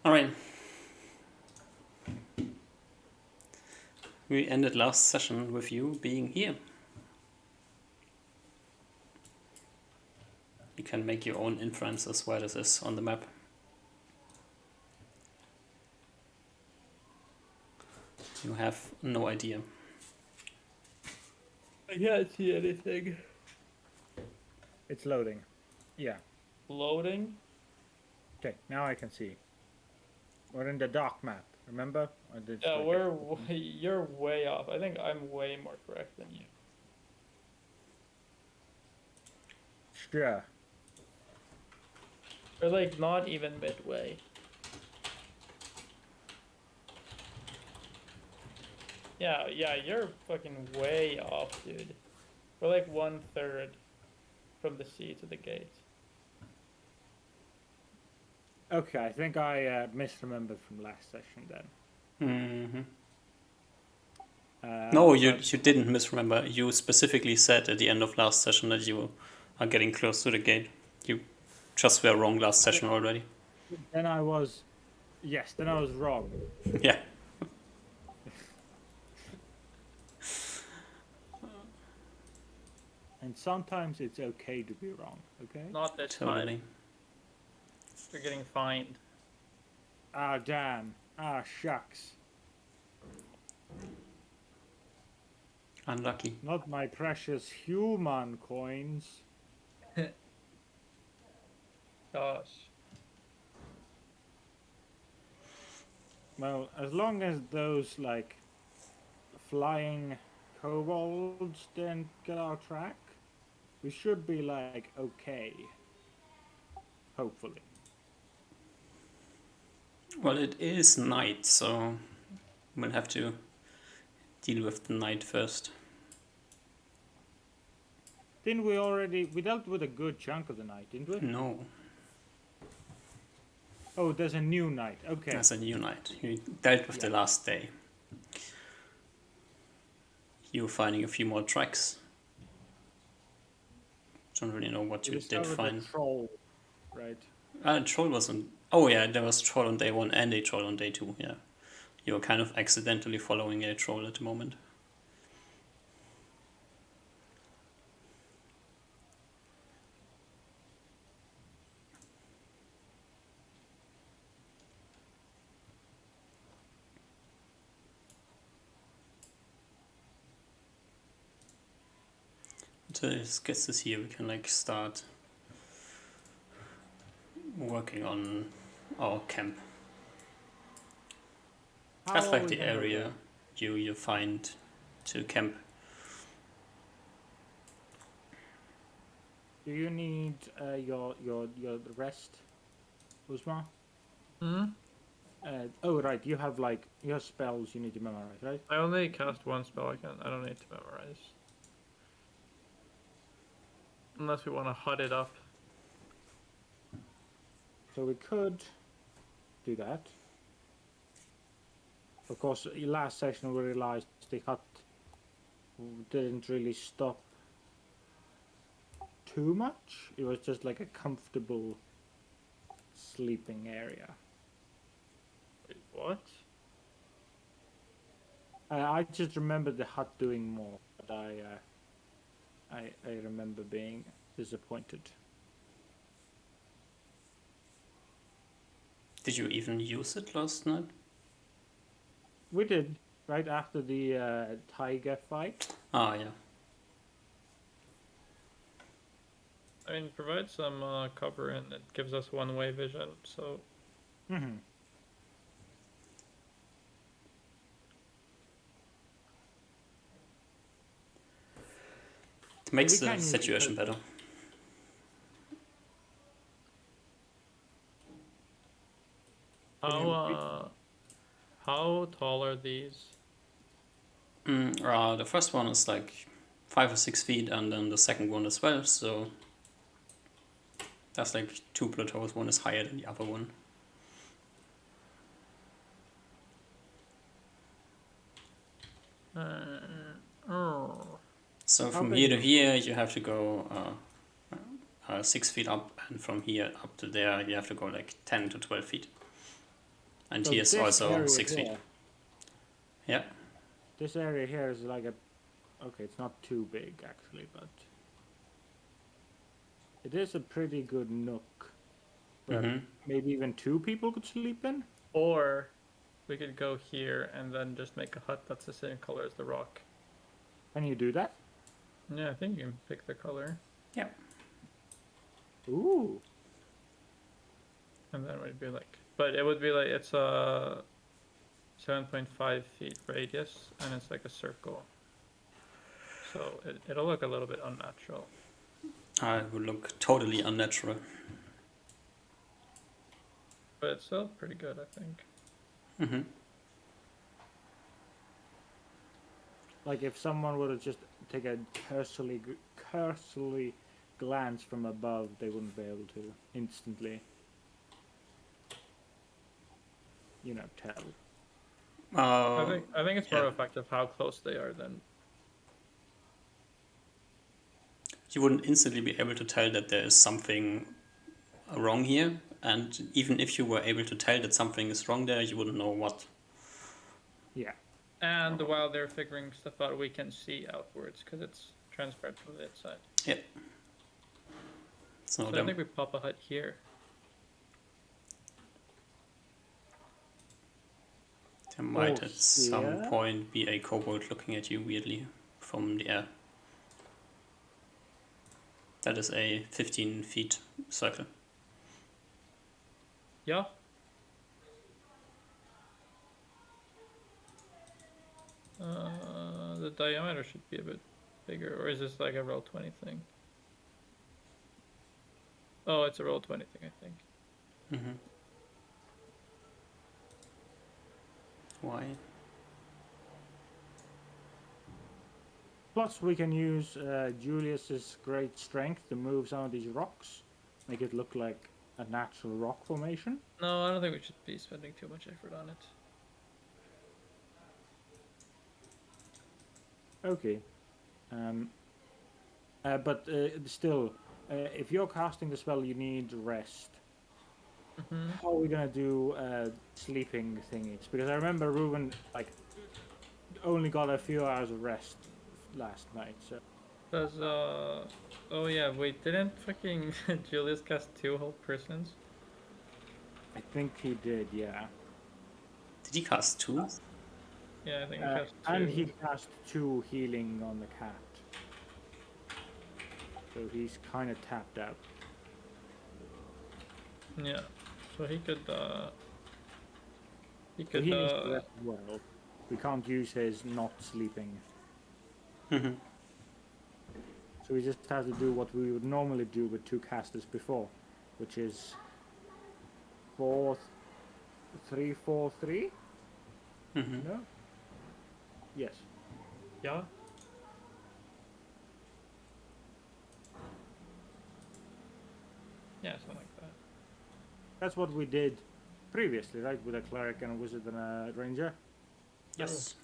Alright. We ended last session with you being here. You can make your own inferences where this is on the map. You have no idea. I can't see anything. It's loading. Yeah. Loading? Okay, now I can see. We're in the dock map, remember? Yeah, you're way off. I think I'm way more correct than you. Sure. We're like not even midway. Yeah, you're fucking way off, dude. We're like 1/3 from the sea to the gate. Okay, I think I misremembered from last session then. No, you didn't misremember. You specifically said at the end of last session that you are getting close to the gate. You just were wrong last session already. Then I was... Yes, then I was wrong. Yeah. And sometimes it's okay to be wrong, okay? Not this Totally. time. You're getting fined. Ah, damn. Ah, shucks. Unlucky. Not my precious human coins. Gosh. Well, as long as those, like, flying kobolds didn't get our track, we should be, like, okay. Hopefully. Well, it is night, so we'll have to deal with the night first. Didn't we already... We dealt with a good chunk of the night, didn't we? No, Oh, there's a new night. Okay. there's a new night. You dealt with the last day. You were finding a few more tracks. Don't really know what you did find. Troll, right? Troll wasn't... Oh yeah, there was troll on day 1 and a troll on day 2, yeah. You were kind of accidentally following a troll at the moment. So this gets us here, we can like start working on our camp. That's like the area you find to camp. Do you need your rest, Uzma? Hmm? Oh right, you have spells you need to memorize, right? I only cast one spell. I don't need to memorize. Unless we want to hut it up. So we could do that. Of course, last session we realized the hut didn't really stop too much. It was just like a comfortable sleeping area. Wait, what? I just remember the hut doing more, but I remember being disappointed. Did you even use it last night? We did, right after the tiger fight. Ah, yeah. I mean, provide some cover and it gives us one-way vision, so... Mm-hmm. It makes the situation better. How tall are these? The first one is like 5 or 6 feet, and then the second one as well, so that's like 2 plateaus, one is higher than the other one. So from here to here you have to go 6 feet up, and from here up to there you have to go like 10 to 12 feet. And So here's this also area 6 feet. here- Yeah. This area here is like a... Okay, it's not too big actually, but... It is a pretty good nook. Where Mm-hmm. maybe even 2 people could sleep in? Or we could go here and then just make a hut that's the same color as the rock. Can you do that? Yeah, I think you can pick the color. Yeah. Ooh. And then it would be like, but it would be like, it's a 7.5 feet radius and it's like a circle. So it'll look a little bit unnatural. It would look totally unnatural. But it's still pretty good, I think. Mm-hmm. Like if someone were to just take a cursory glance from above, they wouldn't be able to instantly, you know, tell. I think it's more yeah. of a fact of how close they are than. You wouldn't instantly be able to tell that there is something wrong here, and even if you were able to tell that something is wrong there, you wouldn't know what. Yeah. And while they're figuring stuff out, we can see outwards because it's transparent from the inside. Yeah. So I think we pop a hut here. there might at Oh, some yeah. point be a kobold looking at you weirdly from the air. That is a 15 feet circle. Yeah. The diameter should be a bit bigger, or is this like a roll 20 thing? Oh, it's a roll 20 thing, I think. Mm-hmm. Why? Plus, we can use Julius's great strength to move some of these rocks, make it look like a natural rock formation. No, I don't think we should be spending too much effort on it. Okay. But still, if you're casting the spell, you need rest. Mm-hmm. How are we gonna do sleeping thingies? Because I remember Ruben only got a few hours of rest last night. So Does oh yeah, wait, didn't fucking Julius cast 2 whole persons? I think he did, yeah. Did he cast 2? Yeah, I think he cast 2. And he cast 2 healing on the cat. So he's kind of tapped out. Yeah, so he could So he needs to rest as well. We can't use his not sleeping. Mm-hmm. So we just have to do what we would normally do with 2 casters before, which is 3, 4, 3? Mm-hmm. No? Yes. Yeah. Yeah, something like that. That's what we did previously, right? With a cleric and a wizard and a ranger. Yes.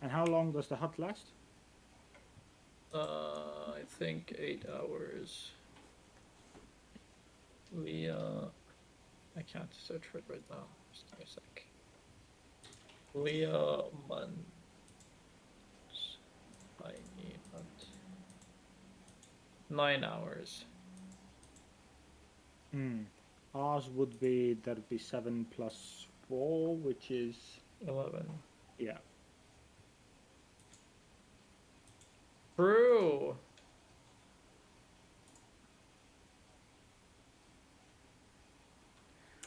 And how long does the hut last? I think 8 hours. I can't search for it right now. Just give me a sec. Months. Tiny hut. 9 hours. Ours would be, that'd be 7 plus 4, which is 11. yeah. True.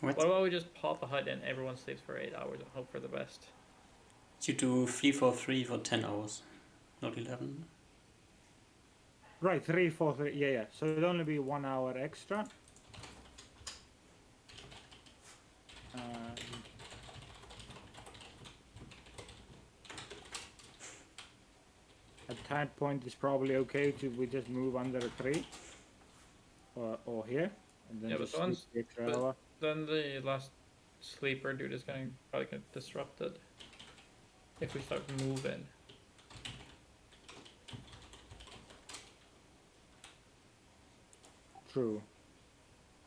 What? What about we just pop a hut and everyone sleeps for 8 hours and hope for the best? You do 3 for 3 for 10 hours, not 11. Right, 3, 4, 3. Yeah, yeah. So it'd only be 1 hour extra. At that point, it's probably okay to we just move under a tree, or here, and then Yeah, but just sleep once- the extra but- hour. Then the last sleeper dude is probably get disrupted. if we start moving. True.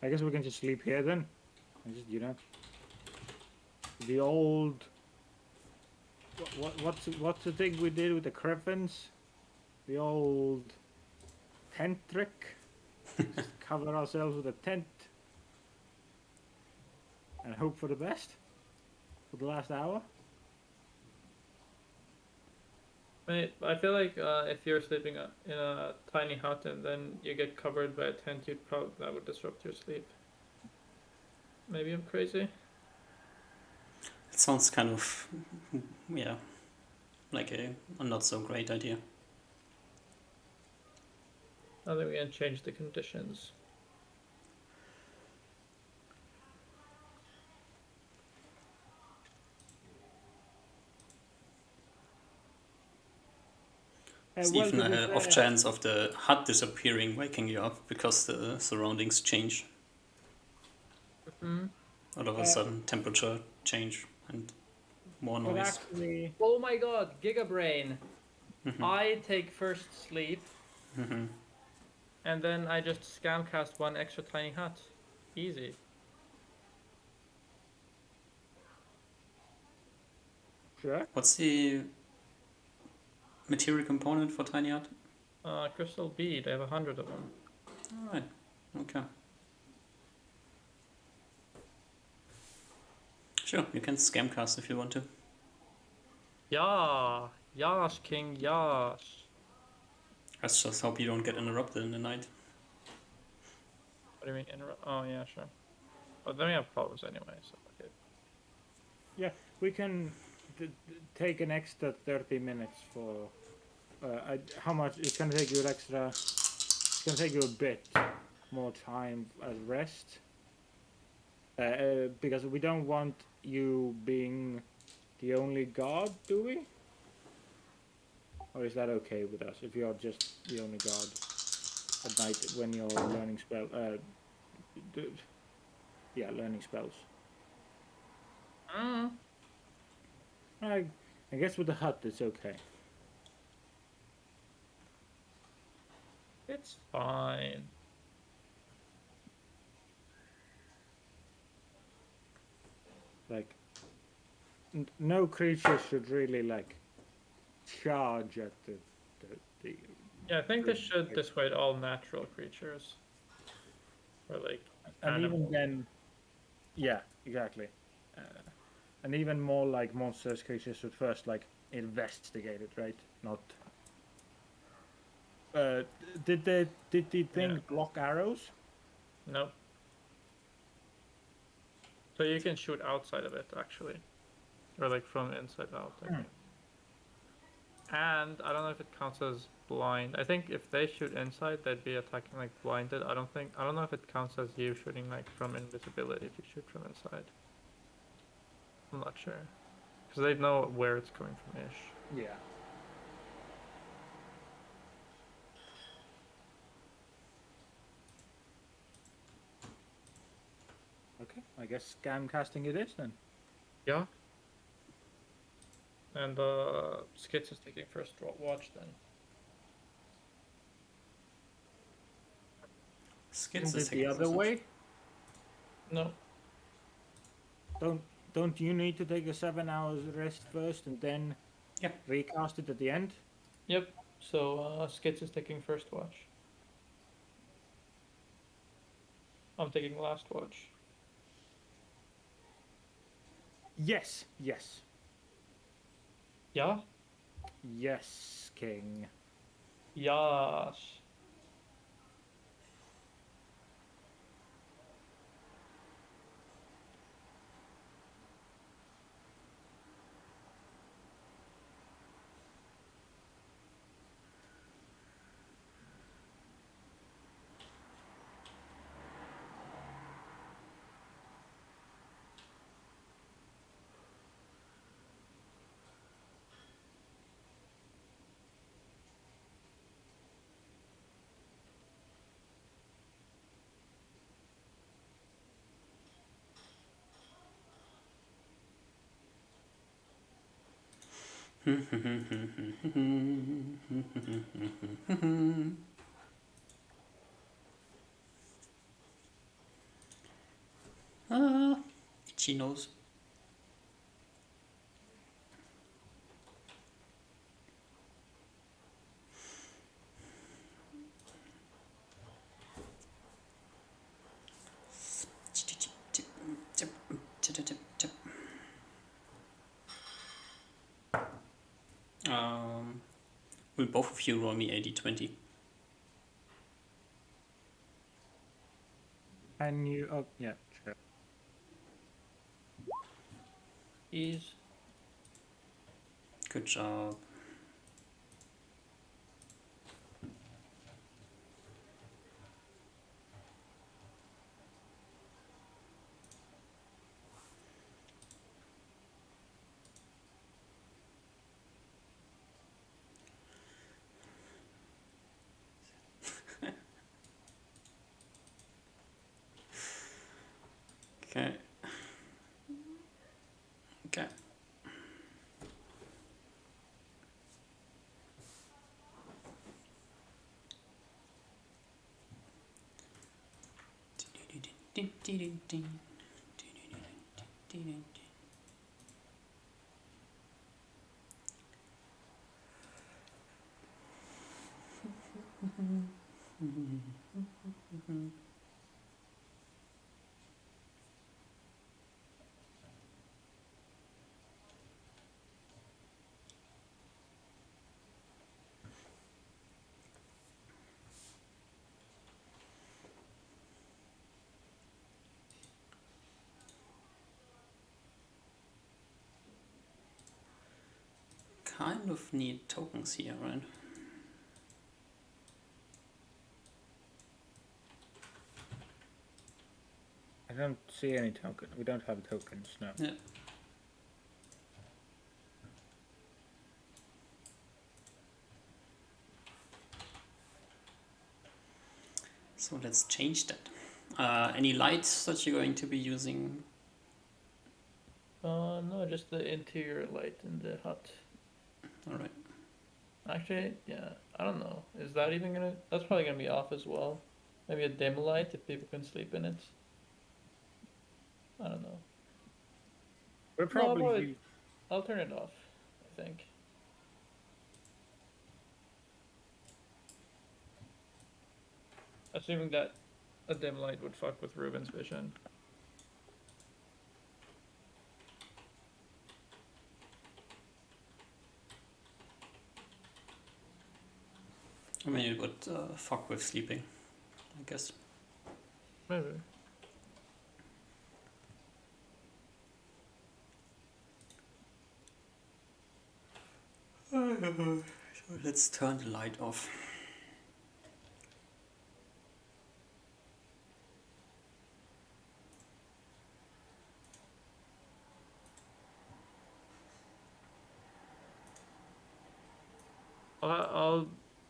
I guess we can just sleep here then. And just, the old. What's the thing we did with the griffins? The old tent trick. Just cover ourselves with a tent and hope for the best for the last hour. Mate, I feel like if you're sleeping in a tiny hut and then you get covered by a tent, that would disrupt your sleep. Maybe I'm crazy. It sounds kind of, yeah, like a not so great idea. I think we can change the conditions. There's Well, even to be an off fair, chance of the hut disappearing, waking you up because the surroundings change. Mm-hmm. All of a sudden, temperature change and more but noise. actually, Oh my god, Gigabrain! Mhm. I take first sleep, Mhm. and then I just scamcast one extra tiny hut. Easy. sure. What's the material component for tiny hut? Crystal bead, I have 100 of them. Alright, okay. Sure, you can scamcast if you want to. Yeah! Yash, King, yash! Let's just hope you don't get interrupted in the night. What do you mean, oh yeah, sure. But then we have problems anyway, so okay. Yeah, we can take an extra 30 minutes for. How much? It's gonna take you an extra. It's gonna take you a bit more time as rest. Because we don't want you being the only god, do we? Or is that okay with us if you're just the only god at night when you're learning learning spells? Mm. I guess with the hut it's okay. It's fine. Like, no creature should really like charge at the Yeah, I think this should dissuade all natural creatures. Or like and animals. even then, yeah, exactly. And even more like monsters creatures should first like investigate it, right? Not. Did the thing block arrows? Nope. So you can shoot outside of it actually. Or like from inside out, I think. And I don't know if it counts as blind. I think if they shoot inside, they'd be attacking like blinded. I don't know if it counts as you shooting like from invisibility if you shoot from inside. I'm not sure. Because they'd know where it's coming from ish. Yeah. Okay, I guess scam casting it is then. Yeah. And Skits is taking first watch then. Skits Isn't is it the taking other first watch. way? No. Don't you need to take a 7 hours rest first and then Yeah. recast it at the end? Yep. So Skits is taking first watch. I'm taking last watch. Yes. Yeah? Yes, King. Yes. Ah, itchy nose. Will both of you roll me 80-20? And you, oh, yeah, sure. Ease. Good job. Okay. Okay. Kind of need tokens here, right? I don't see any token. We don't have tokens, no. Yeah. So let's change that. Any lights that you're going to be using? No, just the interior light in the hut. Alright. Actually, yeah, I don't know. Is that even gonna? That's probably gonna be off as well. Maybe a dim light if people can sleep in it. I don't know. We're No, probably, I'll turn it off, I think. Assuming that a dim light would fuck with Ruben's vision. I mean, it would fuck with sleeping, I guess. Maybe. So let's turn the light off.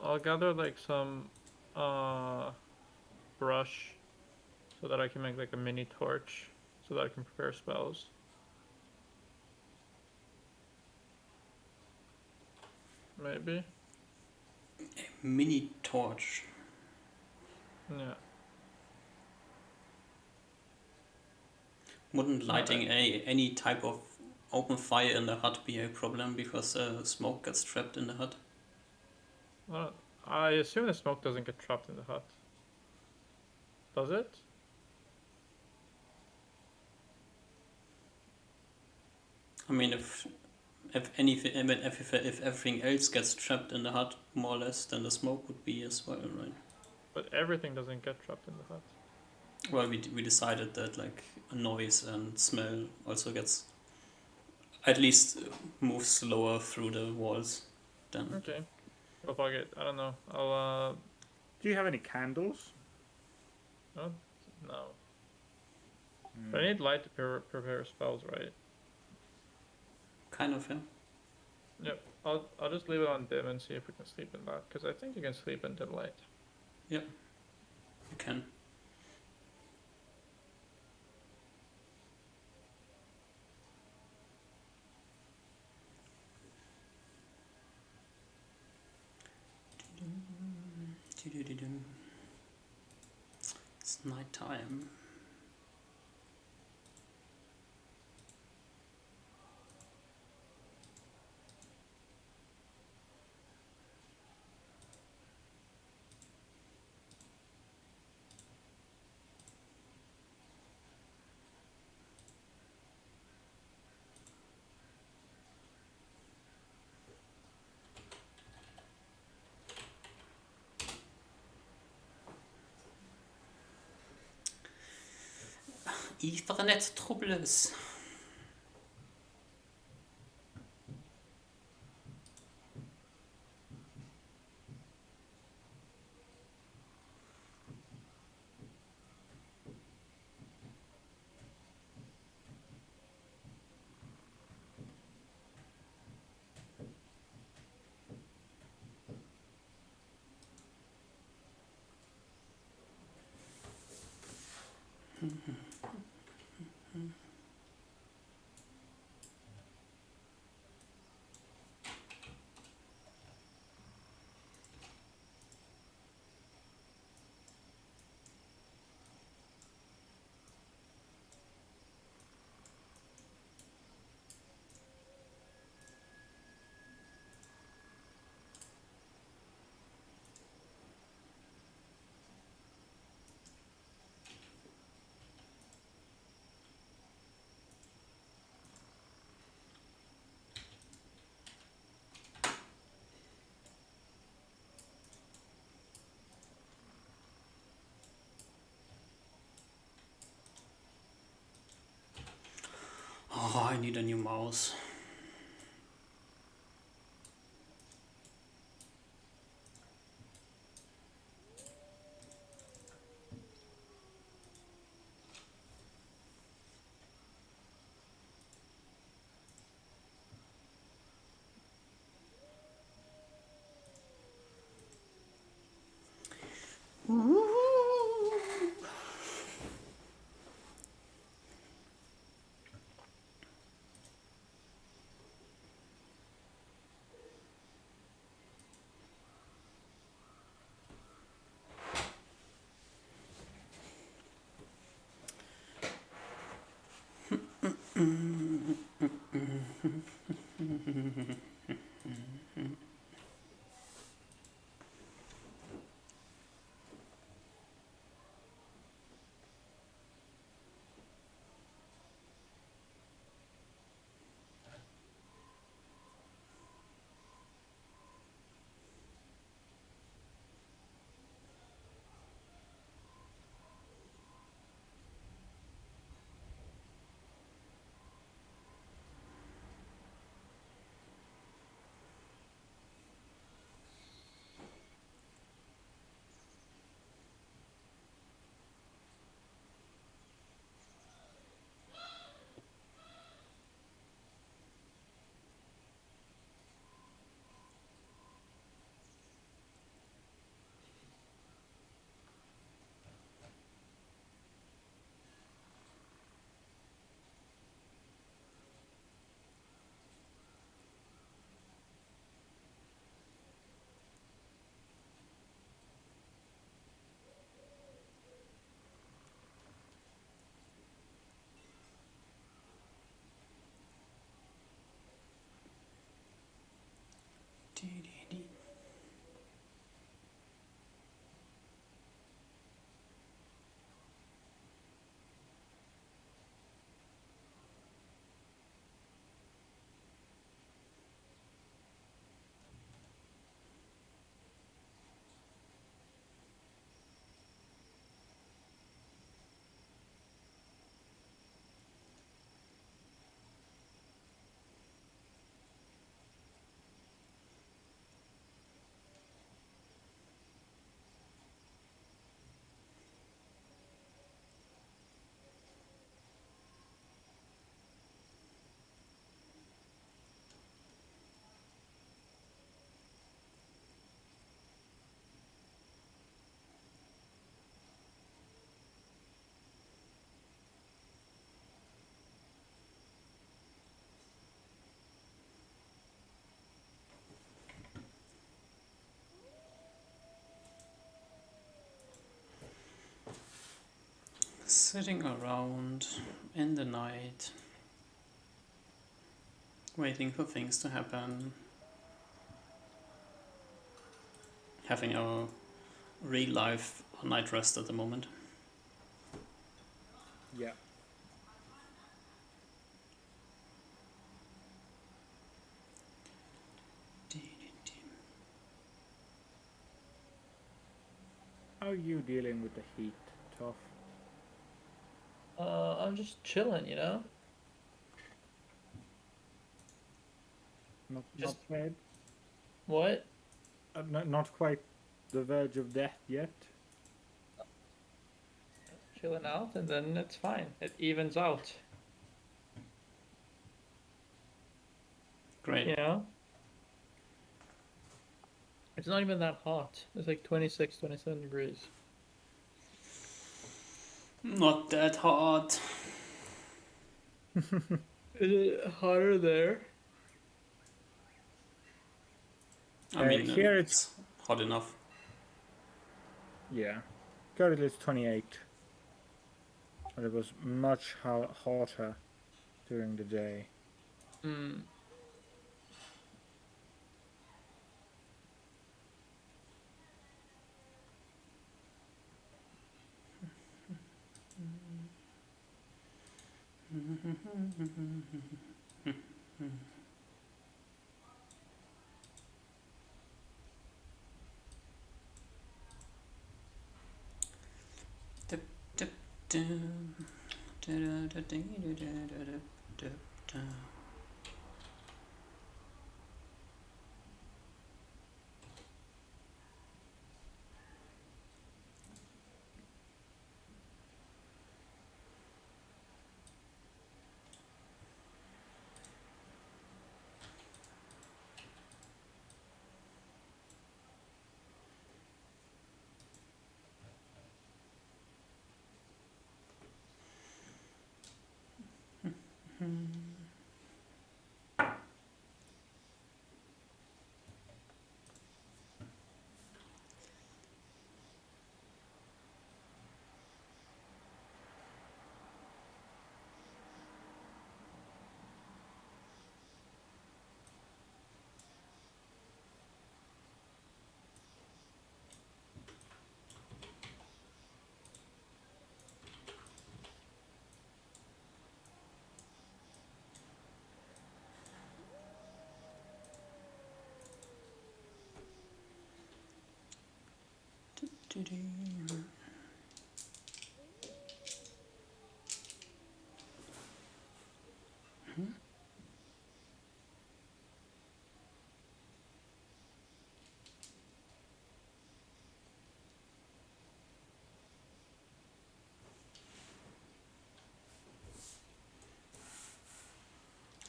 I'll gather like some brush so that I can make like a mini torch so that I can prepare spells. Maybe. Mini torch. Yeah. Wouldn't lighting any type of open fire in the hut be a problem because smoke gets trapped in the hut? Well, I assume the smoke doesn't get trapped in the hut. Does it? I mean, if anything, if everything else gets trapped in the hut, more or less, then the smoke would be as well, right? But everything doesn't get trapped in the hut. Well, we decided that like noise and smell also gets at least moves slower through the walls than. Okay. Well, fuck it. I don't know. do you have any candles? Oh, no. But I need light to prepare spells, right? Kind of, yeah. Yep. I'll just leave it on dim and see if we can sleep in that, because I think you can sleep in dim light. You can. night time. Ethernet-troubles. Oh, I need a new mouse. Sitting around in the night, waiting for things to happen, having a real life night rest at the moment. Yeah. How are you dealing with the heat, Tough? I'm just chilling, you know? Not Just bad. what? Not quite the verge of death yet. Chilling out, and then it's fine. It evens out. Great. You know? It's not even that hot. It's like 26, 27 degrees. Not that hot. Is it hotter there? I mean, Here it's hot enough. Yeah. Currently it's 28. But it was much hotter during the day. Hmm. Dip, dip, dum. Da-da-da-dee-da-da-da-da-da-da. Do-do.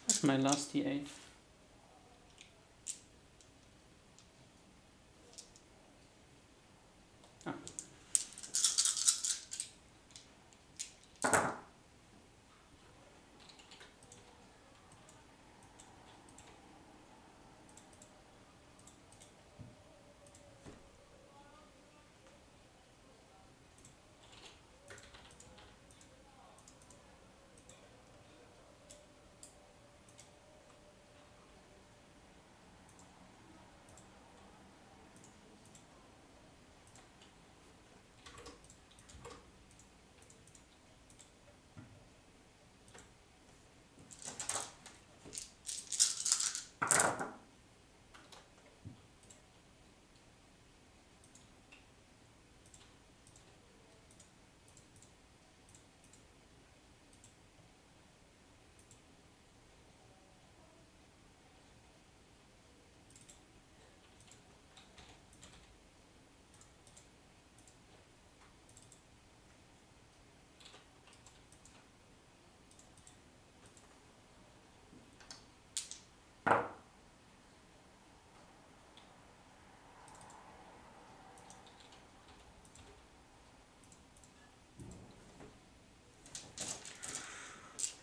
That's my last D8. Ah.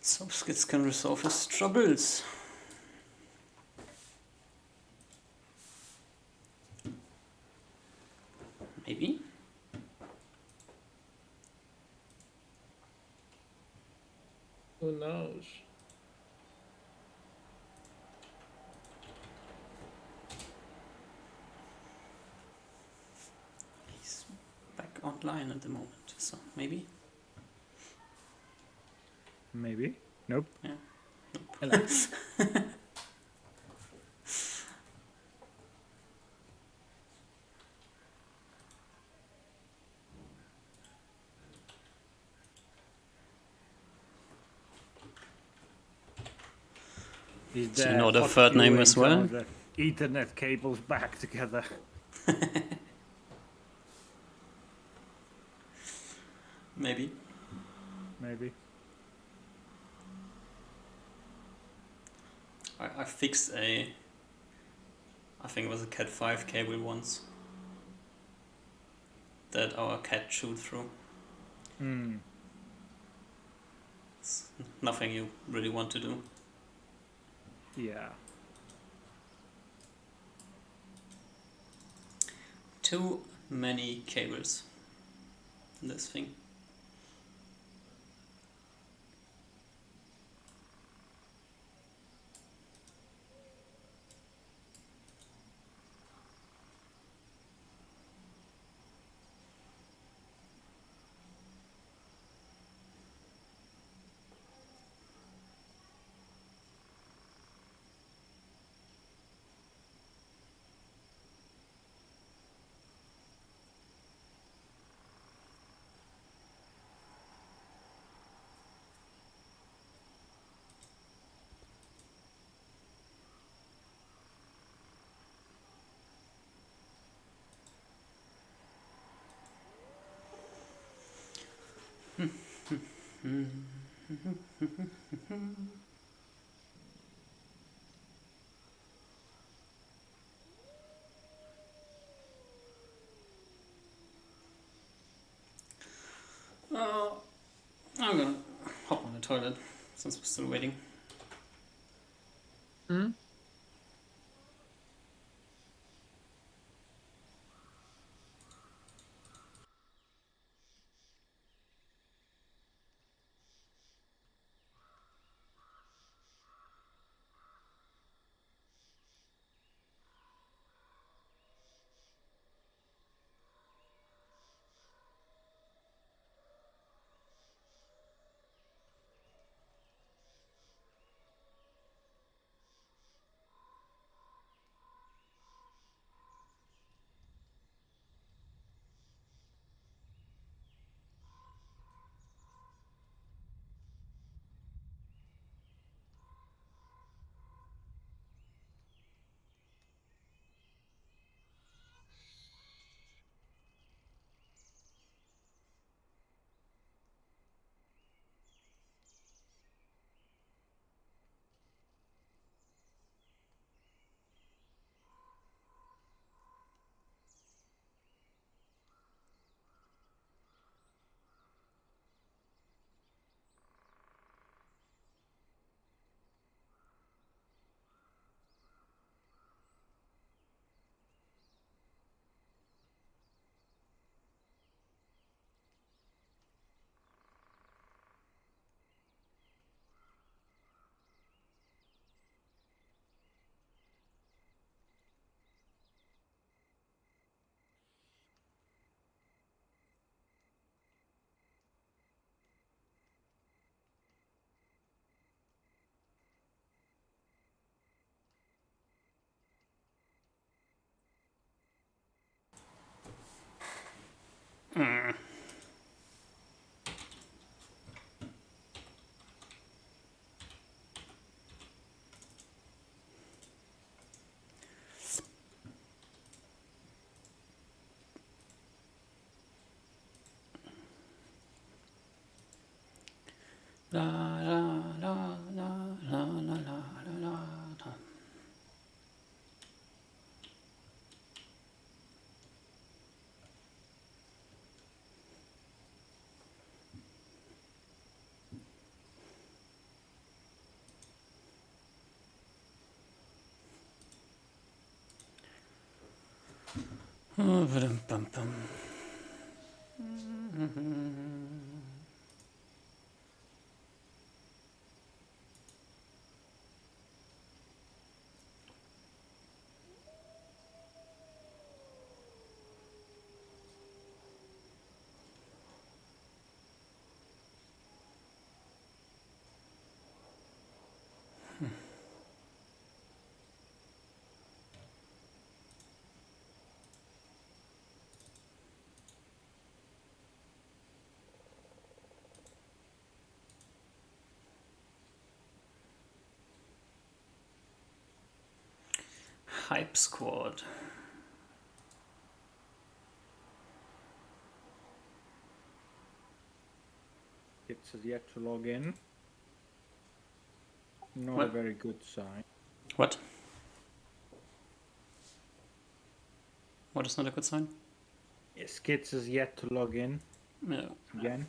So Skits can resolve his troubles. Maybe? Who knows? He's back online at the moment, so maybe. Maybe. Nope. Yeah. Hello. Is Do you know the hot third name gluing as some well? of the Ethernet cables back together? Maybe. Maybe. I fixed I think it was a Cat 5 cable once that our cat chewed through. Hmm. It's nothing you really want to do. Yeah. Too many cables in this thing. I'm gonna hop on the toilet since we're still waiting. Hmm? La la la la la la la la la. Oh, bum bum. Hype Squad. It's yet to log in. Not a What? very good sign. What? What is not a good sign? Skits is yet to log in Yeah. again.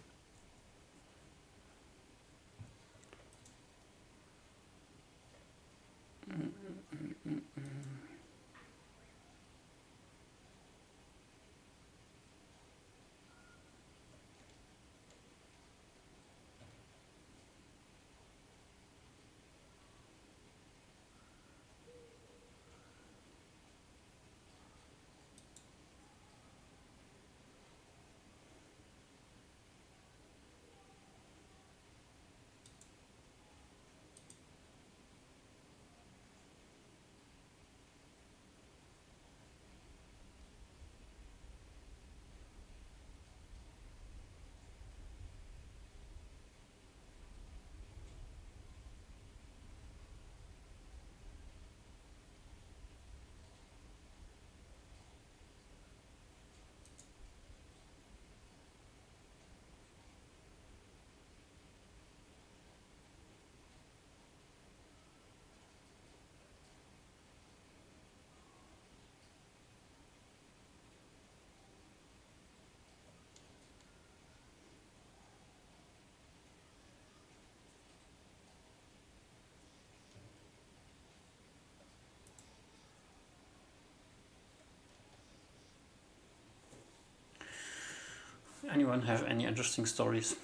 Anyone have any interesting stories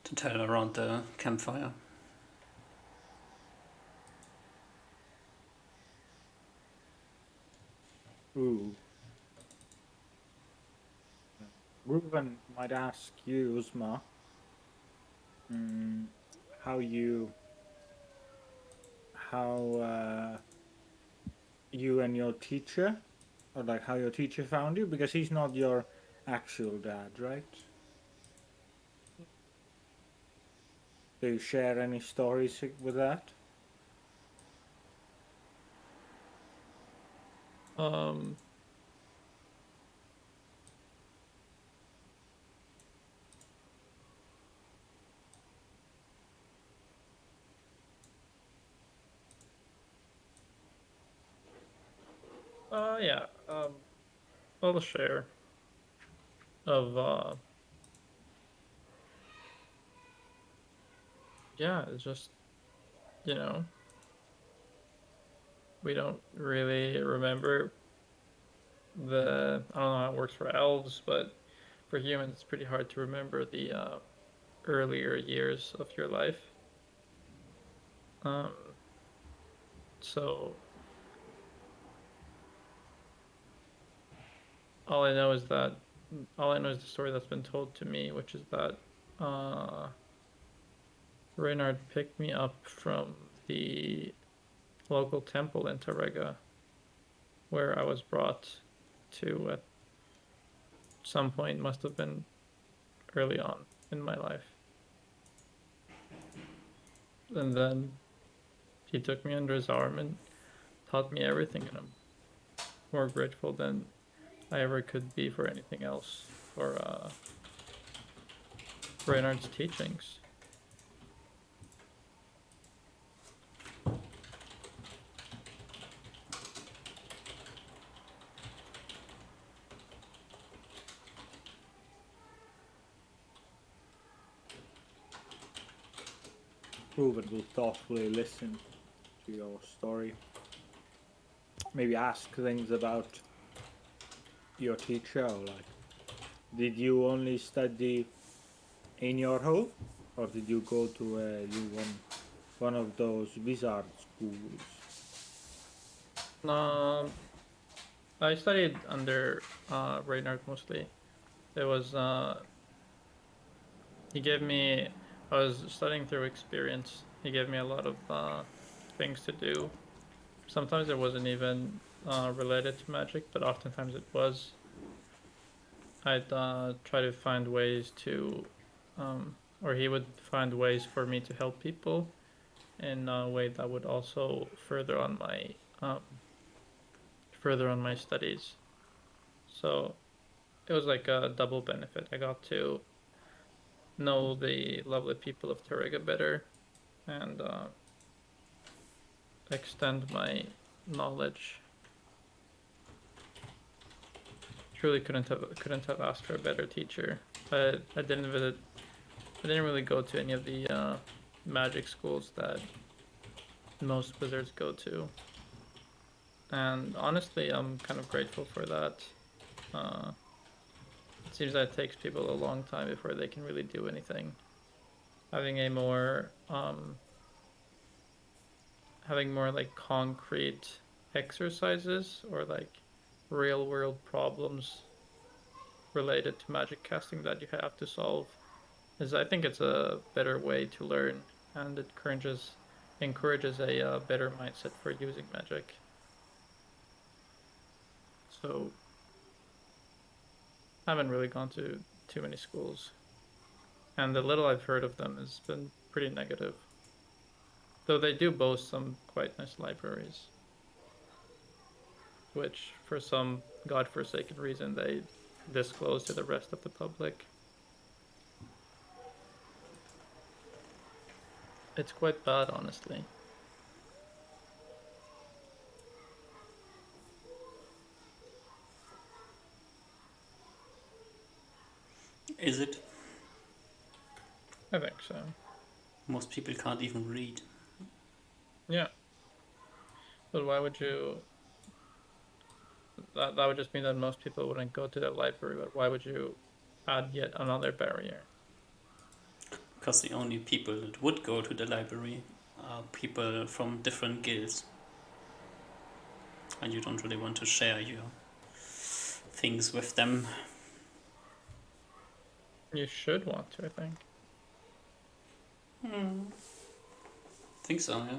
to tell around the campfire? Ooh. Ruben might ask you, Uzma, how you and your teacher, or like how your teacher found you, because he's not your actual dad, right? Do you share any stories with that? Um, yeah. I'll share of yeah. It's just you know we don't really remember the. I don't know how it works for elves, but for humans, it's pretty hard to remember the earlier years of your life. Um, so all I know is that all I know is the story that's been told to me, which is that uh, Reynard picked me up from the local temple in Tarrega, where I was brought to at some point, must have been early on in my life. And then he took me under his arm and taught me everything, and I'm more grateful than I ever could be for anything else for Reynard's teachings. Ruben will thoughtfully listen to your story. Maybe ask things about your teacher, or like, did you only study in your home, or did you go to one of those wizard schools? Um, I studied under Reynard mostly. It was he gave me. I was studying through experience. He gave me a lot of things to do. Sometimes it wasn't even related to magic, but oftentimes it was. I'd try to find ways to, or he would find ways for me to help people. in a way that would also further on my studies. So it was like a double benefit. I got to know the lovely people of Tariga better and extend my knowledge. Truly couldn't have asked for a better teacher. I didn't visit. I didn't really go to any of the magic schools that most wizards go to, and honestly, I'm kind of grateful for that. Uh, it seems that it takes people a long time before they can really do anything. Having a more having more like concrete exercises or like real world problems related to magic casting that you have to solve is, I think it's a better way to learn, and it encourages a better mindset for using magic. So I haven't really gone to too many schools, and the little I've heard of them has been pretty negative. Though they do boast some quite nice libraries, which for some godforsaken reason they disclose to the rest of the public. It's quite bad, honestly. Is it? I think so. Most people can't even read. Yeah. But why would you? That would just mean that most people wouldn't go to the library. But why would you add yet another barrier? Because the only people that would go to the library are people from different guilds. And you don't really want to share your things with them. You should want to, I think. Think so, yeah.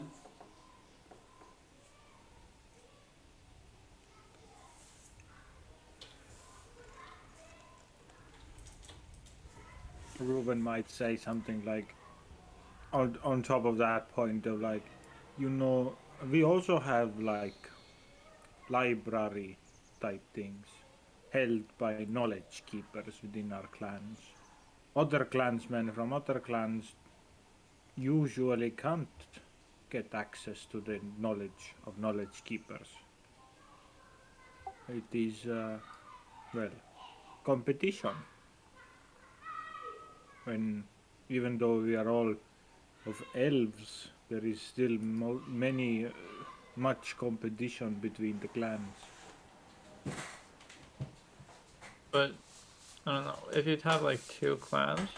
Ruben might say something like, on top of that point of like, we also have like library type things held by knowledge keepers within our clans. Other clansmen from other clans usually can't get access to the knowledge of knowledge keepers. It is, well, competition. When, even though we are all of elves, there is still much competition between the clans. But I don't know. If you'd have like two clans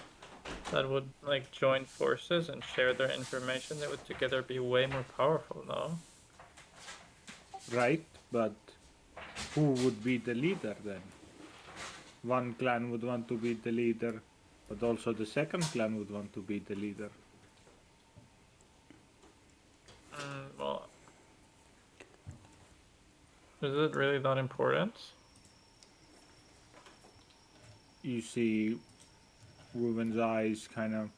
that would like join forces and share their information, they would together be way more powerful, no? Right, but who would be the leader then? One clan would want to be the leader, but also the second clan would want to be the leader. Well, is it really that important? You see Ruben's eyes kind of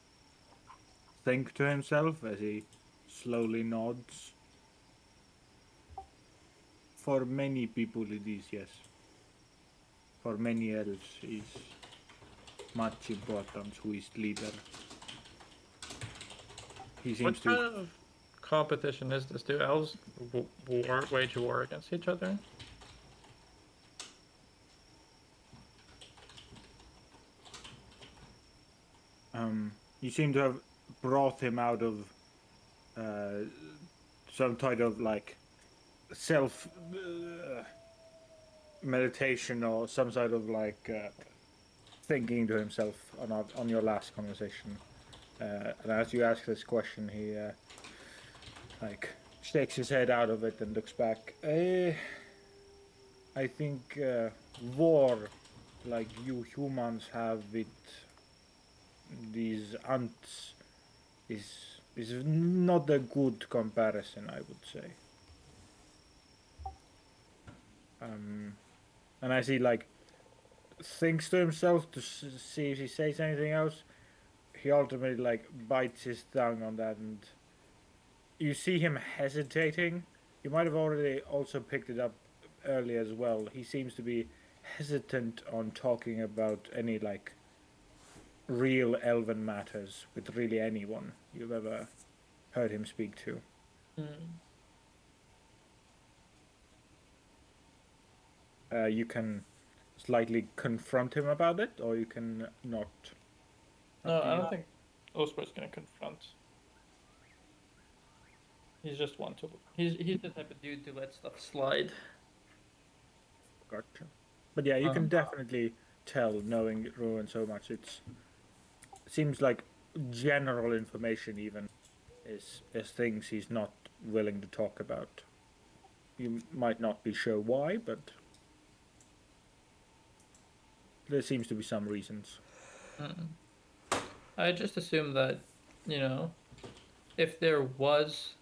think to himself as he slowly nods. For many people it is, yes. For many elves is much important who is leader. He seems What kind of competition is this? Do elves wage war against each other? you seem to have brought him out of some kind of like self meditation or some sort of like thinking to himself on your last conversation. And as you ask this question, he like shakes his head out of it and looks back. I think war, like you humans have with these ants, is not a good comparison, I would say. And I see like thinks to himself to see if he says anything else. He ultimately like bites his tongue on that and you see him hesitating. You might have already also picked it up earlier as well. He seems to be hesitant on talking about any like real elven matters with really anyone you've ever heard him speak to. You can slightly confront him about it, or you can not. No, Up to I you. don't think Osprey's gonna confront. He's just one to. He's the type of dude to let stuff slide. Gotcha. But yeah, you can Um, definitely tell, knowing Ruin so much. It seems like general information even is things he's not willing to talk about. You might not be sure why, but there seems to be some reasons. I just assume that, you know, if there was,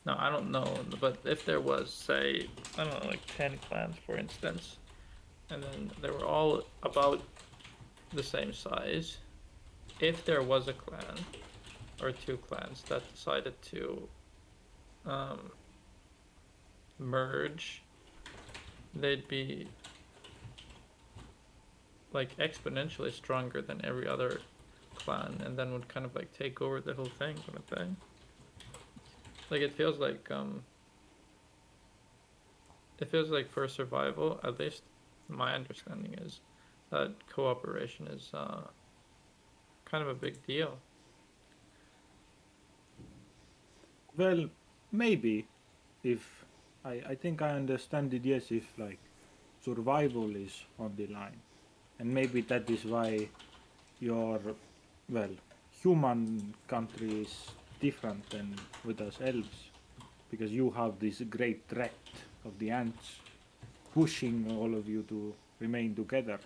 no, I don't know, but if there was, say, I don't know, like 10 clans, for instance, and then they were all about the same size, if there was a clan or two clans that decided to um, merge, they'd be like exponentially stronger than every other clan, and then would kind of like take over the whole thing, wouldn't they? Like it feels like for survival, at least my understanding is that cooperation is kind of a big deal. Well, maybe if I think I understand it. Yes, if like survival is on the line, and maybe that is why your well human country is different than with us elves, because you have this great threat of the ants pushing all of you to remain together,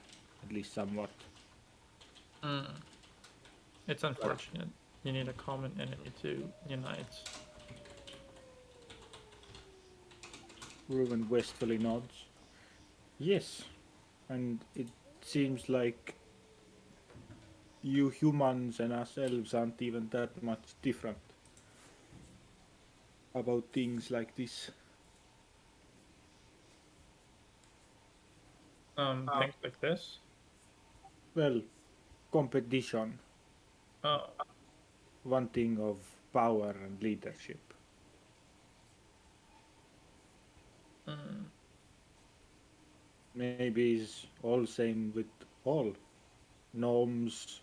at least somewhat. It's unfortunate. You need a common enemy to unite. Ruben wistfully nods. Yes, and it seems like you humans and ourselves aren't even that much different about things like this. Things like this. Well, competition, Oh, wanting of power and leadership. Maybe it's all same with all gnomes,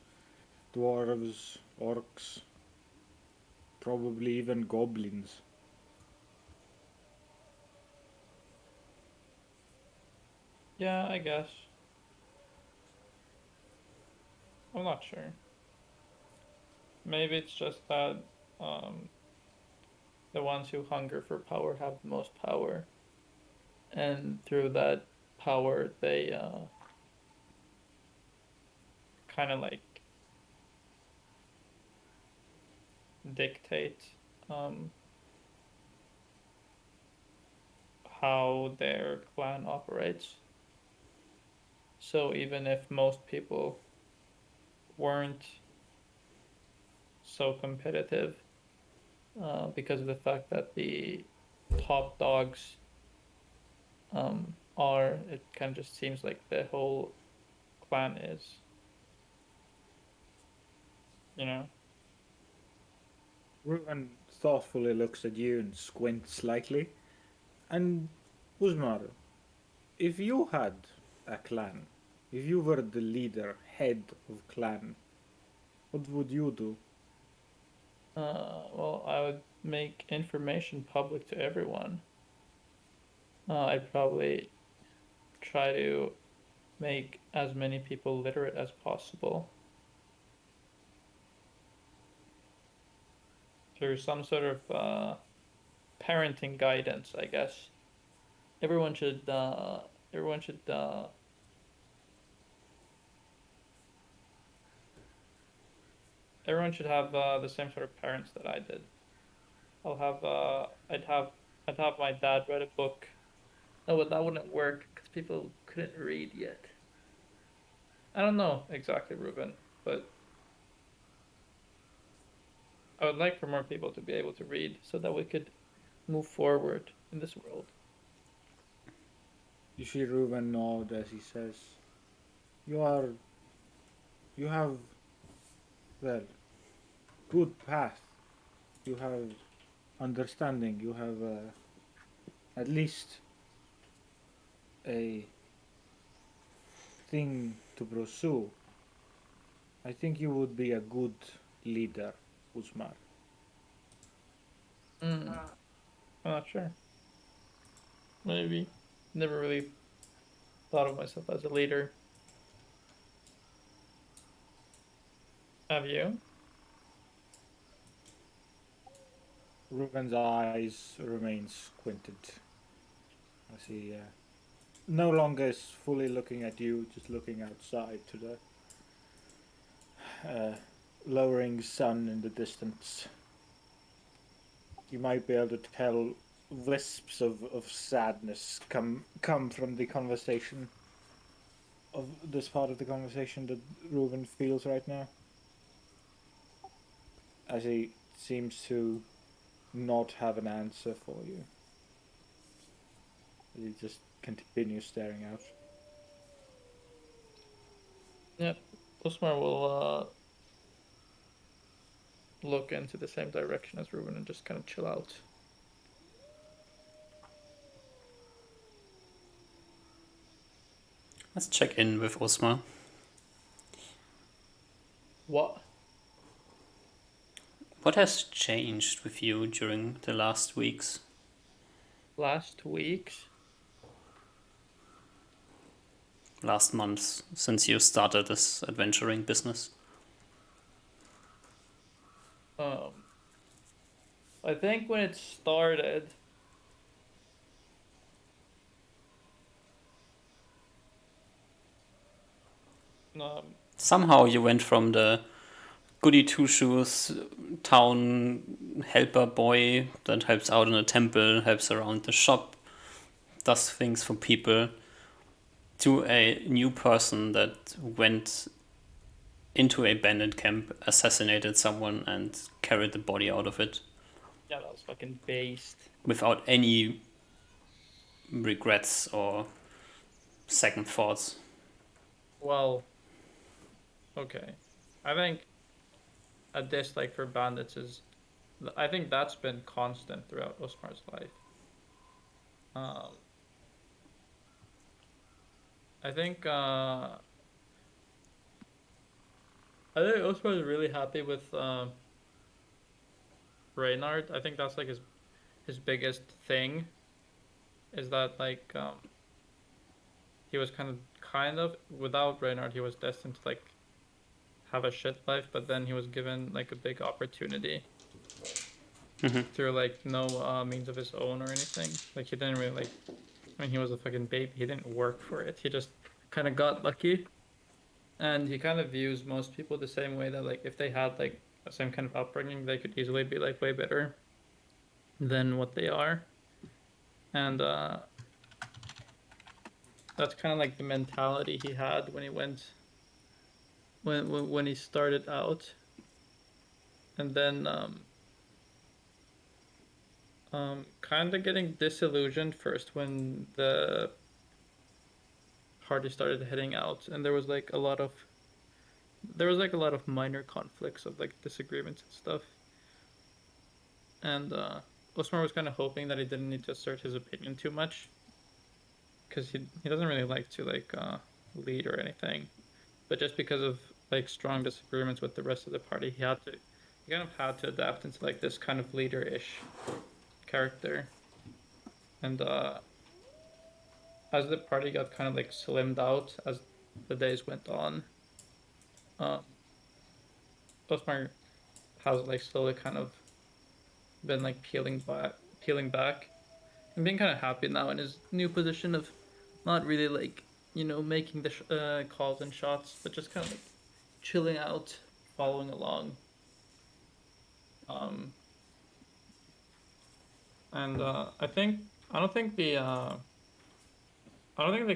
dwarves, orcs, probably even goblins. yeah, I guess. I'm not sure. Maybe it's just that um, the ones who hunger for power have the most power, and through that power, they kind of like dictate um, how their clan operates. So even if most people weren't so competitive, because of the fact that the top dogs are, it kind of just seems like the whole clan is, you know. Ruben thoughtfully looks at you and squints slightly. And Uzmar, if you had a clan, if you were the leader, head of clan, what would you do? Well, I would make information public to everyone. I'd probably try to make as many people literate as possible through some sort of parenting guidance, I guess. Everyone should everyone should everyone should have the same sort of parents that I did. I'll have I'd have my dad read a book. No, but that wouldn't work because people couldn't read yet. I don't know exactly, Ruben, but I would like for more people to be able to read so that we could move forward in this world. You see Ruben nod as he says, "You are, you have, well, good path. You have understanding. You have at least a thing to pursue. I think you would be a good leader, Usmar." I'm not sure. Maybe. Never really thought of myself as a leader. Have you? Ruben's eyes remain squinted as he no longer is fully looking at you, just looking outside to the lowering sun in the distance. You might be able to tell wisps of sadness come from the conversation of this part of the conversation that Ruben feels right now. As he seems to not have an answer for you. He just continues staring out. Yep. Osmar will look into the same direction as Ruben and just kind of chill out. Let's check in with Osmar. What? What has changed with you during the last weeks? Last week? Last months, since you started this adventuring business? I think when it started, Somehow you went from the goody two shoes town helper boy that helps out in a temple, helps around the shop, does things for people, to a new person that went into a bandit camp, assassinated someone, and carried the body out of it yeah, that was fucking based. without any regrets or second thoughts. Well, okay. I think a dislike for bandits is. I think that's been constant throughout Osmar's life. I think Osmar is really happy with Reynard. I think that's like his biggest thing is that like he was kind of without Reynard he was destined to like have a shit life, but then he was given like a big opportunity through like no means of his own or anything. Like he didn't really like. I mean, he was a fucking baby. He didn't work for it. He just kind of got lucky, and he kind of views most people the same way that like if they had like the same kind of upbringing, they could easily be like way better than what they are, and that's kind of like the mentality he had when he went when he started out, and then kind of getting disillusioned first when the party started heading out, and there was like a lot of minor conflicts of like disagreements and stuff, and Osmar was kind of hoping that he didn't need to assert his opinion too much, because he doesn't really like to like lead or anything, but just because of like strong disagreements with the rest of the party, he kind of had to adapt into like this kind of leader-ish character, and as the party got kind of like slimmed out as the days went on, Osmar has like slowly kind of been like peeling back, and being kind of happy now in his new position of not really like making the calls and shots, but just kind of like chilling out, following along. And I don't think the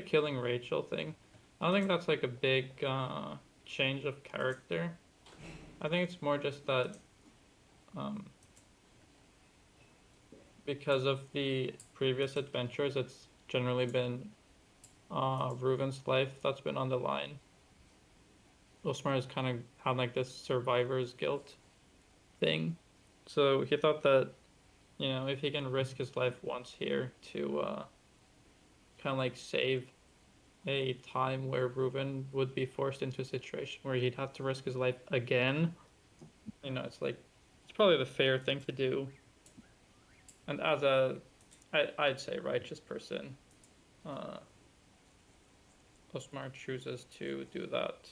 killing Rachel thing. I don't think that's like a big change of character. I think it's more just that because of the previous adventures, it's generally been Reuven's life that's been on the line. Osmar has kind of had like this survivor's guilt thing. So he thought that, if he can risk his life once here to kind of like save a time where Reuven would be forced into a situation where he'd have to risk his life again, it's like, it's probably the fair thing to do. And as I'd say righteous person, Osmar chooses to do that.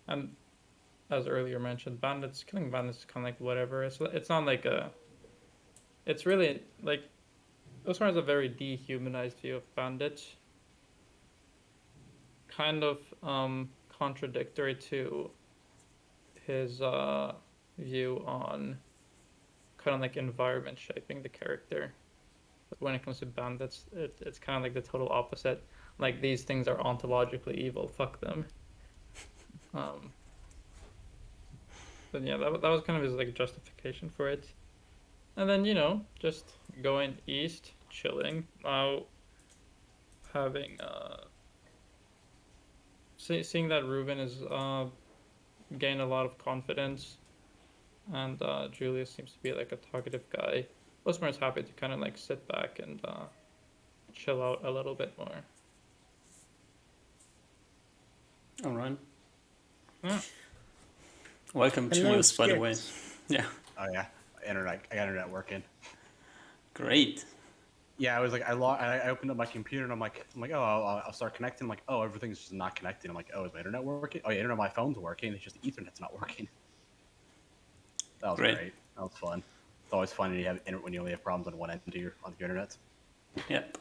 And as earlier mentioned, killing bandits is kind of like whatever. It's not like it's really like, Osmar has a very dehumanized view of bandits. Kind of contradictory to his view on kind of like environment shaping the character. But when it comes to bandits, it's kind of like the total opposite. Like, these things are ontologically evil. Fuck them. But yeah, that was kind of his like justification for it. And then just going east, chilling. Now having seeing that Reuven is gained a lot of confidence, and Julius seems to be like a talkative guy. Osmar is happy to kind of like sit back and chill out a little bit more. All right. Yeah. Welcome, Hello, Julius, by the way. Skips. Yeah, Oh yeah, I got internet working. great. Yeah, I was like, I opened up my computer and I'm like, oh, I'll start connecting. I'm like, oh, everything's just not connecting. I'm like, oh, is my internet working? Oh yeah, internet on my phone's working. It's just the Ethernet's not working. That was Great. great. That was fun. It's always fun when you only have problems on one end of your internet. Yep.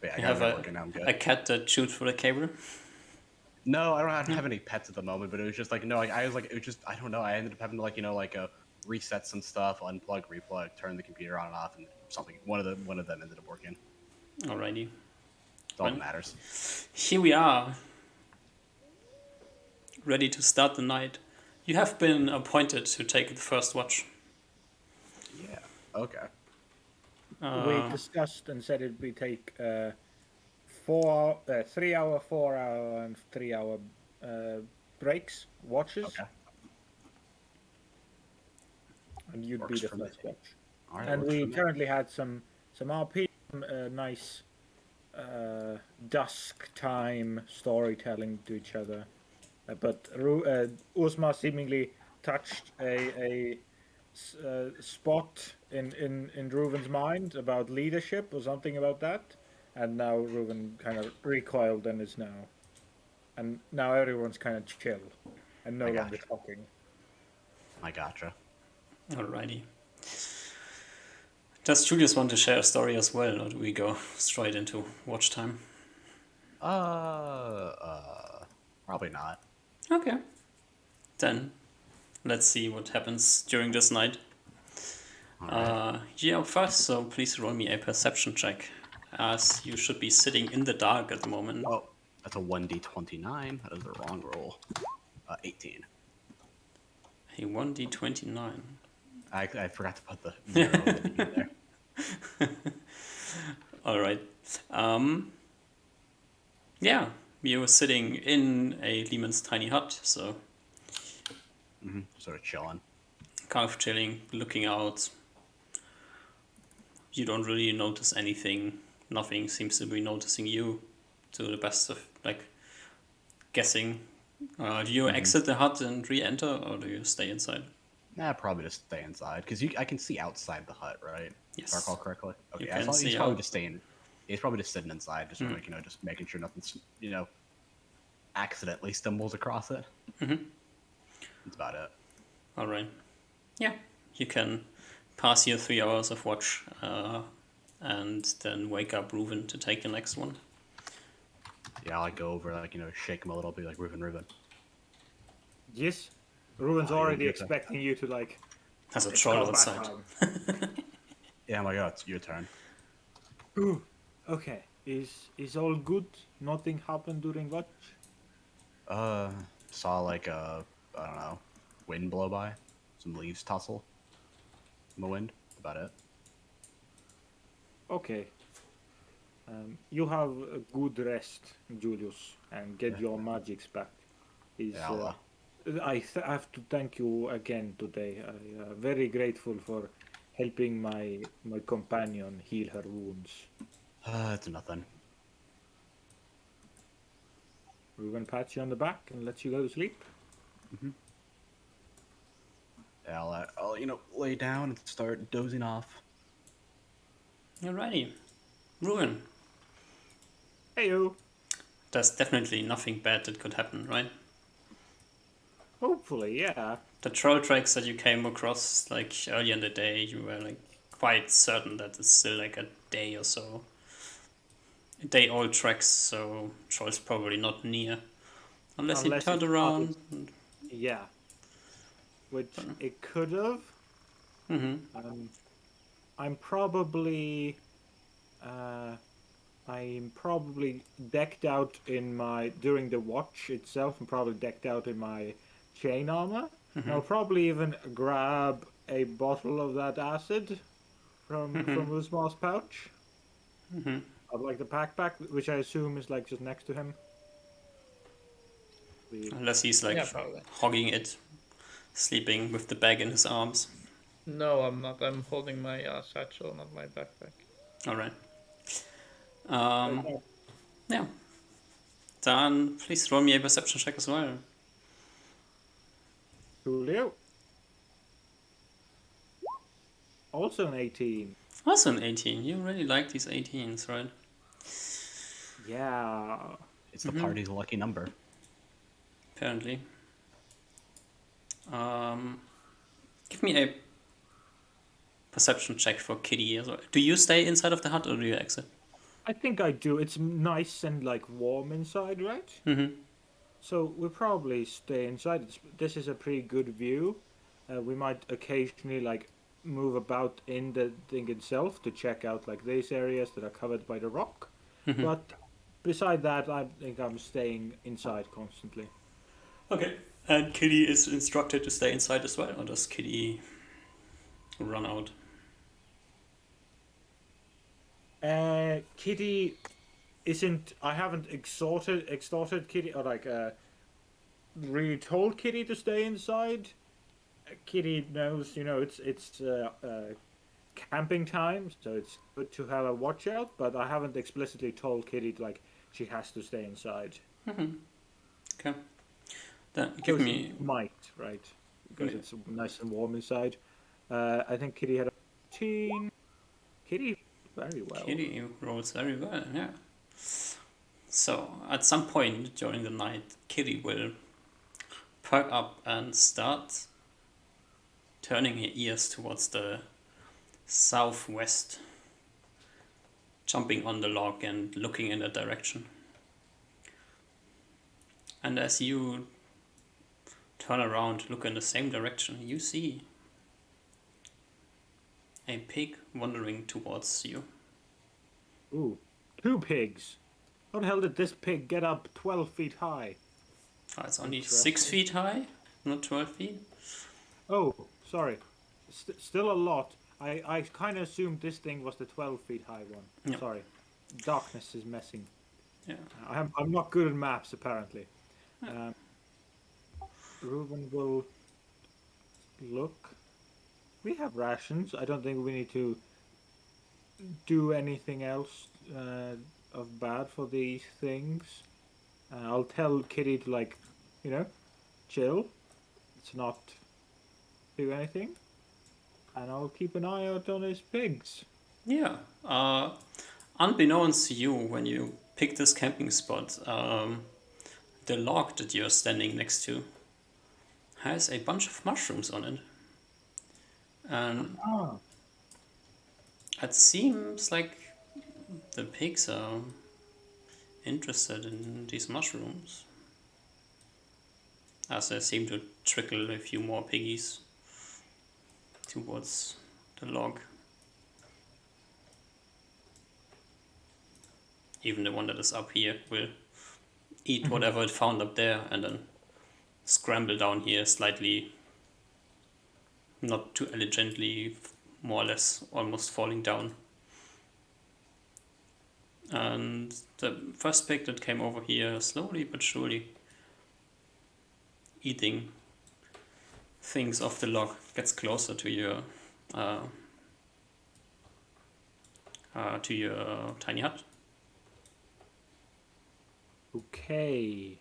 But yeah, I You got have internet working now. I'm good. a cat that shoots through the cable? No, I don't have any pets at the moment, but it was just like, no, like, I was like, it was just, I don't know. I ended up having to like, reset some stuff, unplug, replug, turn the computer on and off, and something. One of them ended up working. Alrighty. It's all Well, that matters. Here we are, ready to start the night. You have been appointed to take the first watch. Yeah. Okay. We discussed and said we take 3 hour, 4 hour, and 3 hour breaks, watches, Okay. and you'd Works be the for me. first watch. All right. And works we for me. currently had some RP, nice dusk time storytelling to each other, but Uzma seemingly touched a spot in Reuven's mind about leadership or something about that, and now Reuven kind of recoiled and is now, and now everyone's kind of chill and no I longer gotcha. talking. I gotcha. Alrighty. Does Julius want to share a story as well, or do we go straight into watch time? Probably not. Okay. Then, let's see what happens during this night. All right. Yeah, first, so please roll me a perception check, as you should be sitting in the dark at the moment. Oh, that's a 1d29. That is the wrong roll. 18. A 1d29. I forgot to put the 0 in the beginning there. Alright. Yeah, you were sitting in a Lehman's tiny hut, so Sort of chilling. kind of chilling, looking out. You don't really notice anything. Nothing seems to be noticing you, to the best of guessing. Do you exit the hut and re-enter, or do you stay inside? Nah, probably just stay inside because I can see outside the hut, right? Yes. If I recall correctly. Okay, You can see he's probably out. just staying. He's probably just sitting inside, just like just making sure nothing's accidentally stumbles across it. That's about it. Alright. Yeah, you can pass your 3 hours of watch and then wake up Reuven to take the next one. Yeah, I'll go over shake him a little, be like Reuven. Yes, Reuven's Oh, already you're good. expecting you to like. There's a "It's troll combat outside. time." Yeah, I'm like, oh, it's your turn. Ooh, okay. Is all good? Nothing happened during watch? Saw I don't know, wind blow by, some leaves tussle. from the wind. About it. Okay. You have a good rest, Julius, and get Yeah. your magics back. Is Yeah, I have to thank you again today. I very grateful for helping my companion heal her wounds. it's nothing. We're gonna pat you on the back and let you go to sleep. Yeah, I'll lay down and start dozing off. Alrighty. Ruin. Heyo. There's definitely nothing bad that could happen, right? Hopefully, yeah. The troll tracks that you came across like earlier in the day, you were like quite certain that it's still like a day or so. A day old tracks, so troll's probably not near. Unless he Unless turned it around. Yeah. Which it could have. Mm-hmm. I'm probably I'm probably decked out in my during the watch itself. I'm probably decked out in my chain armor. And I'll probably even grab a bottle of that acid from Uzmar's pouch. Of like the backpack, which I assume is like just next to him. Unless he's like Yeah, probably. hogging it, sleeping with the bag in his arms. No, I'm not. I'm holding my satchel, not my backpack. Alright. Yeah. Then please roll me a perception check as well. Julio. Also an 18. Also an 18. You really like these 18s, right? Yeah. It's the party's lucky number. Apparently. Give me a perception check for Kitty as well. Do you stay inside of the hut or do you exit? I think I do. It's nice and like warm inside, right? Mm-hmm. So we'll probably stay inside. This is a pretty good view. We might occasionally like move about in the thing itself to check out like these areas that are covered by the rock. But beside that, I think I'm staying inside constantly. Okay. And Kitty is instructed to stay inside as well, or does Kitty run out? Kitty isn't. I haven't extorted Kitty or like really told Kitty to stay inside. Kitty knows, it's camping time, so it's good to have a watch out. But I haven't explicitly told Kitty like she has to stay inside. Okay. Then give Because me. it might, right? Because Yeah. it's nice and warm inside. I think Kitty had a 14. Kitty very well. Kitty rolls very well, yeah. So, at some point during the night, Kitty will perk up and start turning her ears towards the southwest, jumping on the log and looking in that direction. And as you turn around, look in the same direction, you see a pig wandering towards you. Ooh, 2 pigs. How the hell did this pig get up 12 feet high? Oh, it's only Interesting. 6 feet high, not 12 feet. Oh, sorry. Still a lot. I kind of assumed this thing was the 12 feet high one. Yeah. Sorry. Darkness is messing. Yeah. I'm not good at maps, apparently. Reuben will look. We have rations. I don't think we need to do anything else of bad for these things. I'll tell Kitty to, like, chill. Let's not do anything. And I'll keep an eye out on his pigs. Yeah. Unbeknownst to you, when you pick this camping spot, the log that you're standing next to has a bunch of mushrooms on it. And it seems like the pigs are interested in these mushrooms, as they seem to trickle a few more piggies towards the log. Even the one that is up here will eat whatever it found up there and then scramble down here slightly, not too elegantly, more or less almost falling down. And the first pig that came over here slowly but surely eating things off the log gets closer to your tiny hut. Okay.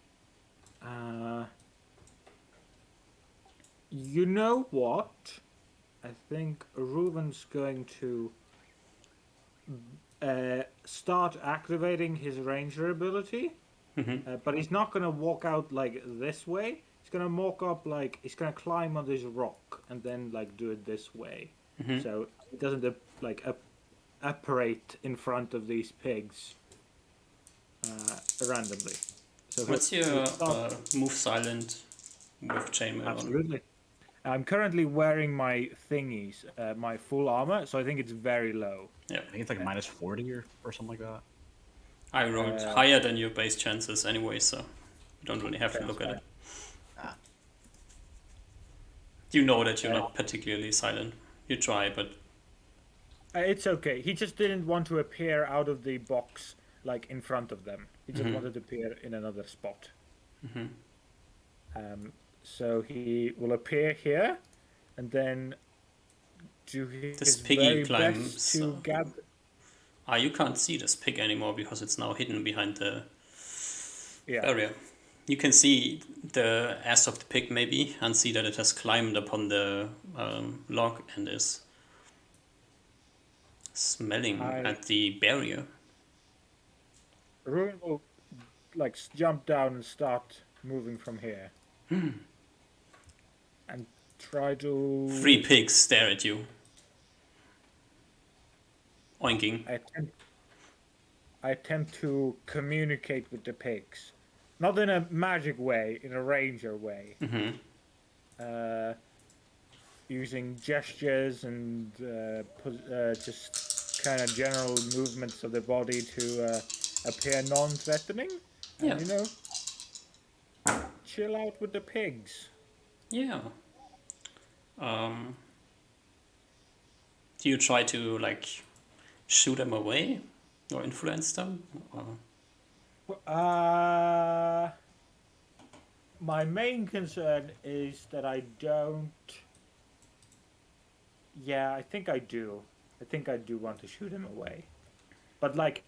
You know what? I think Reuven's going to start activating his ranger ability, but he's not going to walk out like this way. He's going to walk up like he's going to climb on this rock and then like do it this way, so it doesn't apparate in front of these pigs randomly. So What's he'll your start- move silent with chainmail on? Absolutely. I'm currently wearing my thingies, my full armor, so I think it's very low. Yeah, I think it's like minus 40 or something like that. I rolled higher than your base chances anyway, so you don't really have to look at it. Ah. You know that you're not particularly silent. You try, but It's okay. He just didn't want to appear out of the box, like in front of them. He just wanted to appear in another spot. So he will appear here, and then do This his piggy very climbs, best to gather. you can't see this pig anymore because it's now hidden behind the Yeah. area. You can see the ass of the pig maybe, and see that it has climbed upon the log and is smelling at the barrier. Ruin will like jump down and start moving from here, and try to. 3 pigs stare at you, oinking. I attempt to communicate with the pigs, not in a magic way, in a ranger way. Using gestures and just kind of general movements of the body to appear non-threatening. Yeah. And, chill out with the pigs. Yeah. Do you try to like shoot them away or influence them? Or... My main concern is that I don't. Yeah, I think I do. I think I do want to shoot him away, but like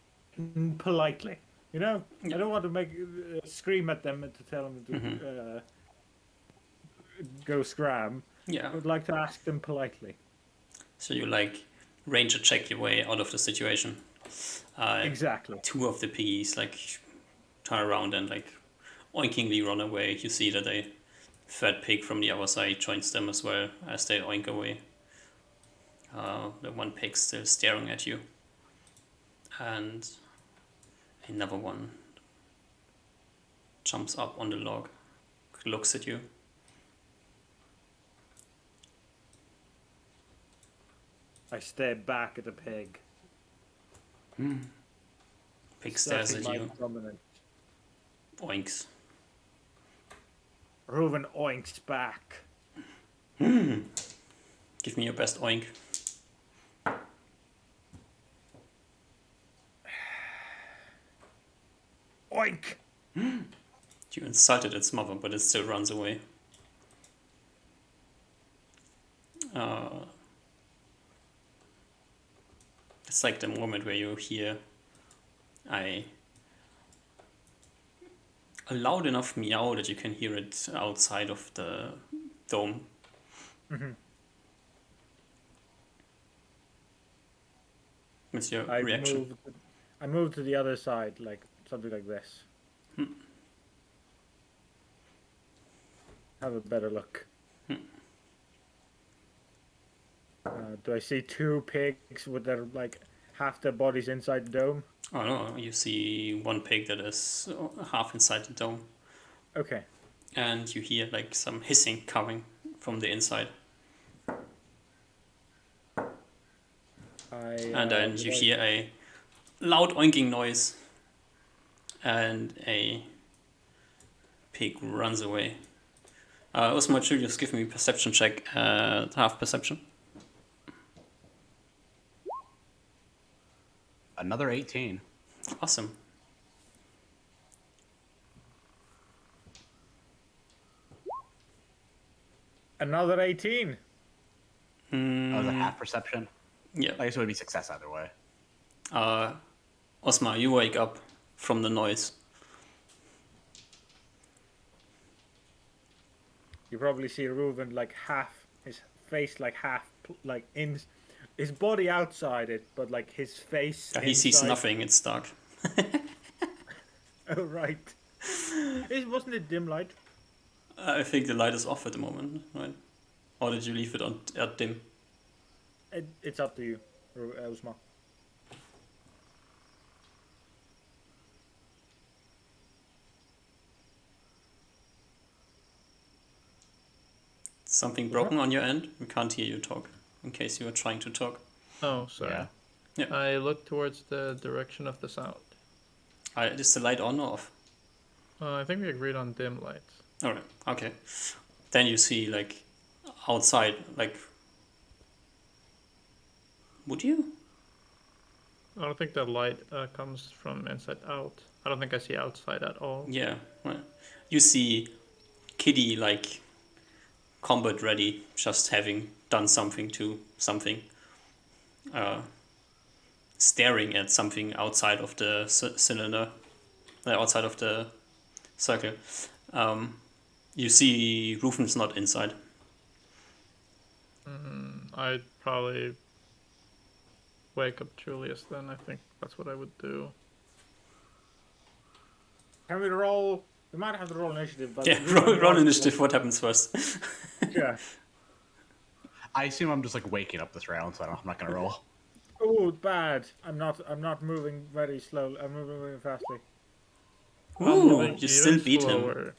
politely, I don't want to make scream at them and to tell them to go scram. Yeah. I would like to ask them politely. So you like ranger check your way out of the situation. Exactly. 2 of the piggies like turn around and like oinkingly run away. You see that a third pig from the other side joins them as well as they oink away. The one pig still staring at you, and another one jumps up on the log, looks at you. I stare back at the pig. Pig stares at Asserting my you, dominance. oinks. Reuven oinks back. Give me your best oink. Oink! You insulted its mother, but it still runs away. It's like the moment where you hear a loud enough meow that you can hear it outside of the dome. What's your reaction? I moved to the other side, like something like this. Have a better look. Do I see 2 pigs with their like half their bodies inside the dome? Oh no, you see 1 pig that is half inside the dome. Okay. And you hear like some hissing coming from the inside. And then you hear a loud oinking noise, and a pig runs away. Osmo, Julius, give me a perception check, half perception. Another 18. Awesome. Another 18. That was a half perception. Yeah. I guess it would be success either way. Osmar, you wake up from the noise. You probably see Reuven like half his face, like half like in his body outside it, but like his face. He sees inside. nothing, it's dark. Oh right. Wasn't it dim light? I think the light is off at the moment, right? Or did you leave it on at dim? It's up to you, Usma. Something broken on your end? We can't hear you talk, in case you were trying to talk. Oh, sorry. Yeah. Yeah. I look towards the direction of the sound. Is the light on or off? I think we agreed on dim lights. Alright, okay. Then you see, like, outside, like... Would you? I don't think the light comes from inside out. I don't think I see outside at all. Yeah, right. You see Kitty, like, combat ready, just having done something to something. Staring at something outside of the cylinder, outside of the circle. You see Rufen's not inside. I'd probably wake up Julius then. I think that's what I would do. Can we roll? We might have to roll initiative, but Yeah, roll initiative. What happens first? Yeah. I assume I'm just like waking up this round, so I'm not gonna roll. Oh, bad. I'm not moving very slowly. I'm moving very fastly. Ooh, Even you still beat him. slower.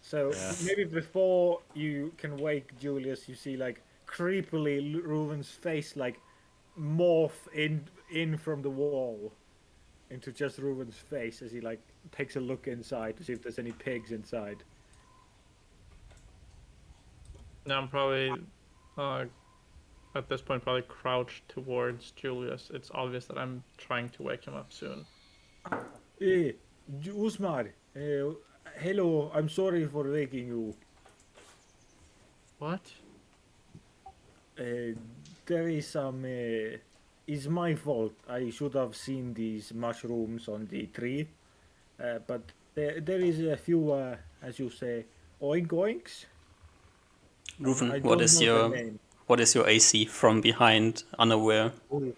So Yeah. maybe before you can wake Julius, you see like creepily Reuven's face like morph in from the wall into just Reuven's face as he like takes a look inside to see if there's any pigs inside. Now I'm probably, at this point, probably crouched towards Julius. It's obvious that I'm trying to wake him up soon. Hey, Usmar. Hello. I'm sorry for waking you. What? There is some. It's my fault. I should have seen these mushrooms on the tree. But there is a few, as you say, oinks. I Rufen, don't what is know their name. what is your AC from behind, unaware? Ooh.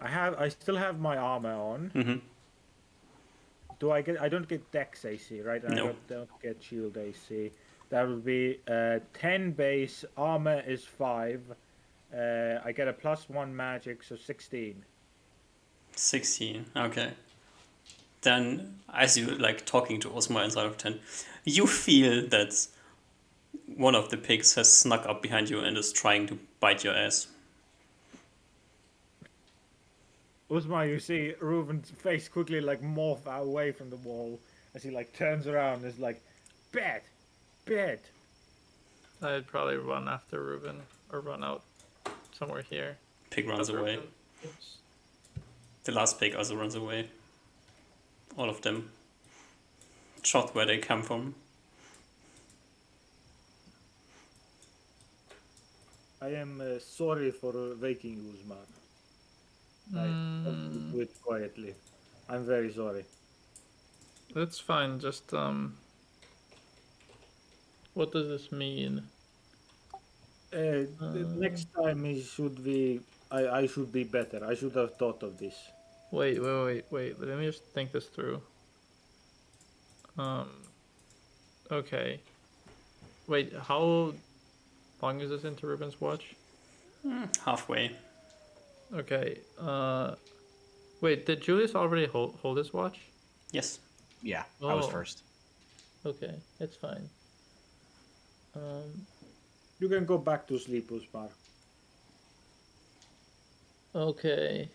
I still have my armor on. Mm-hmm. I don't get Dex AC, right? And No. I don't get Shield AC. That would be 10 base, armor is 5. I get a +1 magic, so 16. 16. Okay. Then, as you like talking to Osmar inside of 10, you feel that one of the pigs has snuck up behind you and is trying to bite your ass. Usma, you see Reuven's face quickly like morph away from the wall as he like turns around and is like, bad. I'd probably run after Ruben or run out somewhere here. Pig runs away. Oops. The last pig also runs away. All of them shot where they come from. I am sorry for waking you, Usma. I do it quietly. I'm very sorry. That's fine. Just what does this mean? The next time it should be. I should be better. I should have thought of this. Wait. Let me just think this through. Okay. Wait, how long is this into Ruben's watch? Halfway. Okay. Wait, did Julius already hold his watch? Yes. Yeah, I was Oh. first. Okay, it's fine. You can go back to sleep, Usmar. Okay.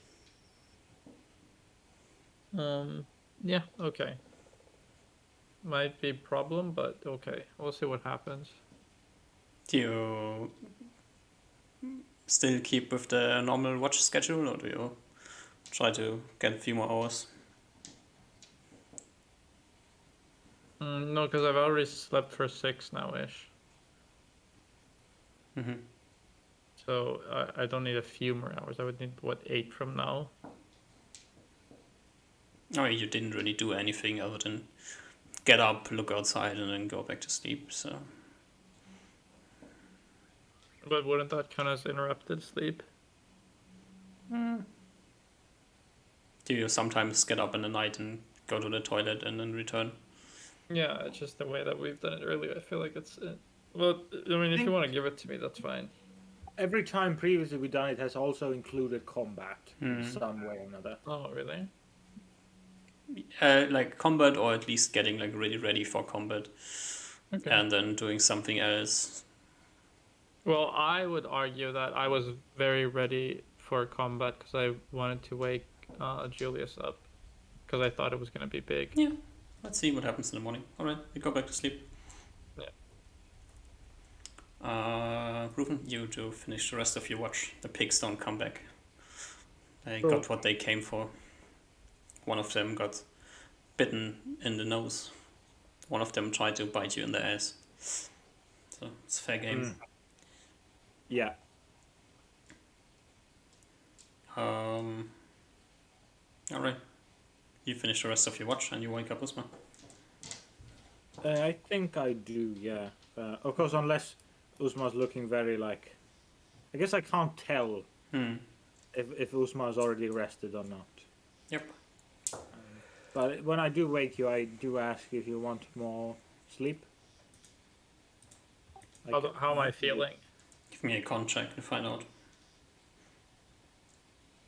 Yeah, okay. Might be a problem, but okay. We'll see what happens. Do you still keep with the normal watch schedule, or do you try to get a few more hours? No, because I've already slept for 6 now-ish. Mm-hmm. So I don't need a few more hours. I would need, what, 8 from now? Oh, you didn't really do anything other than get up, look outside, and then go back to sleep. So But wouldn't that count as interrupted sleep? do you sometimes get up in the night and go to the toilet and then return? Yeah, it's just the way that we've done it earlier. I feel like it's... well, I mean, if you want to give it to me, that's fine. Every time previously we've done it has also included combat in some way or another. Oh, really? Like combat, or at least getting like really ready for combat, Okay. and then doing something else. Well, I would argue that I was very ready for combat because I wanted to wake Julius up because I thought it was going to be big. Yeah, let's see what happens in the morning. All right, we go back to sleep. Yeah. Ruben, you do finish the rest of your watch. The pigs don't come back. They Cool. got what they came for. One of them got bitten in the nose. One of them tried to bite you in the ass. So it's fair game. Yeah. Alright. You finish the rest of your watch and you wake up, Usman. I think I do, yeah. Of course, unless Usma's looking very like... I guess I can't tell if Usma's already rested or not. Yep. But when I do wake you, I do ask if you want more sleep. How am I feeling? Give me a con check to find out.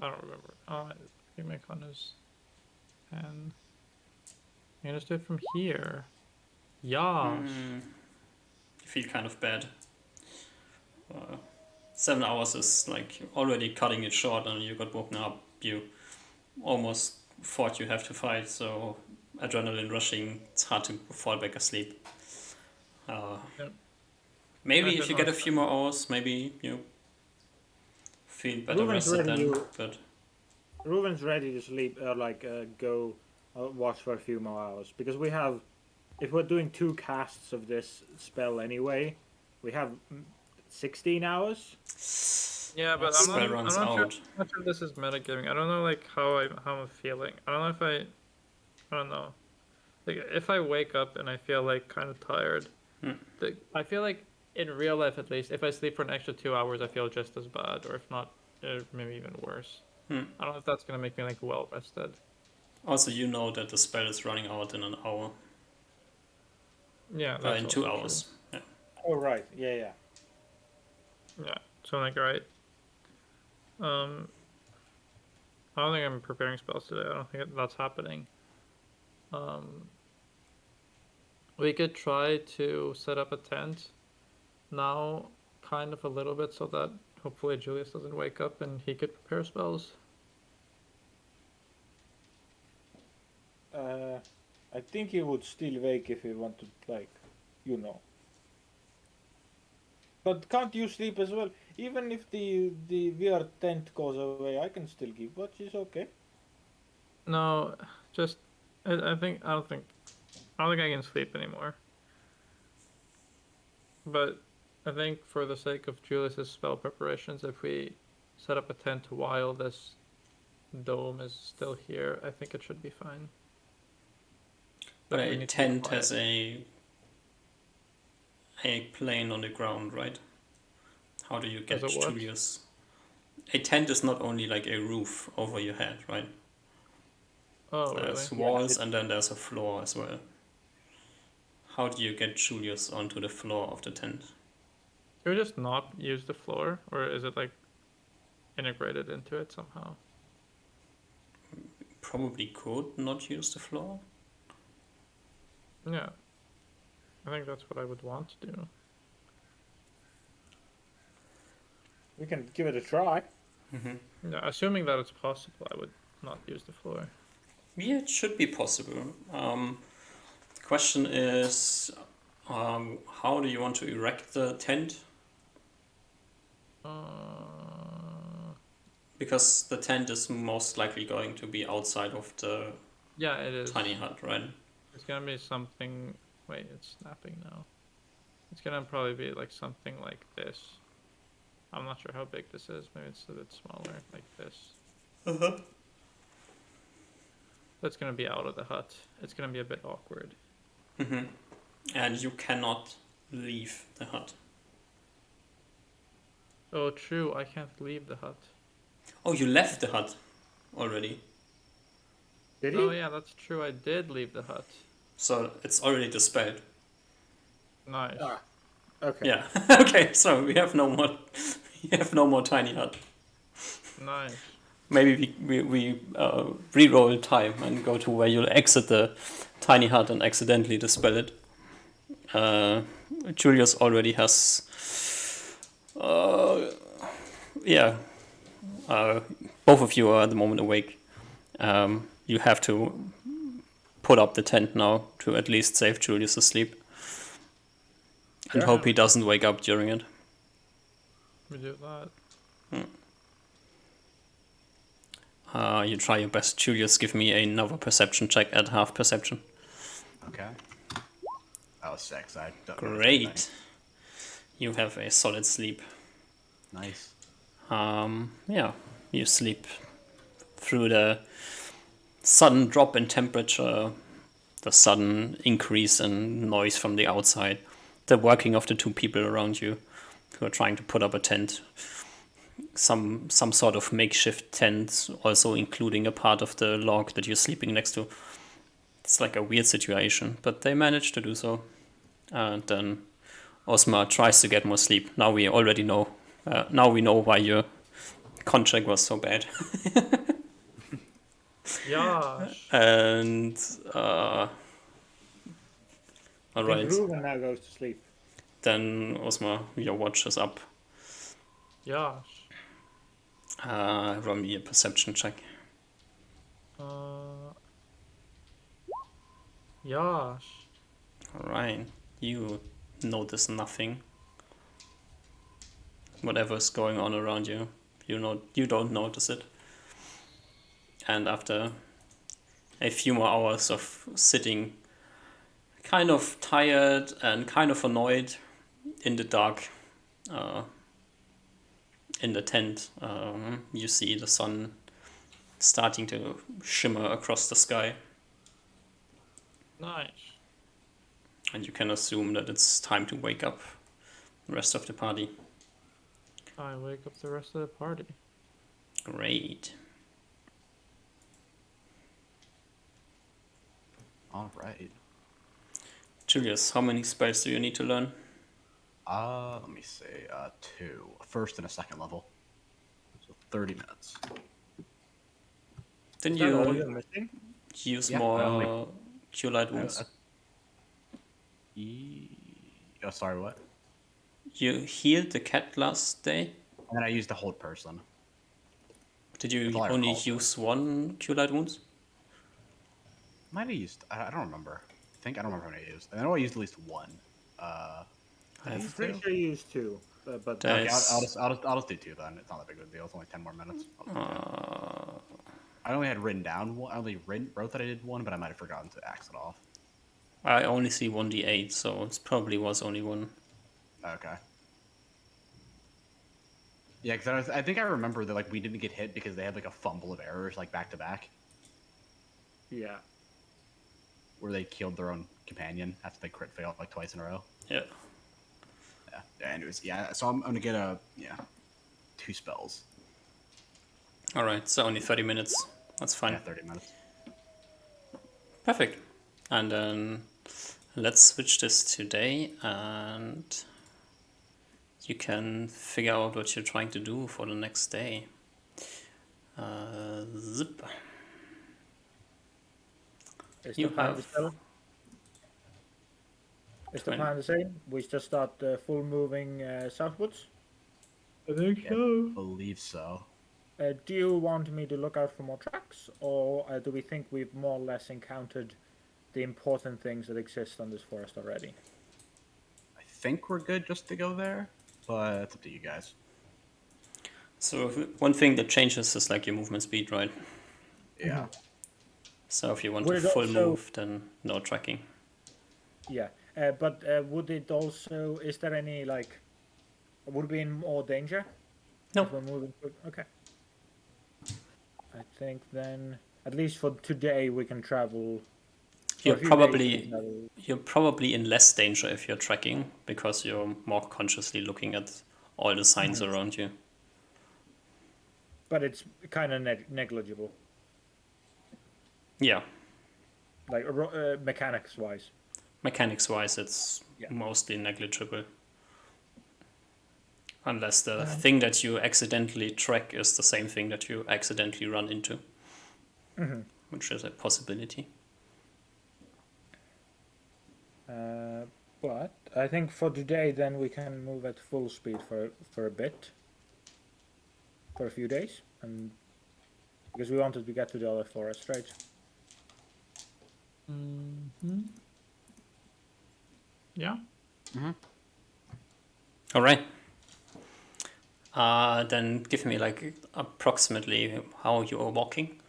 I don't remember. I think my con is 10. I just do it from here. Yes. You feel kind of bad. 7 hours is like already cutting it short, and you got woken up. You almost thought you have to fight, so adrenaline rushing, it's hard to fall back asleep. Maybe if you get a few more hours, maybe you feel better Ruben's rested ready then. to- But Ruben's ready to sleep, go watch for a few more hours. Because we have, if we're doing 2 casts of this spell anyway, we have 16 hours. Yeah, but spell I'm runs not sure. out. I'm not sure this is metagaming. I don't know like how I'm feeling. I don't know if I don't know. Like if I wake up and I feel like kind of tired, I feel like in real life at least, if I sleep for an extra 2 hours, I feel just as bad, or if not, maybe even worse. I don't know if that's gonna make me like well rested. Also, you know that the spell is running out in an hour. Yeah, that's In also 2 hours. Yeah. Oh, right. Yeah. True. Yeah, so I'm like, alright. I don't think I'm preparing spells today. I don't think that's happening. We could try to set up a tent now, kind of a little bit, so that hopefully Julius doesn't wake up and he could prepare spells. I think he would still wake if he wanted, like, But can't you sleep as well? Even if the VR tent goes away, I can still keep watch. It's okay. No, just I don't think I can sleep anymore. But I think for the sake of Julius's spell preparations, if we set up a tent while this dome is still here, I think it should be fine. But we a need to be tent quiet. has a plane on the ground, right? How do you get As a what? Julius? A tent is not only like a roof over your head, right? Oh, There's really? walls and then there's a floor as well. How do you get Julius onto the floor of the tent? Can we just not use the floor, or is it like integrated into it somehow? Probably could not use the floor. Yeah, I think that's what I would want to do. We can give it a try. Yeah, assuming that it's possible, I would not use the floor. Yeah, it should be possible. The question is, how do you want to erect the tent? Because the tent is most likely going to be outside of the Yeah, it is. tiny hut, right? It's gonna be something. Wait, it's snapping now. It's gonna probably be like something like this. I'm not sure how big this is. Maybe it's a bit smaller, like this. Uh-huh. That's gonna be out of the hut. It's gonna be a bit awkward. Mm-hmm. And you cannot leave the hut. Oh, true. I can't leave the hut. Oh, you left the hut already. Did he? Oh yeah, that's true. I did leave the hut. So it's already dispelled. Nice. Ah, okay. Yeah. Okay, so we have no more we have no more tiny hut. Nice. Maybe we re-roll time and go to where you'll exit the tiny hut and accidentally dispel it. Julius already has yeah. Both of you are at the moment awake. You have to put up the tent now to at least save Julius' sleep. And Sure. hope he doesn't wake up during it. We do that. You try your best, Julius. Give me another perception check at half perception. Okay. That was 6. I don't notice anything. Great. You have a solid sleep. Nice. Yeah, you sleep through the sudden drop in temperature, the sudden increase in noise from the outside, the working of the two people around you who are trying to put up a tent. Some sort of makeshift tent, also including a part of the log that you're sleeping next to. It's like a weird situation, but they managed to do so. And then Osmar tries to get more sleep. Now we already know. Now we know why your contract was so bad. Yash. And all I think right, Ruben now goes to sleep. then Osmar, your watch is up. Yash. Roll me a perception check. Yash. All right, you notice nothing. Whatever's going on around you, you don't notice it. And after a few more hours of sitting, kind of tired and kind of annoyed in the dark, in the tent, you see the sun starting to shimmer across the sky, Nice. and you can assume that it's time to wake up the rest of the party. I wake up the rest of the party. Great. All right. Julius, how many spells do you need to learn? Let me see. 2. First and a second level. So 30 minutes. Didn't Is that all you you're missing? use Yeah, more Cure Light Wounds? Oh, sorry, what? You healed the cat last day? And then I used the hold person. Did you That's all I only recall. use one Cure Light Wounds? Might have used. I don't remember. I don't remember how many I used. I know I used at least one. I I'm have pretty sure you used 2. But There Okay, is- I'll just do 2 then. It's not that big of a deal. It's only 10 more minutes. I'll do 2. uh, I only had written down one. I only wrote that I did one, but I might have forgotten to axe it off. I only see 1d8, so it probably was only one. Okay. Yeah, because I think I remember that like we didn't get hit because they had like a fumble of errors like back to back, yeah. where they killed their own companion after they crit failed like twice in a row. Yeah. Yeah. Anyways, yeah. So I'm gonna get 2 spells. Alright, so only 30 minutes. That's fine. Yeah, 30 minutes. Perfect. And then let's switch this today, and you can figure out what you're trying to do for the next day. Zip. Is You the plan have- still? Is the 20. plan the same? We just start full moving southwards? I think Yeah. so. Believe so. Do you want me to look out for more tracks, or do we think we've more or less encountered the important things that exist on this forest already? I think we're good just to go there, but it's up to you guys. So one thing that changes is like your movement speed, right? Yeah. So if you want Would to it full also? move, then no tracking. Yeah, but would it also? Is there any like? Would it be in more danger No, if we're moving? Okay. I think then, at least for today, we can travel. For you're a few days, we can probably travel. you're probably in less danger if you're tracking because you're more consciously looking at all the signs Mhm. around you. But it's kind of negligible, Yeah, like mechanics wise. mechanics wise, it's Yeah. mostly negligible. Unless the Um, thing that you accidentally track is the same thing that you accidentally run into, mhm. which is a possibility. But I think for today, then we can move at full speed for a bit, for a few days, and because we wanted to get to the other forest, right? Yeah. All right. Then give me like approximately how you are walking.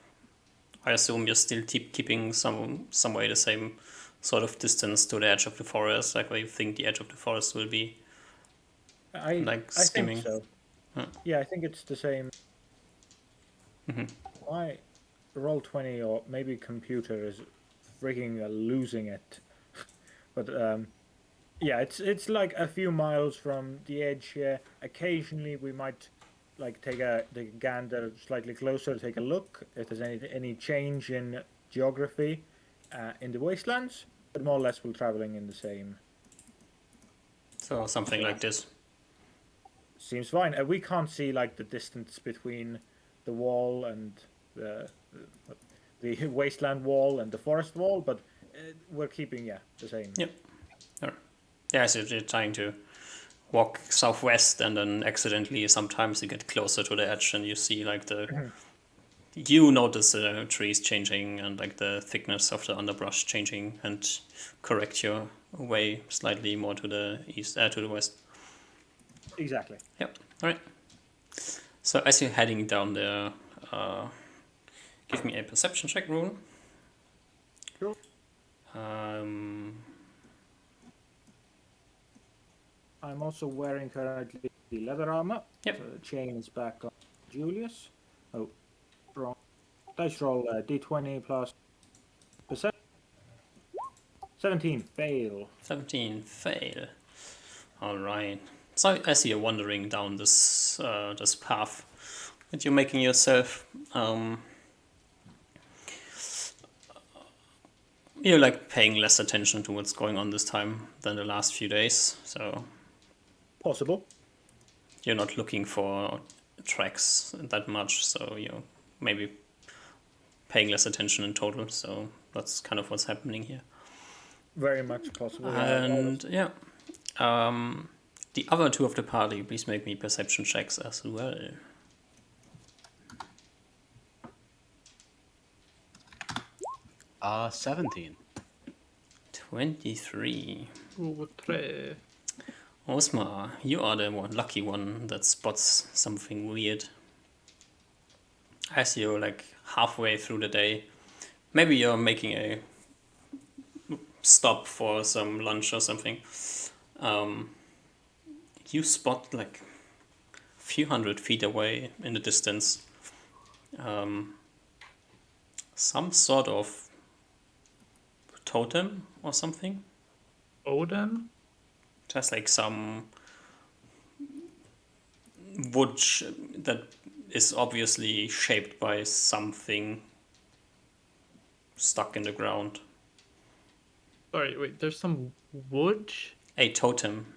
I assume you're still keeping some way the same sort of distance to the edge of the forest, like where you think the edge of the forest will be, I like I think skimming. so. Huh. Yeah, I think it's the same. Mhm. My Roll20 or maybe computer is freaking losing it. But yeah, it's like a few miles from the edge here. Occasionally, we might like take a gander slightly closer, take a look if there's any change in geography in the wastelands. But more or less, we're traveling in the same. So something So like this. seems fine. We can't see like the distance between the wall and the the wasteland wall and the forest wall, but we're keeping the same. Yep. All right. Yeah, so you're trying to walk southwest and then accidentally sometimes you get closer to the edge and you see like you notice the trees changing and like the thickness of the underbrush changing and correct your way slightly more to the east, to the west. Exactly. Yep. All right. So as you're heading down there, give me a perception check roll. Sure. Um, I'm also wearing currently the leather armor. Yep. So the chain is back on Julius. Oh, wrong. Dice roll d20 plus perception. 17 fail. 17 fail. All right. So as you're wandering down this path, and you're making yourself you're like paying less attention to what's going on this time than the last few days. So Possible. you're not looking for tracks that much. So you're maybe paying less attention in total. So that's kind of what's happening here. Very much possible. And yeah, the other two of the party, please make me perception checks as well. 17. 23. Ooh, tre. Osmar, you are the lucky one that spots something weird. As you're like halfway through the day, maybe you're making a stop for some lunch or something. Um, you spot like a few 100 feet away in the distance some sort of totem or something. Odin? Just like some wood that is obviously shaped by something stuck in the ground. Sorry, wait, there's some wood? A totem.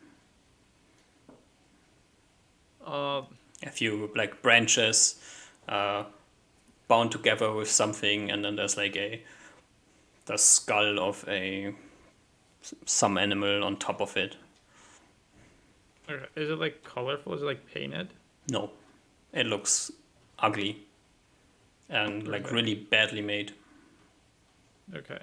Uh, A few like branches bound together with something, and then there's like the skull of some animal on top of it. okay. Is it like colorful? Is it like painted? No, it looks ugly and like Okay. really badly made. Okay.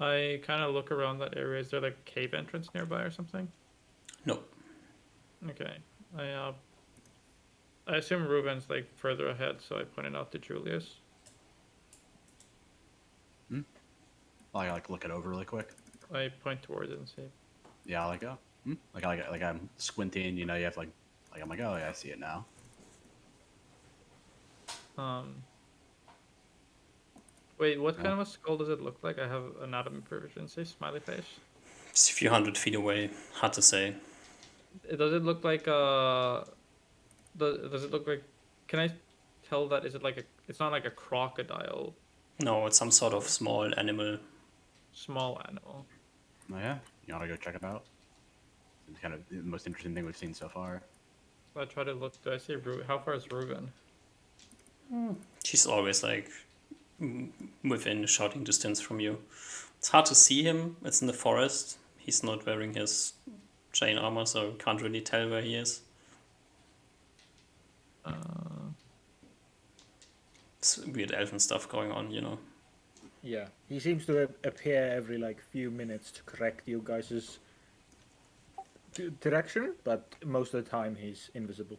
I kind of look around that area. Is there like a cave entrance nearby or something? No. Okay. I assume Ruben's like further ahead, so I pointed out to Julius. I like look it over really quick. I point towards it and say, Yeah, like oh, like I'm squinting. You know, you have like I'm like, oh yeah, I see it now. wait, what kind Yeah. of a skull does it look like? I have anatomy proficiency, smiley face. It's a few 100 feet away. Hard to say. Does it look like does it look like? Can I tell that? Is it like a? It's not like a crocodile, No, it's some sort of small animal. small animal. Oh yeah, you wanna go check it out? It's kind of the most interesting thing we've seen so far. So I try to look. Do I see Ruben? How far is Ruben? She's always like within shouting distance from you. It's hard to see him. It's in the forest. He's not wearing his chain armor, so can't really tell where he is. It's weird elfin stuff going on, you know. Yeah, he seems to appear every like few minutes to correct you guys' direction, but most of the time he's invisible.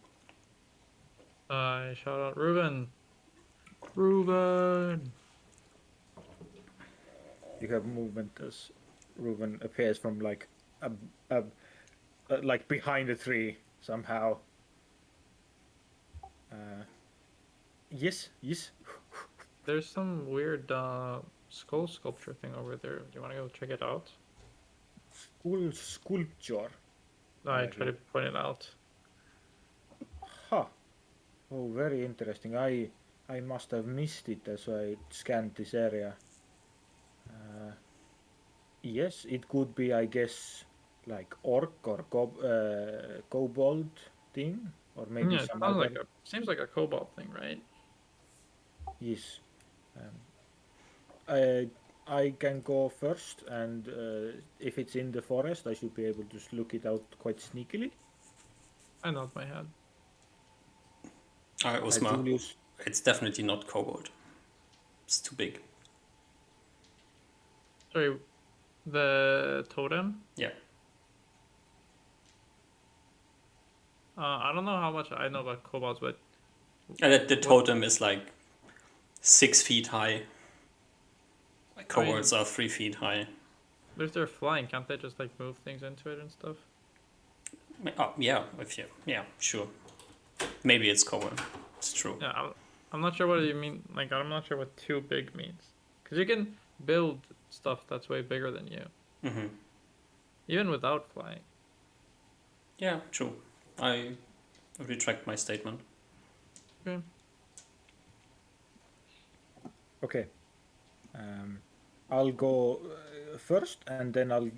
I shout out Ruben. Ruben. You have movement as Reuben appears from like like behind a tree somehow. Yes, yes. There's some weird skull sculpture thing over there. Do you want to go check it out? Skull sculpture. I try to point it out. Huh. Oh, very interesting. I must have missed it as I scanned this area. Yes, it could be, I guess, like orc or kobold thing, or maybe Yeah, it some sounds other. like seems like a cobalt thing, right? Yes. I can go first, and if it's in the forest, I should be able to look it out quite sneakily. I nod my head. Alright, Osma. Julius, It's definitely not kobold. It's too big. Sorry, the totem. Yeah. I don't know how much I know about kobolds, but And the totem is like 6 feet high. Like kobolds are 3 feet high. if they're flying, can't they just like move things into it and stuff? Oh, yeah, yeah, sure. Maybe it's kobold. It's true. Yeah, I'm not sure what you mean. Like, I'm not sure what too big means. Because you can build stuff that's way bigger than you, Mm-hmm. even without flying. Yeah, true. I retract my statement. Okay. okay. I'll go first, and then I'll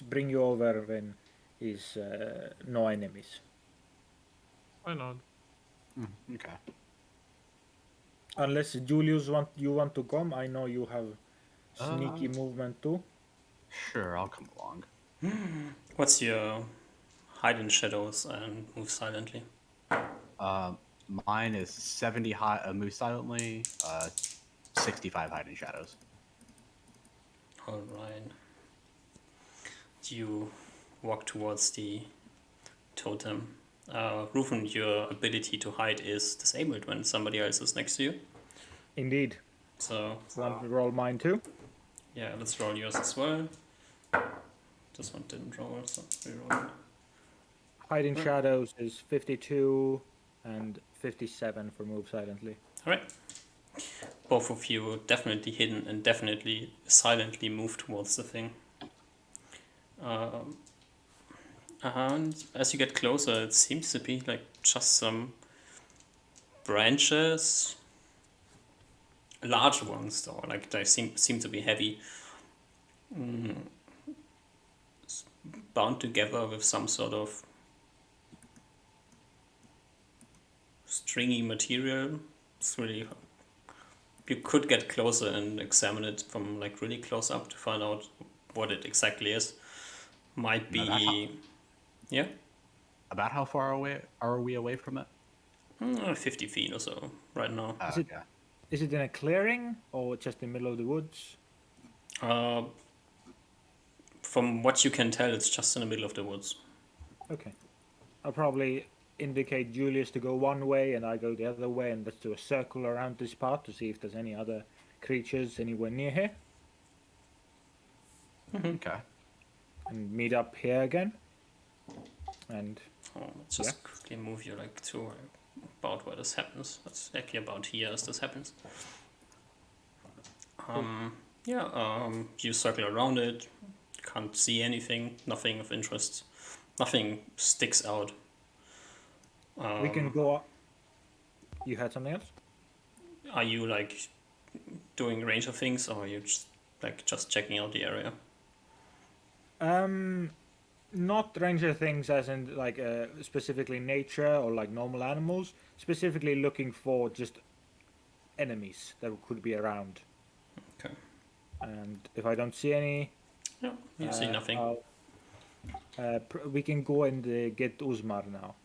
bring you over when is no enemies. I know. Okay. Unless Julius you want to come, I know you have sneaky Uh, movement too. Sure, I'll come along. What's your hide in shadows and move silently? Mine is 70 move silently, 65 hide in shadows. Alright. You walk towards the totem. Rufin, your ability to hide is disabled when somebody else is next to you. Indeed. So, Want to roll mine too? yeah, let's roll yours as well. This one didn't roll, so reroll it. Hide in shadows is 52 and 57 for move silently. Alright. Both of you definitely hidden and definitely silently move towards the thing. And as you get closer, it seems to be like just some branches, large ones though, like they seem to be heavy, bound together with some sort of stringy material. It's really, you could get closer and examine it from like really close up to find out what it exactly is. Might be, yeah, About how far away are we away from it? 50 feet or so right now. Is it- Okay. Is it in a clearing or just in the middle of the woods? From what you can tell, it's just in the middle of the woods. Okay. I'll probably indicate Julius to go one way and I go the other way, and let's do a circle around this part to see if there's any other creatures anywhere near here, Okay. and meet up here again. And Oh, let's just quickly move you like to about where this happens. That's exactly about here as this happens. You circle around it. Can't see anything. Nothing of interest. Nothing sticks out. we can go up. You had something else? Are you like doing range of things, or are you just checking out the area? Not ranger things as in like specifically nature or like normal animals. Specifically looking for just enemies that could be around. Okay. And if I don't see any, Yeah, you see nothing. we can go and get Uzmar now.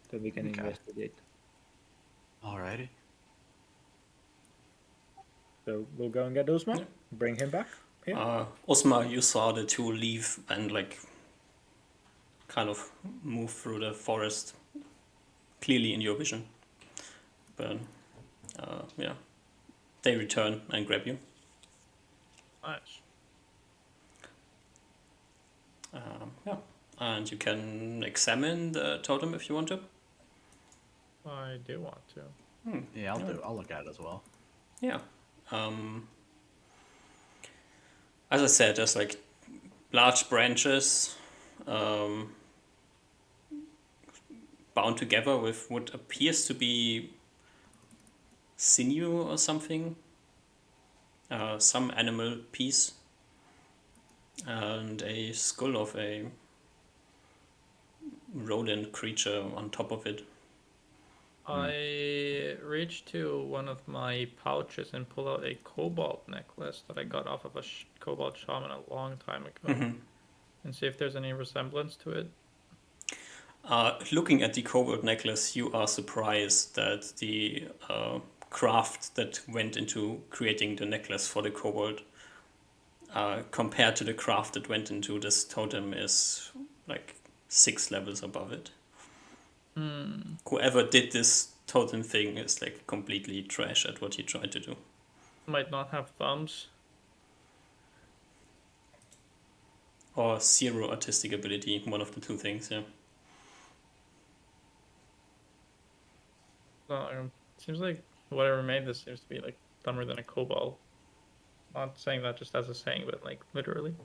Then we can Okay. investigate. Alrighty. So we'll go and get Uzmar. Yeah. Bring him back. Here. Osmar, you saw the two leave and like kind of move through the forest, clearly in your vision. But yeah, they return and grab you. Nice. Yeah, and you can examine the totem if you want to. I do want to. Yeah, I'll look at it as well. Yeah. As I said, there's like large branches bound together with what appears to be sinew or something. Some animal piece. And a skull of a rodent creature on top of it. I reach to one of my pouches and pull out a cobalt necklace that I got off of a cobalt shaman a long time ago, and see if there's any resemblance to it. Looking at the cobalt necklace, you are surprised that the craft that went into creating the necklace for the cobalt, compared to the craft that went into this totem, is like 6 levels above it. Whoever did this totem thing is like completely trash at what he tried to do. Might not have thumbs. Or 0 artistic ability, one of the two things, yeah. Seems like whatever made this seems to be like dumber than a cobalt. Not saying that just as a saying, but like literally.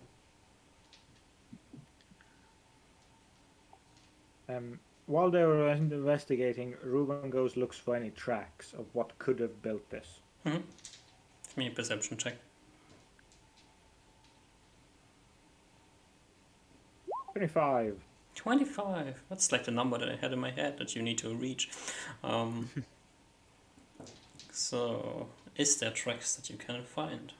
While they were investigating, Ruben goes looks for any tracks of what could have built this. Give me a perception check. 25. 25. That's like the number that I had in my head that you need to reach. So, is there tracks that you can find?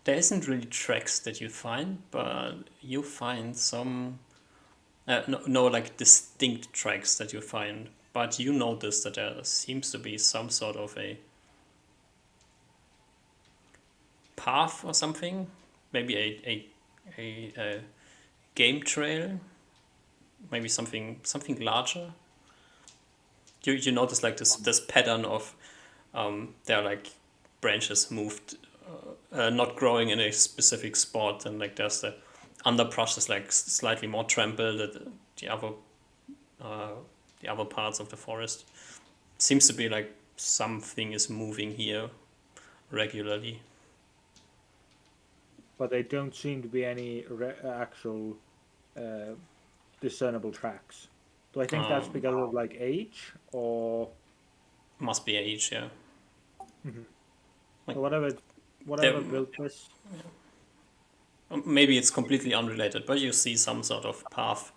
There isn't really tracks that you find, but you find some no like distinct tracks that you find, but you notice that there seems to be some sort of a path or something, maybe a game trail, maybe something larger. You notice like this pattern of there are like branches moved, not growing in a specific spot, and like there's the underbrush is like slightly more trampled at the other parts of the forest. Seems to be like something is moving here regularly. But they don't seem to be any actual discernible tracks. Do I think that's because of like age or Must be age, yeah. Like, so whatever built this? Maybe it's completely unrelated, but you see some sort of path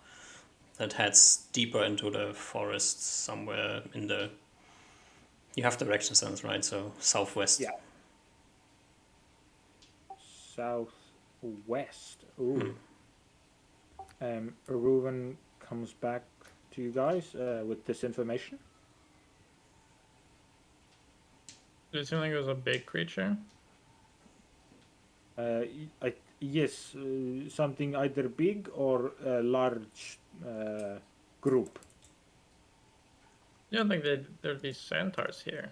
that heads deeper into the forest somewhere in the... You have direction sense, right? So southwest. Yeah. Southwest. Ooh. Reuven comes back to you guys with this information. Did it seem like it was a big creature? Yes, something either big or a large group. You don't think there'd be centaurs here?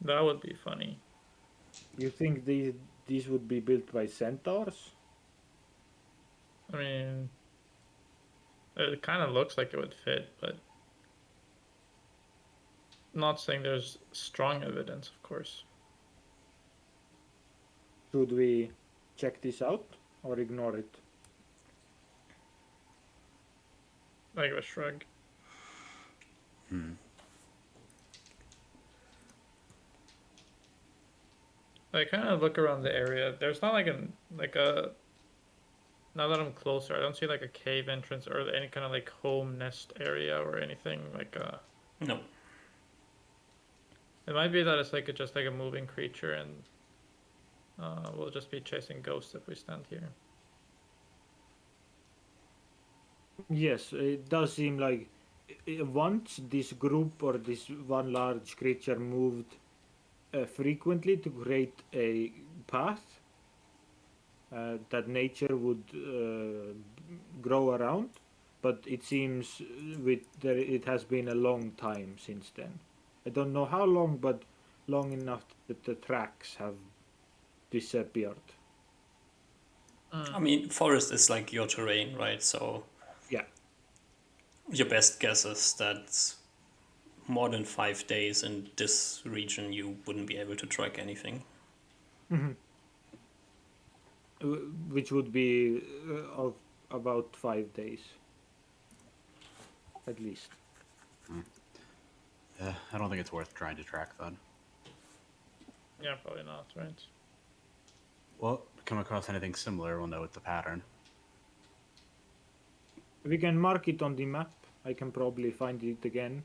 That would be funny. You think these would be built by centaurs? I mean, it kind of looks like it would fit, but not saying there's strong evidence, of course. Should we check this out or ignore it? I give a shrug. I kind of look around the area. There's not like a. Now that I'm closer, I don't see like a cave entrance or any kind of like home nest area or anything like a. No. It might be that it's like just like a moving creature, and we'll just be chasing ghosts if we stand here. Yes, it does seem like once this group or this one large creature moved frequently to create a path that nature would grow around, but it seems it has been a long time since then. I don't know how long, but long enough that the tracks have disappeared. I mean, forest is like your terrain, right? So Yeah. your best guess is that more than 5 days in this region you wouldn't be able to track anything. Which would be of about 5 days, at least. Yeah, I don't think it's worth trying to track then. Yeah, probably not, right? Well, if we come across anything similar, we'll know it's a pattern. We can mark it on the map. I can probably find it again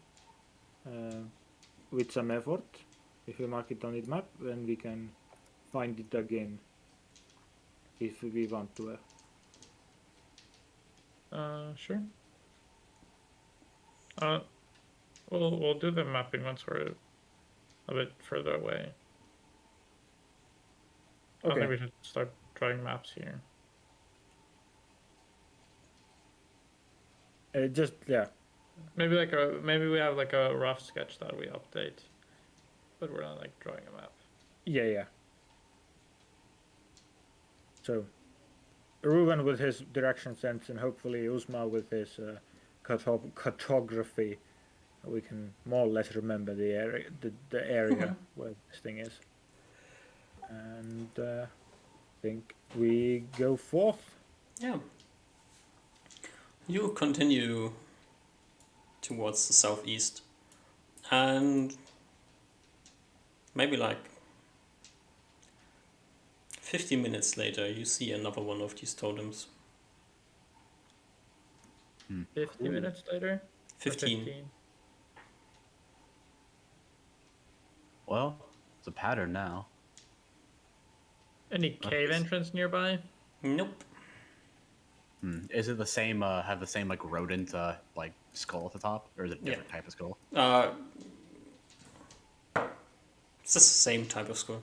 with some effort. If we mark it on the map, then we can find it again if we want to. Sure. We'll do the mapping once we're a bit further away. I Okay. think we should start drawing maps here. Just yeah. Maybe we have like a rough sketch that we update, but we're not like drawing a map. Yeah. So, Ruben with his direction sense and hopefully Uzma with his cartography, we can more or less remember the area where this thing is. And think we go forth. Yeah. You continue towards the southeast, and maybe like 50 minutes later you see another one of these totems. 50 minutes later? Or 15. Well, it's a pattern now. Any cave entrance nearby? Nope. Is it the same? Have the same like rodent like skull at the top, or is it a different type of skull? It's the same type of skull.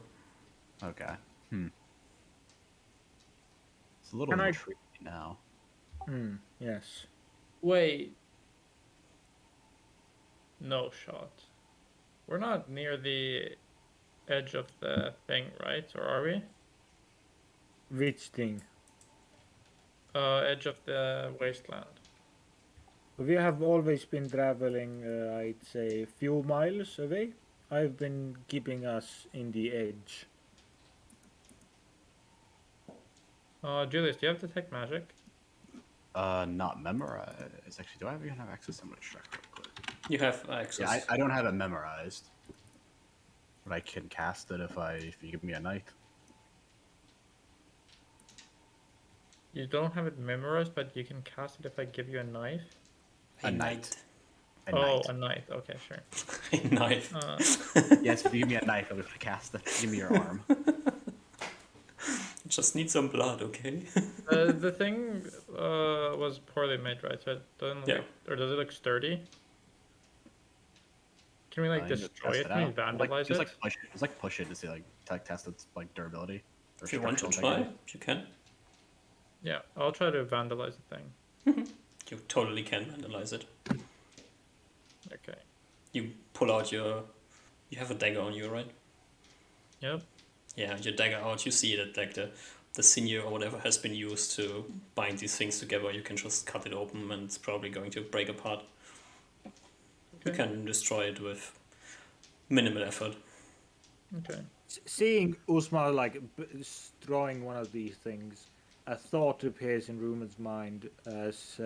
Okay. It's a little Can I- intriguing now. Yes. Wait. No shot. We're not near the edge of the thing, right? Or are we? Which thing? Edge of the wasteland. We have always been traveling, I'd say, a few miles away. I've been keeping us in the edge. Julius, do you have detect magic? Not memorize. Actually, do I even have access? I'm gonna check real quick. You have access. Yeah, I don't have it memorized, but I can cast it if you give me a knife. You don't have it memorized, but you can cast it if I give you a knife. A knight. knight. A Oh, knife. a knife. Okay, sure. A knife. Yes, if you give me a knife, I'm gonna cast it. Give me your arm. Just need some blood, okay? The thing was poorly made, right? So it doesn't Yeah. look, or does it look sturdy? Can we like I need to destroy test it? Can we out. vandalize Just it? like push it. Just like push it to see like test its like durability or If you want to structural try, integrity. you can. Yeah, I'll try to vandalize the thing. You totally can vandalize it. Okay. You pull out your... You have a dagger on you, right? Yep. Yeah, your dagger out, you see that like the sinew or whatever has been used to bind these things together. You can just cut it open and it's probably going to break apart. You Okay. can destroy it with minimal effort. Okay. Seeing Usma like drawing one of these things, a thought appears in Rumen's mind as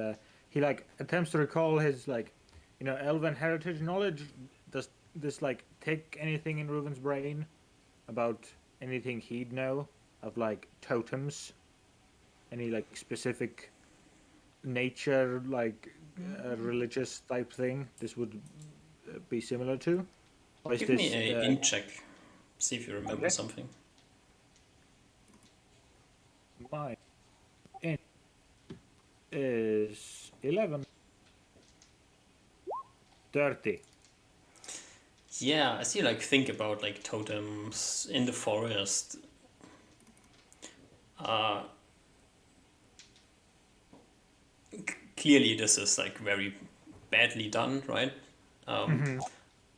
he like attempts to recall his like, elven heritage knowledge. Does this like take anything in Ruben's brain about anything he'd know of like totems? Any like specific nature, like religious type thing this would be similar to? Or is Give me this a int check. See if you remember Okay. something. my int is 11. 30. Yeah, as you like think about like totems in the forest, clearly this is like very badly done, right?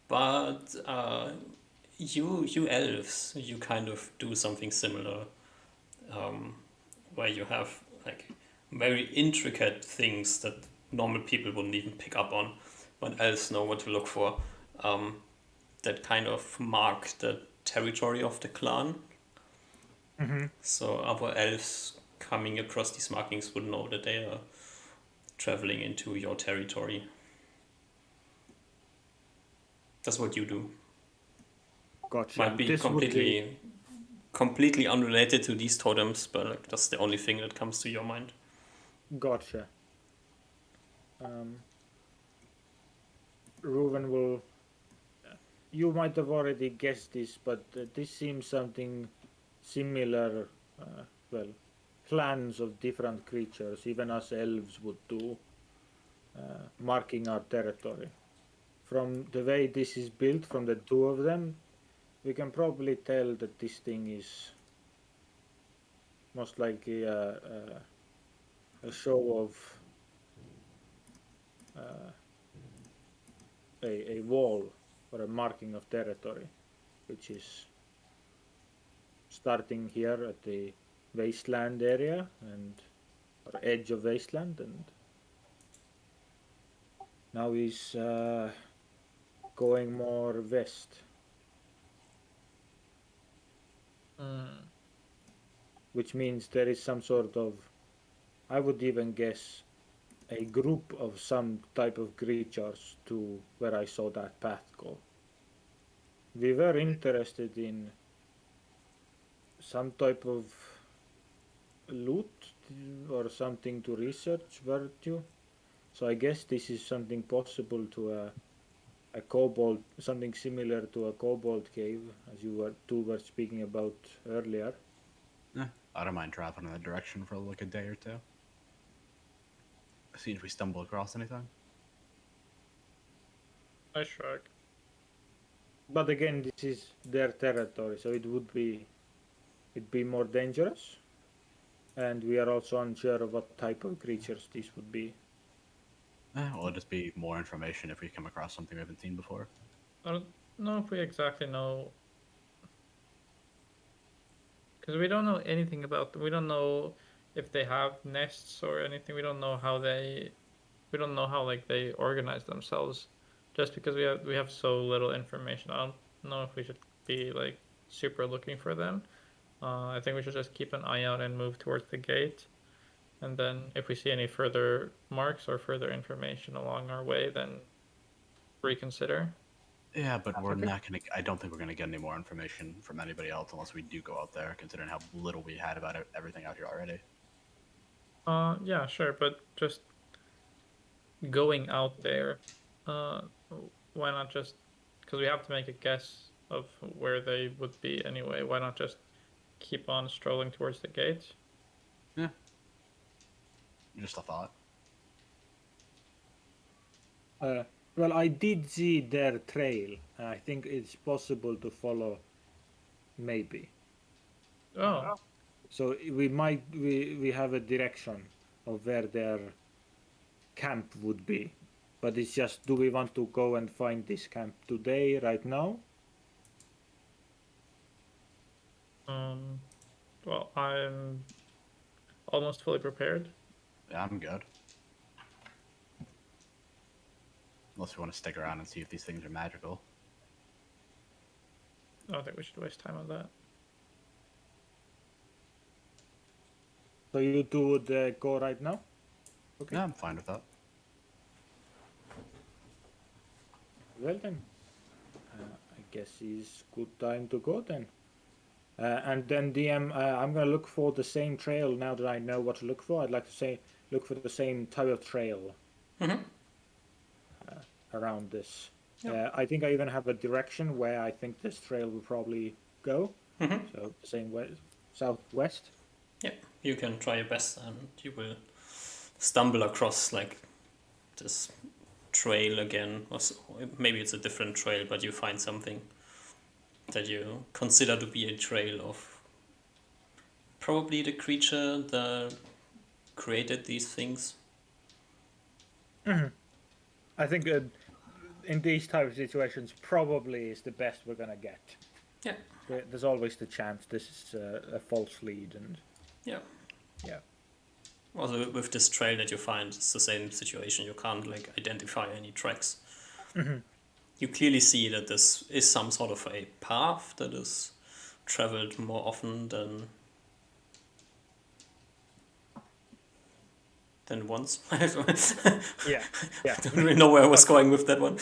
But you elves, you kind of do something similar, where you have like very intricate things that normal people wouldn't even pick up on, but elves know what to look for. That kind of mark the territory of the clan. So other elves coming across these markings would know that they are traveling into your territory. That's what you do. Gotcha. Might be This would be completely unrelated to these totems, but like that's the only thing that comes to your mind. gotcha. Reuven will. You might have already guessed this, but this seems something similar. Well, clans of different creatures, even us elves would do, marking our territory. From the way this is built, from the two of them, we can probably tell that this thing is most likely a show of a wall or a marking of territory, which is starting here at the wasteland area and or edge of wasteland, and now he's going more west, which means there is some sort of, I would even guess, a group of some type of creatures to where I saw that path go. We were interested in some type of loot or something to research, weren't you? So I guess this is something possible to a kobold, something similar to a kobold cave, as you were speaking about earlier. I don't mind traveling in that direction for like a day or two. See if we stumble across anything. I shrug. But again, this is their territory, so it'd be more dangerous. And we are also unsure of what type of creatures these would be. Well, it'll just be more information if we come across something we haven't seen before. I don't know if we exactly know, because we don't know anything about them. We don't know if they have nests or anything. We don't know how like they organize themselves. Just because we have so little information, I don't know if we should be like super looking for them. I think we should just keep an eye out and move towards the gate. And then if we see any further marks or further information along our way, then reconsider. Yeah, but we're okay. not gonna. I don't think we're gonna get any more information from anybody else unless we do go out there, considering how little we had about everything out here already. Yeah, sure, but just going out there, uh, why not just, because we have to make a guess of where they would be anyway, why not just keep on strolling towards the gate? Yeah. Just a thought. Well, I did see their trail. I think it's possible to follow, maybe. Oh, So we have a direction of where their camp would be, but it's just, do we want to go and find this camp today, right now? well, I'm almost fully prepared. Yeah, I'm good. Unless we want to stick around and see if these things are magical. I don't think we should waste time on that. So you two would go right now? Okay. Yeah, I'm fine with that. Well then, I guess it's good time to go then. And then DM, I'm gonna look for the same trail now that I know what to look for. I'd like to say look for the same type of trail around this. Yep. I think I even have a direction where I think this trail will probably go. So same way, southwest. Yeah, you can try your best, and you will stumble across like this trail again, maybe it's a different trail, but you find something that you consider to be a trail of probably the creature that created these things. I think in these type of situations, probably is the best we're gonna get. Yeah. There's always the chance this is a false lead, and Yeah. yeah. Also, with this trail that you find, it's the same situation. You can't like identify any tracks. You clearly see that this is some sort of a path that is traveled more often than once. Yeah, yeah. I don't really know where I was going with that one.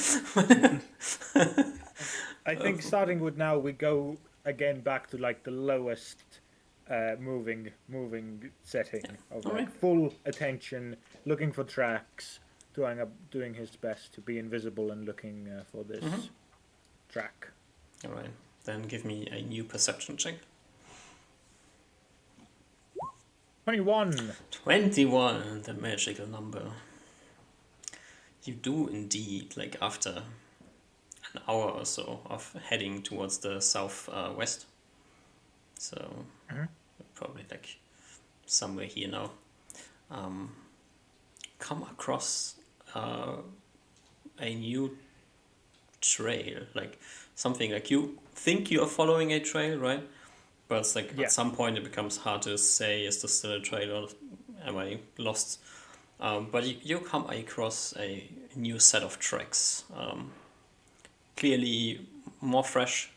I think starting with now, we go again back to like the lowest moving setting of like Alright. full attention, looking for tracks, doing his best to be invisible and looking for this track. All right, then give me a new perception check. 21. 21, the magical number. You do indeed, like after an hour or so of heading towards the southwest. So probably like somewhere here now. Come across a new trail, like something like you think you are following a trail, right? But it's like Yeah. at some point it becomes hard to say, is this still a trail or am I lost? But you come across a new set of tracks. Clearly more fresh.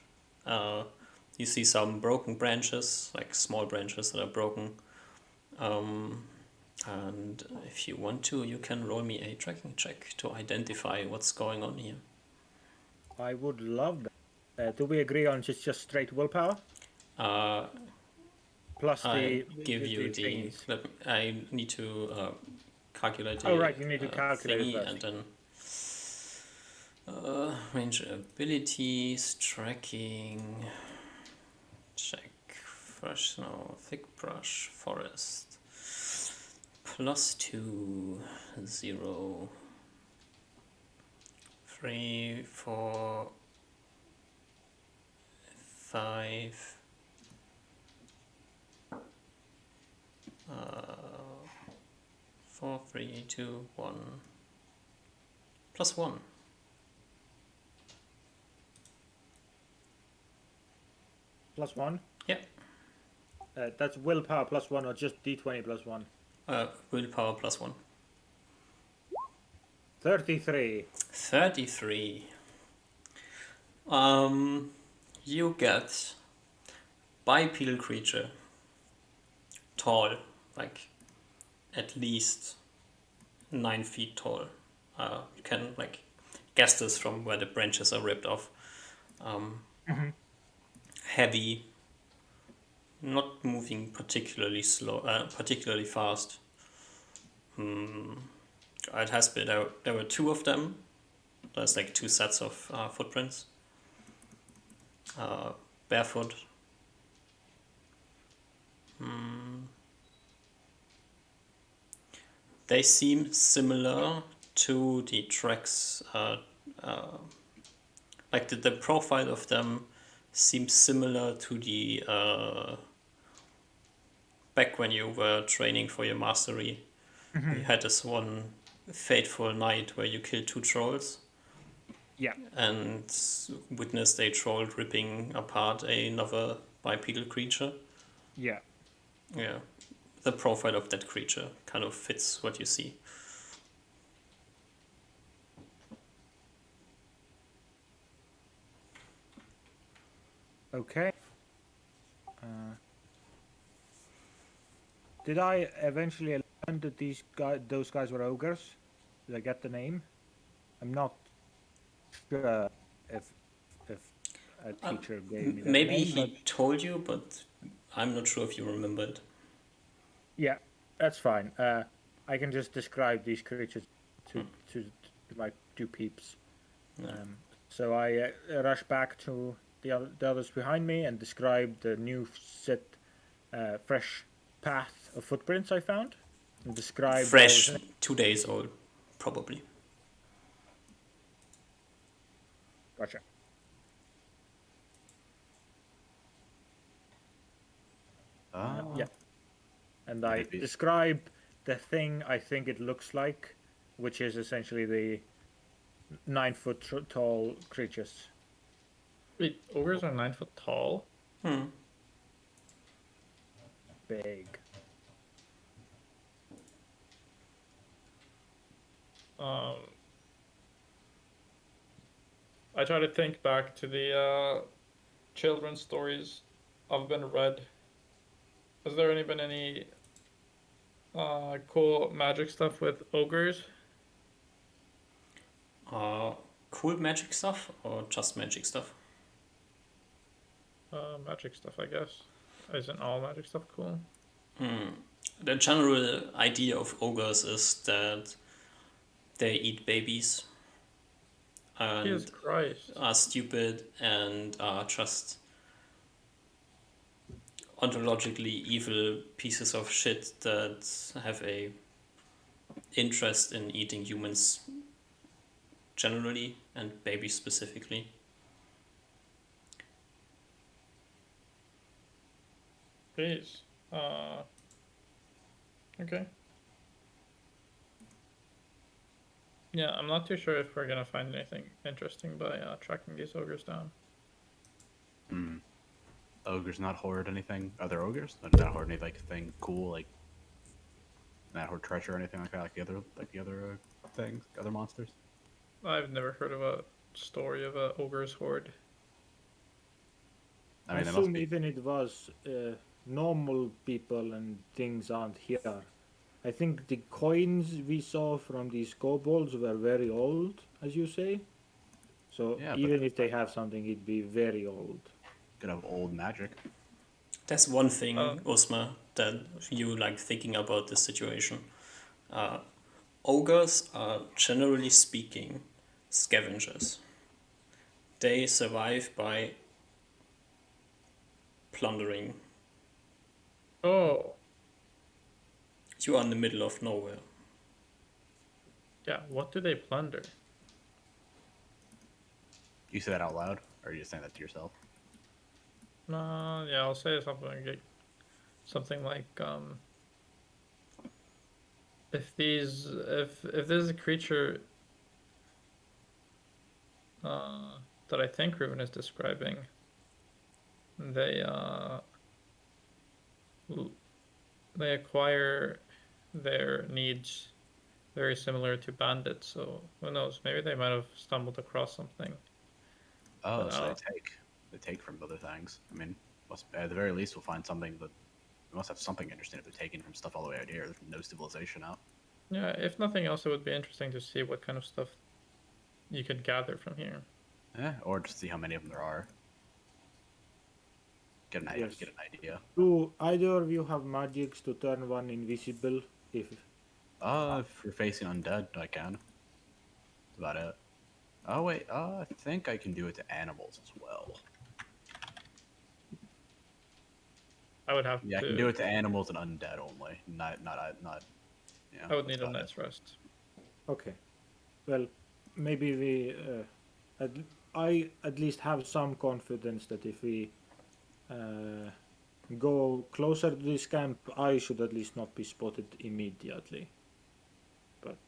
You see some broken branches, like small branches that are broken. And if you want to, you can roll me a tracking check to identify what's going on here. I would love that. Do we agree on just straight willpower? Plus I the give you the. thingies. I need to calculate the. Oh, right, you need to calculate it thingy first. and then range abilities, tracking, check, fresh snow, thick brush, forest. +2, 0, 3, 4, 5. 4, 3, 2, 1. +1. +1? Yeah. That's willpower +1 or just d20 +1? Willpower +1. 33. 33. You get bipedal creature. Tall, like at least 9 feet tall. You can like guess this from where the branches are ripped off. Heavy, not moving particularly slow, particularly fast. It has been there were 2 of them. There's like 2 sets of footprints. Barefoot. They seem similar to the tracks, like the profile of them seems similar to the back when you were training for your mastery. You had this one fateful night where you killed 2 trolls Yeah. and witnessed a troll ripping apart another bipedal creature. Yeah. Yeah, the profile of that creature kind of fits what you see. Okay. Did I eventually learn that those guys were ogres? Did I get the name? I'm not sure if a teacher gave me that Maybe name, but he told you, but I'm not sure if you remember it. yeah, that's fine. I can just describe these creatures to to, to my 2 peeps. So I rush back to the others behind me and describe the new fresh path of footprints I found. And describe Fresh, 2 days old, probably. Gotcha. Yeah, and I Maybe. describe the thing I think it looks like, which is essentially the 9-foot tall creatures. Wait, ogres are 9 foot tall? Big. Um, I try to think back to the children's stories I've been read. Has there been any cool magic stuff with ogres? Cool magic stuff or just magic stuff? Magic stuff, I guess. Isn't all magic stuff cool? The general idea of ogres is that they eat babies Jesus and Christ. are stupid and are just ontologically evil pieces of shit that have a interest in eating humans generally and babies specifically. Jeez. Okay. Yeah, I'm not too sure if we're gonna find anything interesting by tracking these ogres down. Ogres not hoard anything. Are there ogres? Not hoard any like thing cool like not hoard treasure or anything like that, like the other things, other monsters. I've never heard of a story of a ogre's hoard. I I mean, they must assume be. even it was normal people and things aren't here. I think the coins we saw from these kobolds were very old, as you say. So Yeah, but even if they have something, it'd be very old. could have old magic. There's one Uh, thing, Osma, that you like thinking about this situation. Ogres are generally speaking scavengers. They survive by plundering. oh, You are in the middle of nowhere. yeah. What do they plunder? You say that out loud, or are you just saying that to yourself? Yeah, I'll say something like if there's a creature that I think Ruben is describing, they they acquire their needs very similar to bandits. So who knows? Maybe they might have stumbled across something. Oh, But, so they take from other things. I mean, at the very least, we'll find something that we must have something interesting if they're taking from stuff all the way out here. There's no civilization out. yeah, if nothing else, it would be interesting to see what kind of stuff you could gather from here. Yeah, or just see how many of them there are. Get an idea. Yes. Get an idea. Do either of you have magics to turn one invisible? If If we're facing undead, I can. That's about it. Oh wait, I think I can do it to animals as well. I would have Yeah, I to. can do it to animals and undead only. Not. Yeah. I would that's need a about it. night's rest. okay, well, maybe we. I at least have some confidence that if we go closer to this camp, I should at least not be spotted immediately. But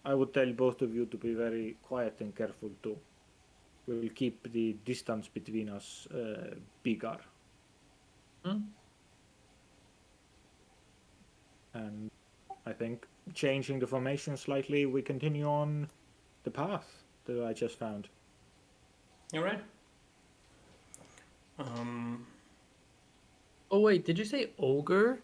I would tell both of you to be very quiet and careful too. We will keep the distance between us bigger. Hmm? And I think changing the formation slightly, we continue on the path that I just found. All right. Oh wait, did you say ogre?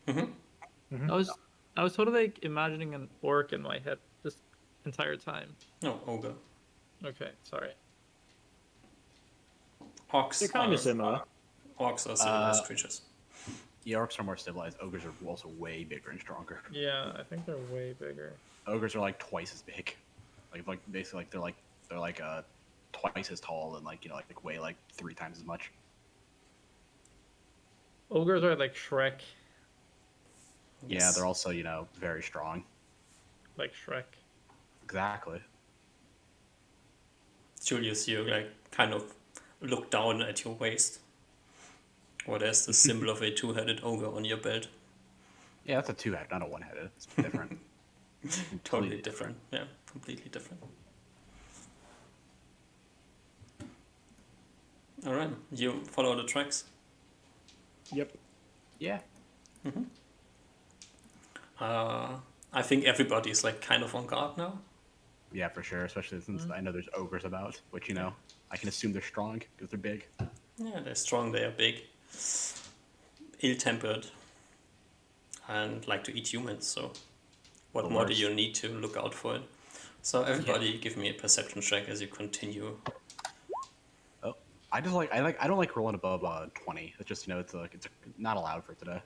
Mm-hmm. I was totally like imagining an orc in my head this entire time. No, ogre. Okay, sorry. Orcs They're kind are of similar. civilized creatures. Yeah, orcs are more civilized. Ogres are also way bigger and stronger. Yeah, I think they're way bigger. Ogres are like twice as big. Like basically like they're like twice as tall and like weigh like 3 times as much. Ogres are like Shrek, Yeah, Yes. they're also very strong. like Shrek. Exactly. Julius, you like kind of look down at your waist. Or there's the symbol of a two-headed ogre on your belt. Yeah, that's a 2-head, not a 1-headed. It's different. Totally different. Yeah, completely different. All right, you follow the tracks. Yep. Yeah. I think everybody's like kind of on guard now. Yeah, for sure. Especially since I know there's ogres about, which I can assume they're strong because they're big. Yeah, they're strong, they are big, ill-tempered, and like to eat humans. So, what The more do worst. you need to look out for it? So everybody, give me a perception check as you continue. Oh, I don't like rolling above 20. It's just it's not allowed for today.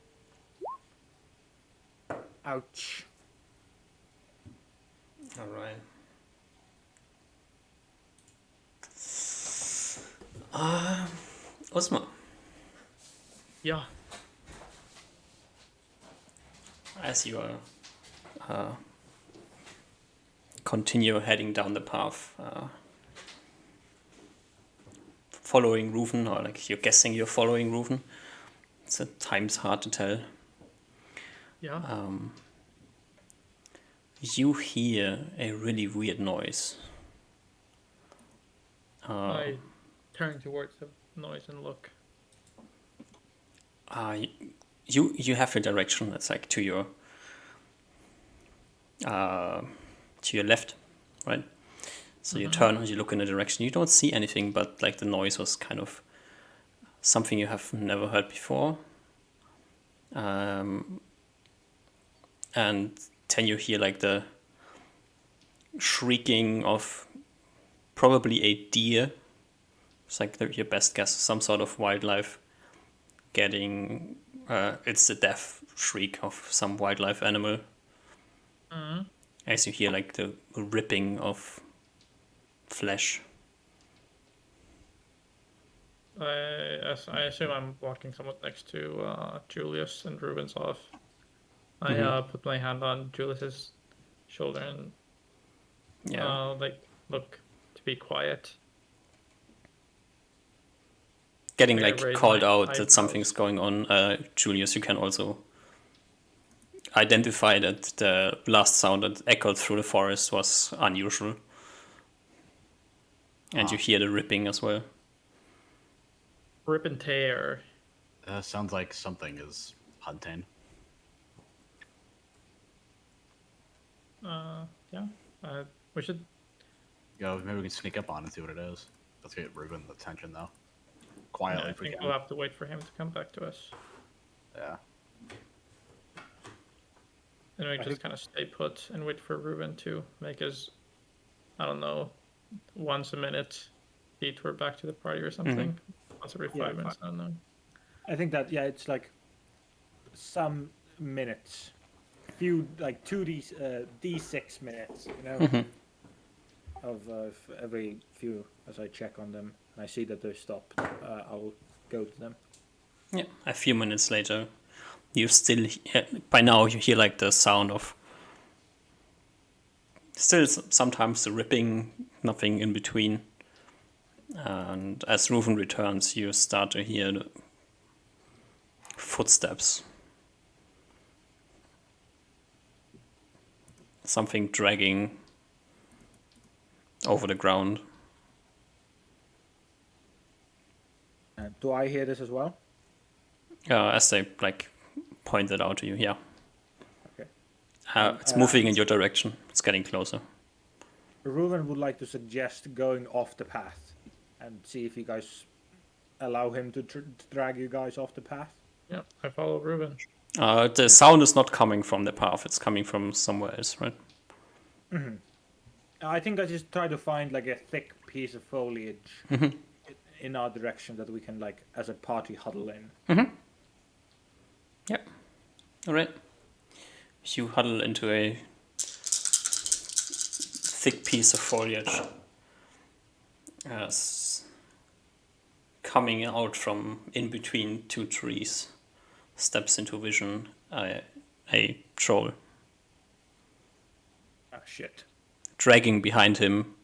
Ouch. All right. Osma, Yeah. as you continue heading down the path, following Reuven, or like you're guessing you're following Reuven. It's at times hard to tell. Yeah. You hear a really weird noise. I turn towards the noise and look. You have a direction that's like to your left, right? So you turn and you look in a direction. You don't see anything, but like the noise was kind of something you have never heard before. And then you hear like the shrieking of probably a deer. It's like your best guess, some sort of wildlife getting. It's the death shriek of some wildlife animal. As you hear like the ripping of flesh. I assume I'm walking somewhat next to Julius and Ruben's off. I put my hand on Julius's shoulder and Yeah. look to be quiet. Getting I like raise called my out that eyebrows. something's going on. Julius, you can also identify that the last sound that echoed through the forest was unusual. And you hear the ripping as well. Rip and tear. Sounds like something is hunting. Yeah. We should. Maybe we can sneak up on and see what it is. Let's get Ruben's attention though. Yeah, Quietly I if we think can. we'll have to wait for him to come back to us, Yeah. and we just kind of stay put and wait for Ruben to make his, I don't know, once a minute detour back to the party or something. Once every 5 minutes. I don't know. I think that it's like some minutes, few like 2d6 minutes, of every few as I check on them and I see that they're stopped. I'll go to them. Yeah. A few minutes later, you still by now you hear like the sound of Still, sometimes the ripping, nothing in between. And as Reuven returns, you start to hear the footsteps. Something dragging over the ground. Do I hear this as well? As they pointed out to you, yeah. Okay. It's moving in your direction. It's getting closer. Reuven would like to suggest going off the path and see if you guys allow him to drag you guys off the path. Yeah, I follow Ruben. The sound is not coming from the path. It's coming from somewhere else, right? I think I just try to find like a thick piece of foliage in our direction that we can as a party huddle in. Yep. All right. You huddle into a thick piece of foliage. As coming out from in between two trees, steps into vision a troll. Ah, shit. Dragging behind him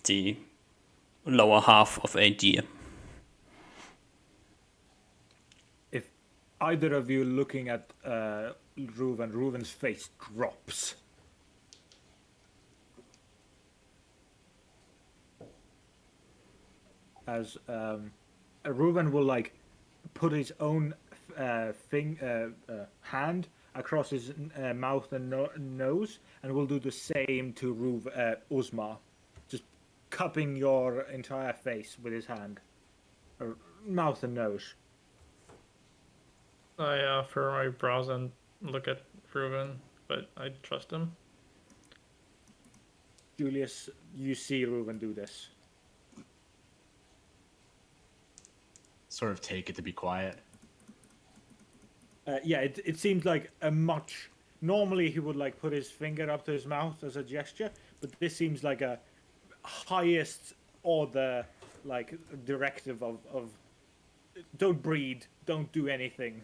the lower half of a deer. If either of you looking at Reuven's face drops. As Reuven will put his own hand across his mouth and nose, and will do the same to Uzma, just cupping your entire face with his hand, or mouth and nose. I furrow my brows and look at Ruben, but I trust him. Julius, you see Reuven do this. Sort of take it to be quiet. Yeah, it seems like a much. Normally he would put his finger up to his mouth as a gesture, but this seems like a highest order directive of don't breed, don't do anything.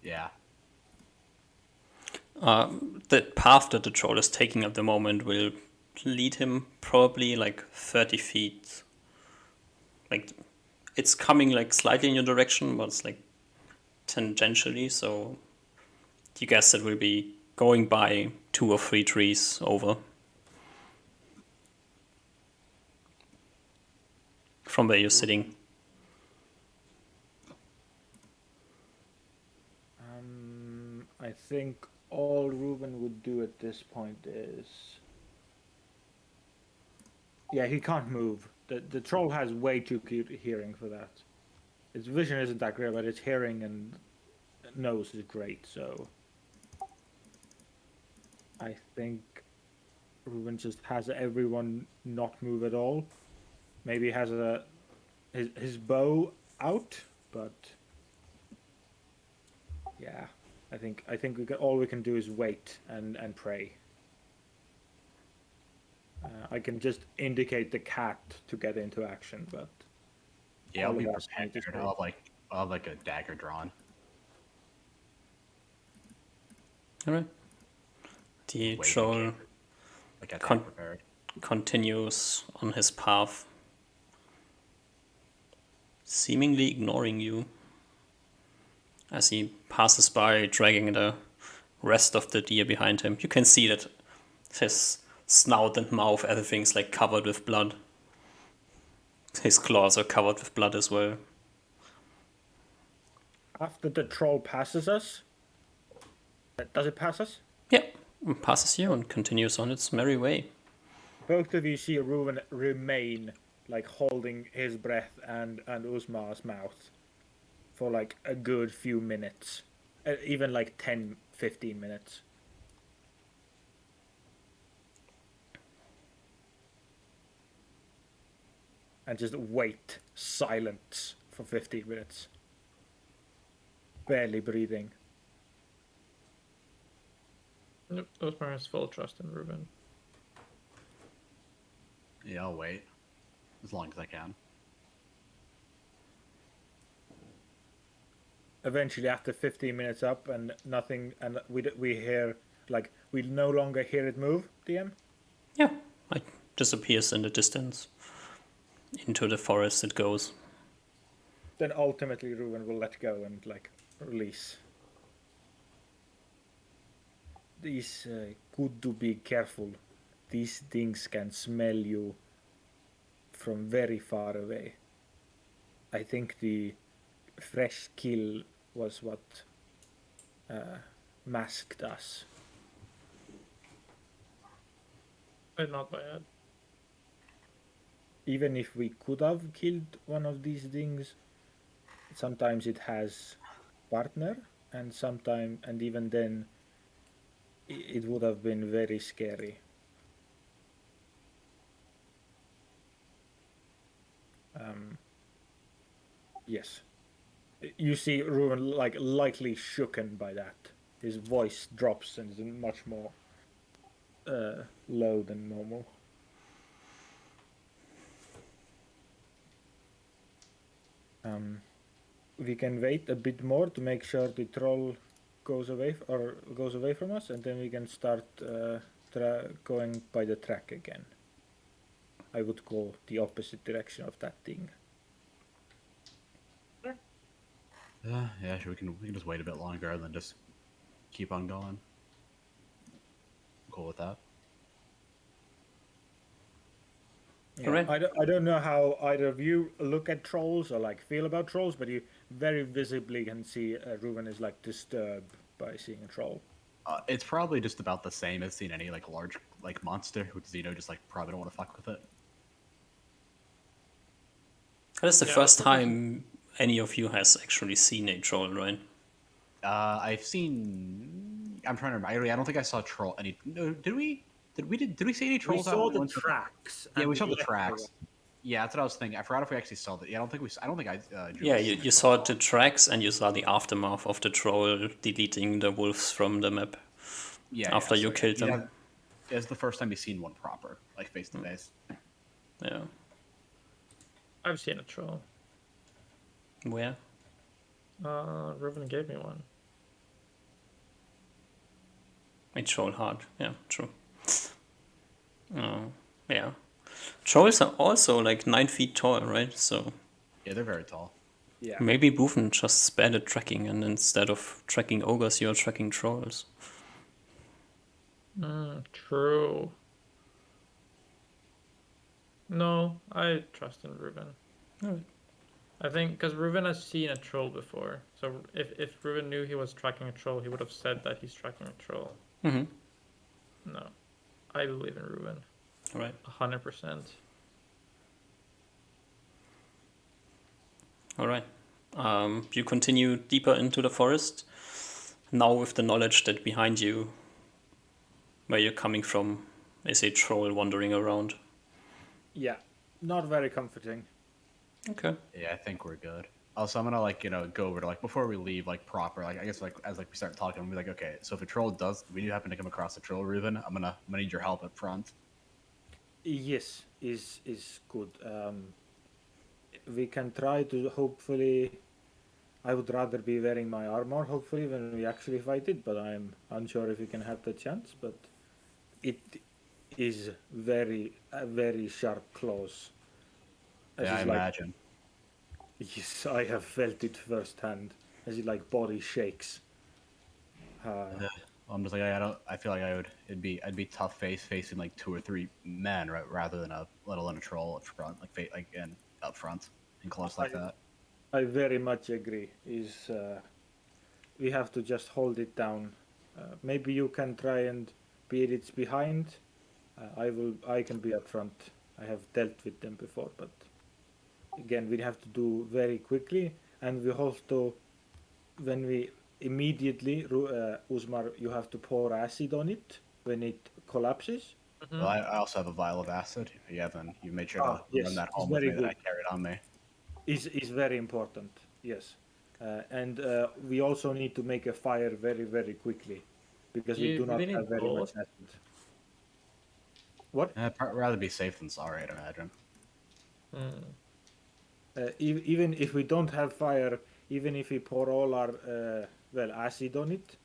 Yeah. The path that the troll is taking at the moment will lead him probably 30 feet. It's coming slightly in your direction, but it's tangentially, so you guess it will be going by 2 or 3 trees over from where you're sitting. I think all Reuven would do at this point is... Yeah, he can't move. The troll has way too cute hearing for that. Its vision isn't that great, but its hearing and nose is great, so... I think Reuven just has everyone not move at all. Maybe has his bow out, but... Yeah, I think all we can do is wait and pray. I can just indicate the cat to get into action, but Yeah, I'll all be of us need to prepared. I'll have a dagger drawn. All right. The Waiting troll Like I Con- prepared. continues on his path, seemingly ignoring you as he passes by, dragging the rest of the deer behind him. You can see that his snout and mouth, everything's covered with blood. His claws are covered with blood as well. after the troll passes us, does it pass us? Yeah, passes you and continues on its merry way. Both of you see Reuven remain holding his breath and Uzma's mouth for a good few minutes, even 10, 15 minutes. And just wait, silence for 15 minutes. Barely breathing. Nope, Osmar has full trust in Ruben. Yeah, I'll wait as long as I can. Eventually, after 15 minutes up and nothing, and we hear we no longer hear it move. DM. Yeah, it disappears in the distance. Into the forest it goes. Then ultimately Ruben will let go and like release. These good to be careful. These things can smell you from very far away. I think the fresh kill was what masked us. Not bad. Even if we could have killed one of these things, sometimes it has partner, and even then, it would have been very scary. Yes, you see Ruben like lightly shooken by that. His voice drops and is much more low than normal. We can wait a bit more to make sure the troll goes away from us, and then we can start going by the track again. I would go the opposite direction of that thing. Yeah, sure. We can just wait a bit longer rather than just keep on going. Cool with that. Yeah, Alright. I don't know how either of you look at trolls or like feel about trolls, but you very visibly can see Ruben is like disturbed by seeing a troll. It's probably just about the same as seeing any like large like monster who just like probably don't want to fuck with it. That is the Yeah, first that's what time any of you has actually seen a troll, right? I've seen. I'm trying to remember. I don't think I saw troll. Any? No, did we? Did we see any We trolls out saw when we the went to? tracks. Yeah, And we saw the left the tracks. Yeah, that's what I was thinking. I forgot if we actually saw that. Yeah, I don't think we. I don't think I. Yeah, Julie, you saw the tracks and you saw the aftermath of the troll deleting the wolves from the map Yeah, after yeah. you So killed yeah, them. it's the first time you've seen one proper, like face to face. Yeah. I've seen a troll. Where? Ruben gave me one. A troll heart. Yeah, true. Yeah. Trolls are also like 9 feet tall, right? So Yeah, they're very tall. Yeah. maybe Boofin just spared at tracking and instead of tracking ogres, you're tracking trolls. True. No, I trust in Ruben. Alright. I think because Ruben has seen a troll before. So if Ruben knew he was tracking a troll, he would have said that he's tracking a troll. Mm-hmm. No, I believe in Ruben. Alright. 100%. Alright. You continue deeper into the forest, now with the knowledge that behind you, where you're coming from, is a troll wandering around. Yeah. Not very comforting. Okay. Yeah, I think we're good. Also, I'm gonna go over to before we leave proper I guess as we start talking, I'm gonna be like, okay, so if a troll does, we do happen to come across a troll, Ruben, I'm gonna need your help up front. Yes, is good. We can try to hopefully. I would rather be wearing my armor, hopefully, when we actually fight it, but I'm unsure if we can have the chance. But it is very sharp claws. Yeah, I it's imagine. Yes, I have felt it firsthand. As it like body shakes. I'm just like I feel like I'd be tough facing like 2 or 3 men rather than let alone a troll up front and up front and close like that. I very much agree. We have to just hold it down. Maybe you can try and beat its behind. I can be up front. I have dealt with them before, but again, we have to do very quickly, and we have to when we immediately, Usmar, you have to pour acid on it when it collapses. Well, I also have a vial of acid. Yeah, then you made sure to run Yes, that it's home with very me that I good. carried on me. Is very important. Yes, and we also need to make a fire very quickly because we You do not really have need very much both. acid. What? I'd rather be safe than sorry, I'd imagine. Even if we don't have fire, even if we pour all our acid on it,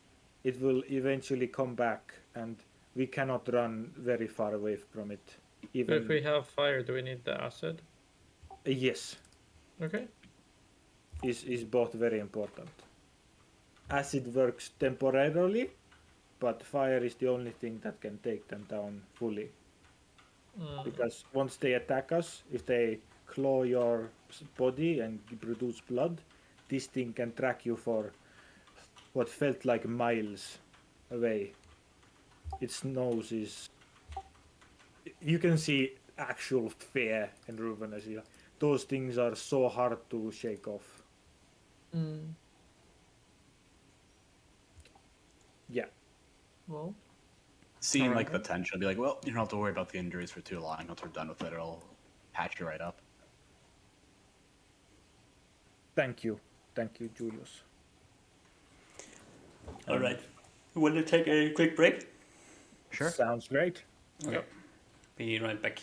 it will eventually come back, and we cannot run very far away from it. So Even if we have fire, do we need the acid? yes, Okay. is both very important. Acid works temporarily, but fire is the only thing that can take them down fully. Because once they attack us, if they claw your body and produce blood, this thing can track you for what felt like miles away. Its nose is. You can see actual fear in Ruben as he. Those things are so hard to shake off. Yeah. Well, Seeing like the Alright. tension, be like, well, you don't have to worry about the injuries for too long. Once we're done with it, it'll patch you right up. Thank you. Thank you, Julius. Alright. Will you take a quick break? Sure. Sounds great. Okay. Be right back.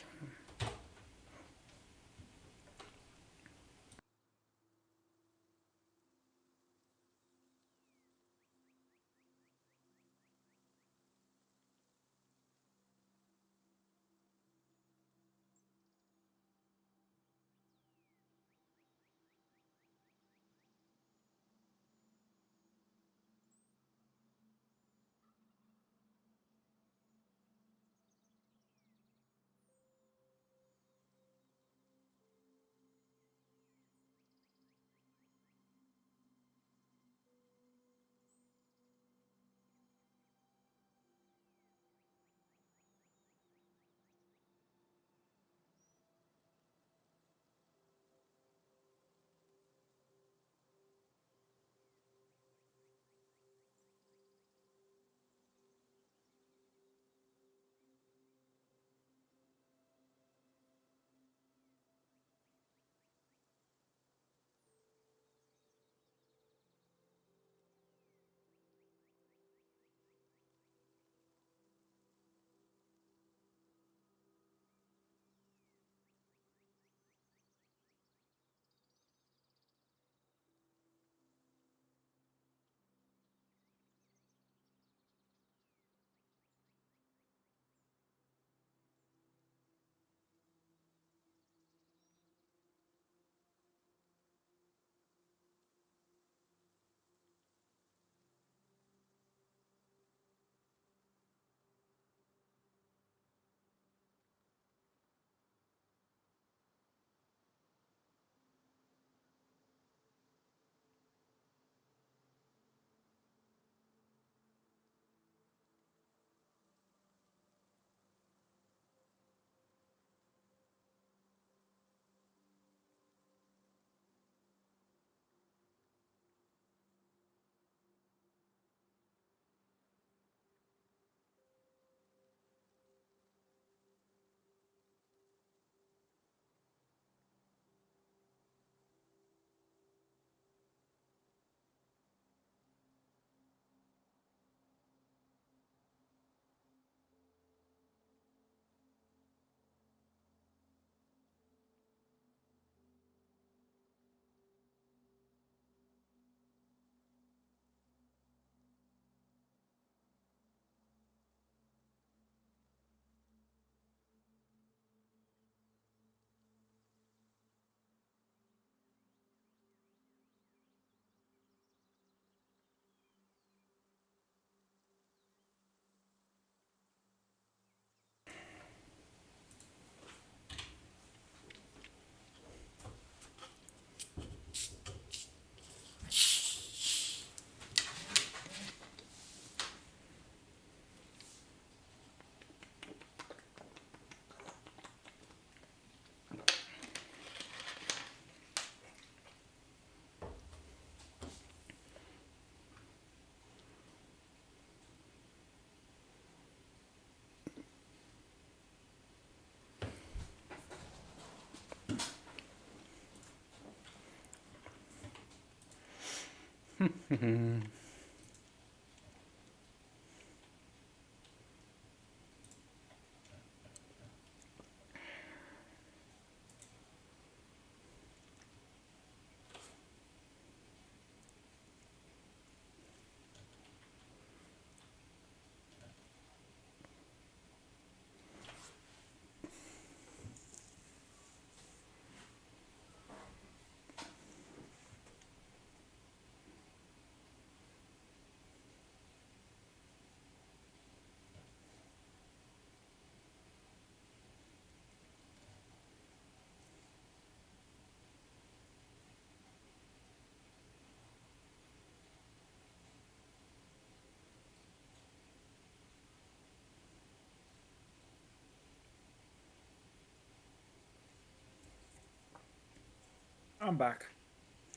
I'm back.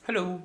Hello.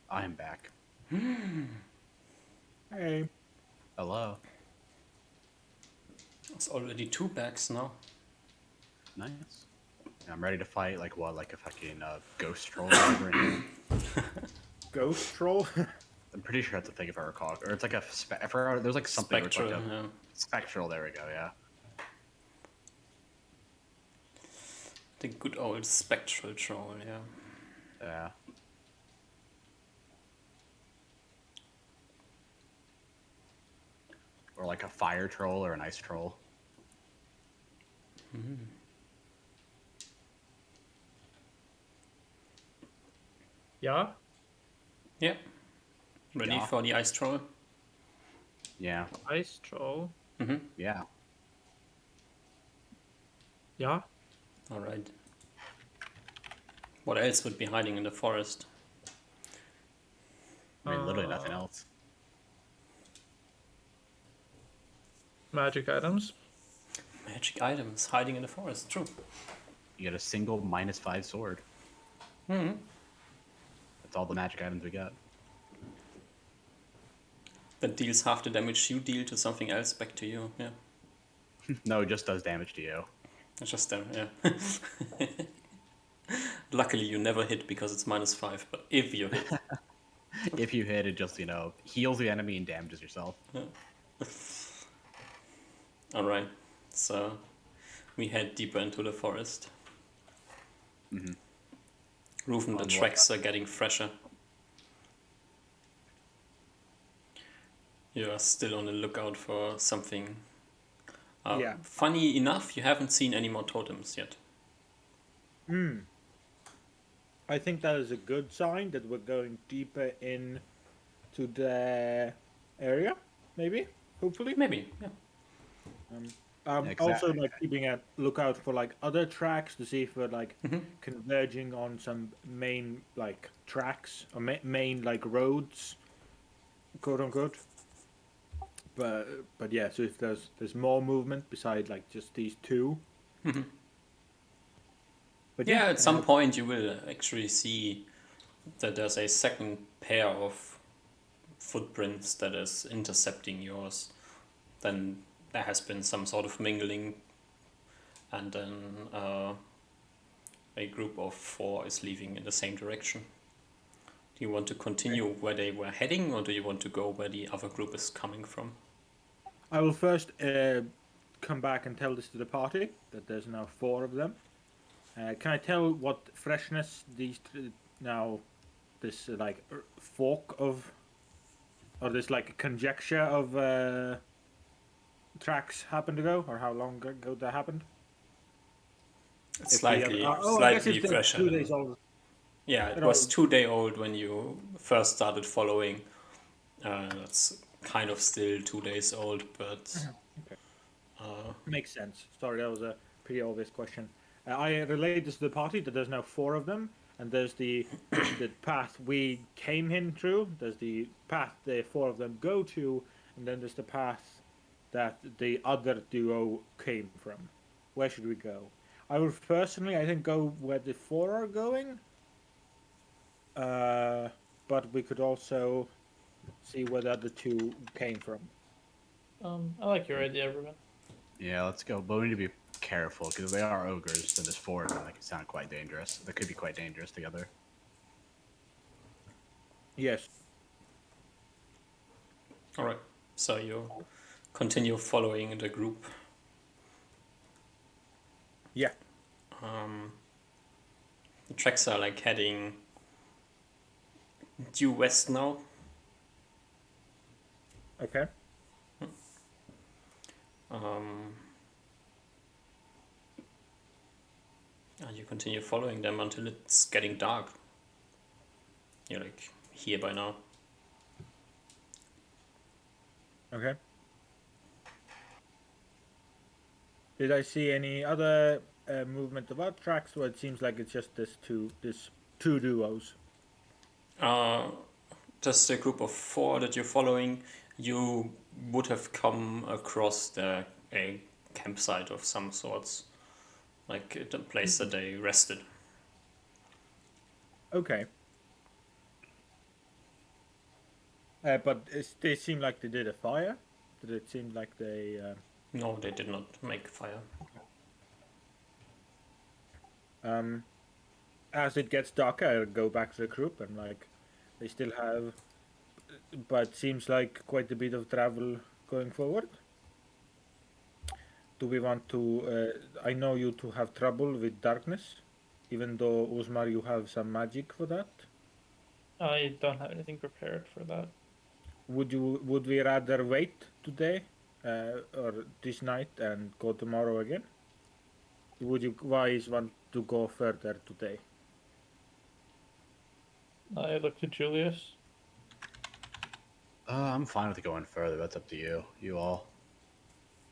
I'm back. Hey. Hello. It's already 2 bags now. Nice. I'm ready to fight like a fucking ghost troll or whatever in here. Ghost troll? I'm pretty sure that's a thing if I recall, or it's like a there's like something where it's Spectral, like a yeah. spectral. There we go. Yeah. The good old spectral troll, yeah. Yeah. Or like a fire troll or an ice troll. Yeah. Yeah. Ready Yeah. for the ice troll? Yeah. Ice troll. Yeah. Yeah. Alright. What else would be hiding in the forest? I mean, literally nothing else. Magic items. Magic items hiding in the forest, true. You get a single -5 sword. That's all the magic items we got. That deals half the damage you deal to something else back to you, yeah. No, it just does damage to you. It's just there, yeah. Luckily you never hit because it's -5, but if you hit, If you hit, it just heals the enemy and damages yourself. alright. So we head deeper into the forest. Rufen, the On what? tracks are getting fresher. You are still on the lookout for something. Yeah. Funny enough, you haven't seen any more totems yet. I think that is a good sign that we're going deeper in to the area, maybe, hopefully. Maybe, yeah. Also like keeping a lookout for like other tracks to see if we're like converging on some main like tracks or main like roads, quote unquote. But yeah, so if there's more movement beside like just these two. But Yeah, at some point you will actually see that there's a second pair of footprints that is intercepting yours. Then there has been some sort of mingling, and then a group of 4 is leaving in the same direction. Do you want to continue where they were heading, or do you want to go where the other group is coming from? I will first come back and tell this to the party that there's now 4 of them. Can I tell what freshness these now this like fork of or this like conjecture of tracks happened to go, or how long ago that happened? It's If the other- slightly, I guess slightly it's fresher. 2 days old. Yeah, it It was all- 2 day old when you first started following. That's kind of still 2 days old, but Makes sense. Sorry, that was a pretty obvious question. I relayed this to the party that there's now 4 of them, and there's the path we came in through. There's the path the 4 of them go to, and then there's the path that the other duo came from. Where should we go? I would personally, I think, go where the 4 are going. But we could also see where the other 2 came from. I like your idea, Ruben. Yeah, let's go. But we need to be careful because they are ogres, so there's 4 of them. That can sound quite dangerous. They could be quite dangerous together. Yes. alright. So you continue following the group. Yeah. The tracks are like heading due west now. Okay. Um, and you continue following them until it's getting dark. You're like here by now. Okay. Did I see any other movement of our tracks? Well, it seems like it's just this two duos. Uh, just a group of 4 that you're following. You would have come across a campsite of some sorts, like the place that they rested. Okay. But they seem like they did a fire. Did it seem like they? No, they did not make fire. As it gets darker, I go back to the group and like they still have, but seems like quite a bit of travel going forward. Do we want to? I know you two have trouble with darkness, even though Uzmar, you have some magic for that. I don't have anything prepared for that. Would we rather wait today or this night and go tomorrow again? Would you guys want to go further today? I look to Julius. I'm fine with going further. That's up to you. You all.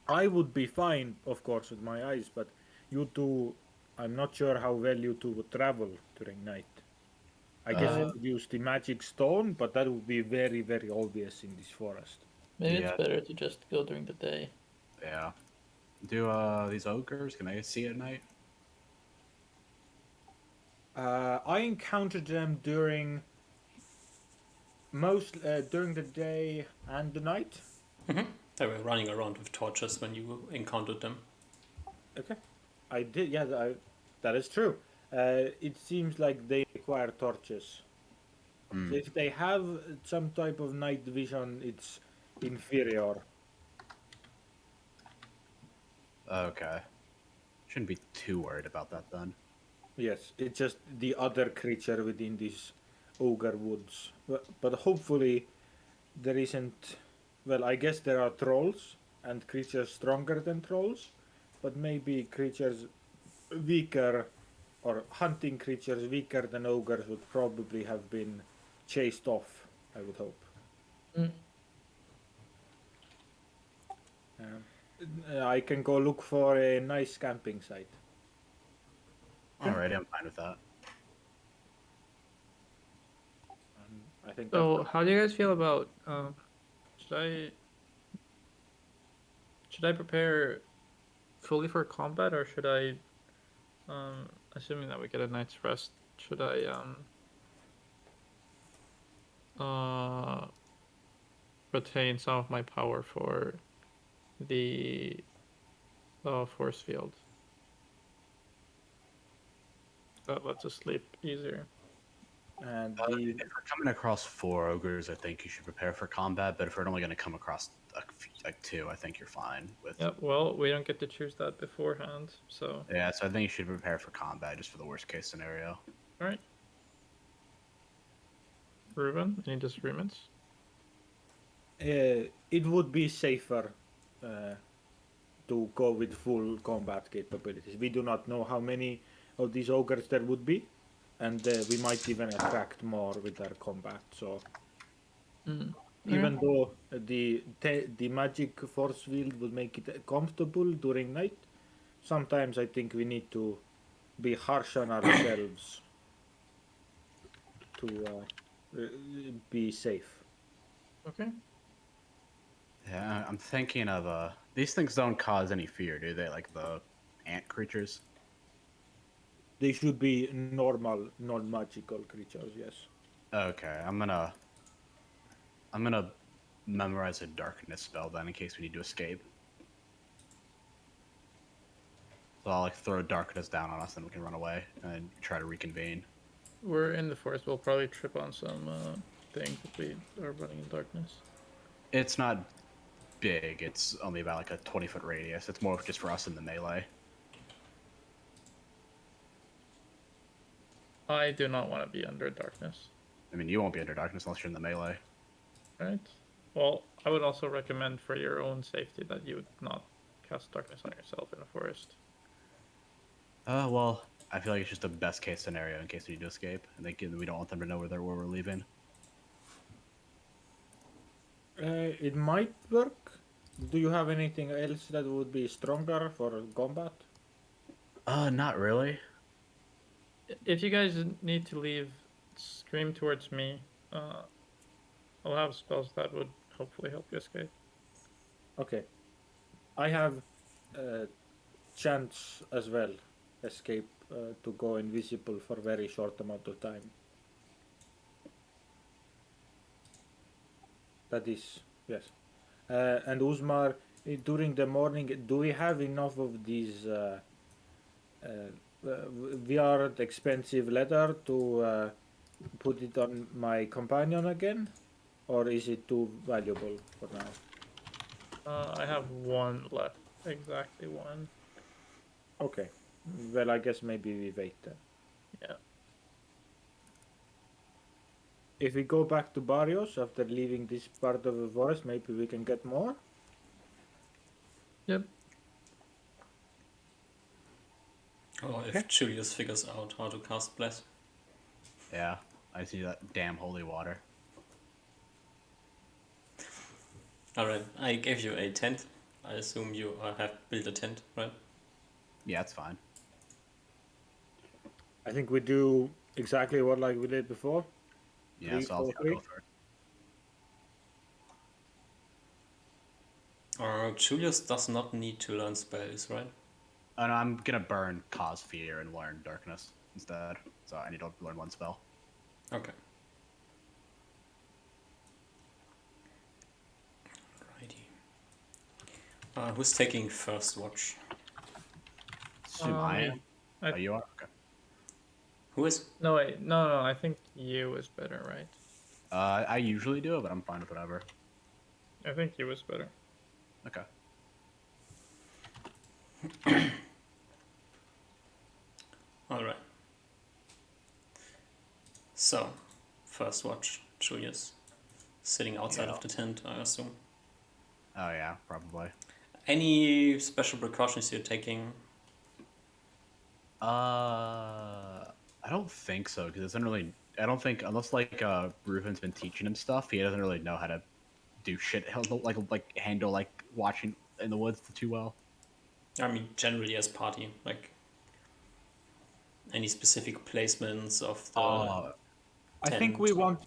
I would be fine, of course, with my eyes, but you two, I'm not sure how well you two would travel during night. I guess you Uh, could use the magic stone, but that would be very, very obvious in this forest. Maybe Yeah. it's better to just go during the day. Yeah. Do these ogres, can they see at night? I encountered them during the day and the night. They were running around with torches when you encountered them. Okay, I did. Yeah, that is true. It seems like they require torches. So if they have some type of night vision, it's inferior. Okay. Shouldn't be too worried about that then. Yes, it's just the other creature within these ogre woods. But hopefully there isn't. Well, I guess there are trolls and creatures stronger than trolls, but maybe creatures weaker or hunting creatures weaker than ogres would probably have been chased off, I would hope. Mm. I can go look for a nice camping site. Alrighty, I'm fine with that. I think So, how do you guys feel about? Should I prepare fully for combat, or should I, assuming that we get a night's rest, should I retain some of my power for the force field? That lets us sleep easier. and If we're coming across 4 ogres, I think you should prepare for combat. But if we're only going to come across like 2, I think you're fine with. Yeah, well, we don't get to choose that beforehand, so. Yeah, so I think you should prepare for combat just for the worst case scenario. All right. Ruben, any disagreements? it would be safer to go with full combat capabilities. We do not know how many of these ogres there would be, and we might even attract more with our combat. So even though the magic force field would make it comfortable during night, sometimes I think we need to be harsh on ourselves to be safe. Okay. Yeah, I'm thinking of these things don't cause any fear, do they? Like the ant creatures. They should be normal, non-magical creatures. Yes. Okay, I'm gonna memorize a darkness spell then in case we need to escape. So I'll like throw darkness down on us, then we can run away and try to reconvene. We're in the forest. We'll probably trip on some things if we are running in darkness. It's not big. It's only about like a 20-foot radius. It's more just for us in the melee. I do not want to be under darkness. I mean, you won't be under darkness unless you're in the melee. Right. Well, I would also recommend for your own safety that you would not cast darkness on yourself in a forest. Well, I feel like it's just the best case scenario in case we need to escape, and we don't want them to know where we're leaving. It might work. Do you have anything else that would be stronger for combat? Not really. If you guys need to leave, scream towards me. I'll have spells that would hopefully help you escape. Okay. I have chance as well. Escape to go invisible for very short amount of time. That is, yes. And Uzmar, during the morning, do we have enough of these VR expensive leather to put it on my companion again? Or is it too valuable for now? I have one left. Exactly one. Okay. Well, I guess maybe we wait then. Yeah. If we go back to Barrios after leaving this part of the forest, maybe we can get more? Yep. Or if Julius figures out how to cast Bless. Yeah, I see that damn holy water. Alright, I gave you a tent. I assume you have built a tent, right? Yeah, it's fine. I think we do exactly what like we did before. Yeah, 3, so I'll 4, go 3. first. Julius does not need to learn spells, right? Oh no, I'm gonna burn Cause Fear and learn Darkness instead. So I need to learn one spell. Okay. Alrighty. Who's taking first watch? Assume I am. I- Oh, you are? Okay. Who is? No, wait. No. I think you is better, right? I usually do it, but I'm fine with whatever. I think you is better. Okay. Alright. So, first watch, Julius. Sitting outside Yeah. of the tent, I assume. Oh yeah, probably. Any special precautions you're taking? I don't think so because it doesn't really. I don't think unless like Ruben's been teaching him stuff, he doesn't really know how to do shit. He'll like handle like watching in the woods too well. I mean, generally as party, like any specific placements of the I think tent? we want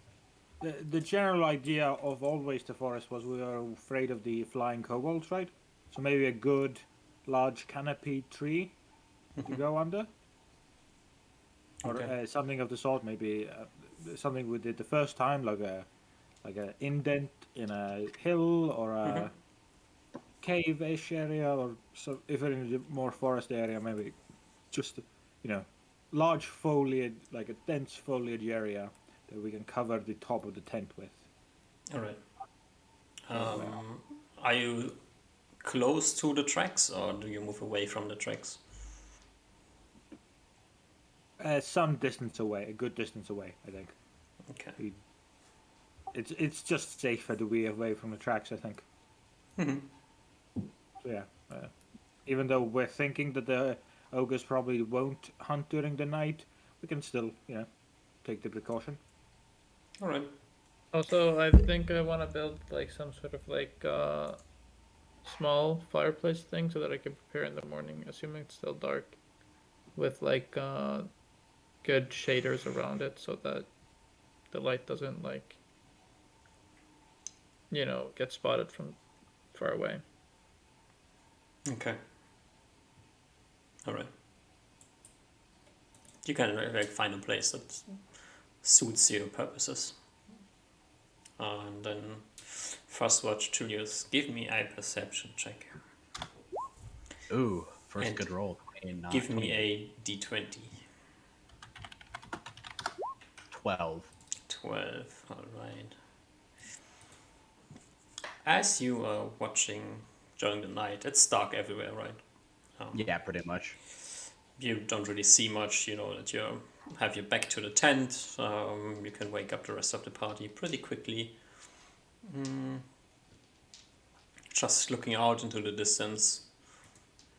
the general idea of always the forest was we were afraid of the flying kobolds, right? So maybe a good large canopy tree to go under, or Okay. something of the sort. Maybe something we did the first time, like a indent in a hill or a cave-ish area, or so. If we're in a more forest area, maybe just large foliage, like a dense foliage area that we can cover the top of the tent with. Alright. Are you close to the tracks or do you move away from the tracks? Some distance away, a good distance away, I think. Okay. It's just safer to be away from the tracks, I think. So yeah, even though we're thinking that the ogres probably won't hunt during the night, we can still, take the precaution. Alright. Also, I think I want to build like some sort of like small fireplace thing so that I can prepare in the morning, assuming it's still dark, with like good shaders around it so that the light doesn't like get spotted from far away. Okay. Alright. You can like find a place that suits your purposes. And then first watch Julius, give me a perception check. Ooh, first And good roll. Give me a d20. 12. 12, alright. As you are watching during the night, it's dark everywhere, right? Yeah, pretty much. You don't really see much, you know that you're have you back to the tent. You can wake up the rest of the party pretty quickly. Just looking out into the distance,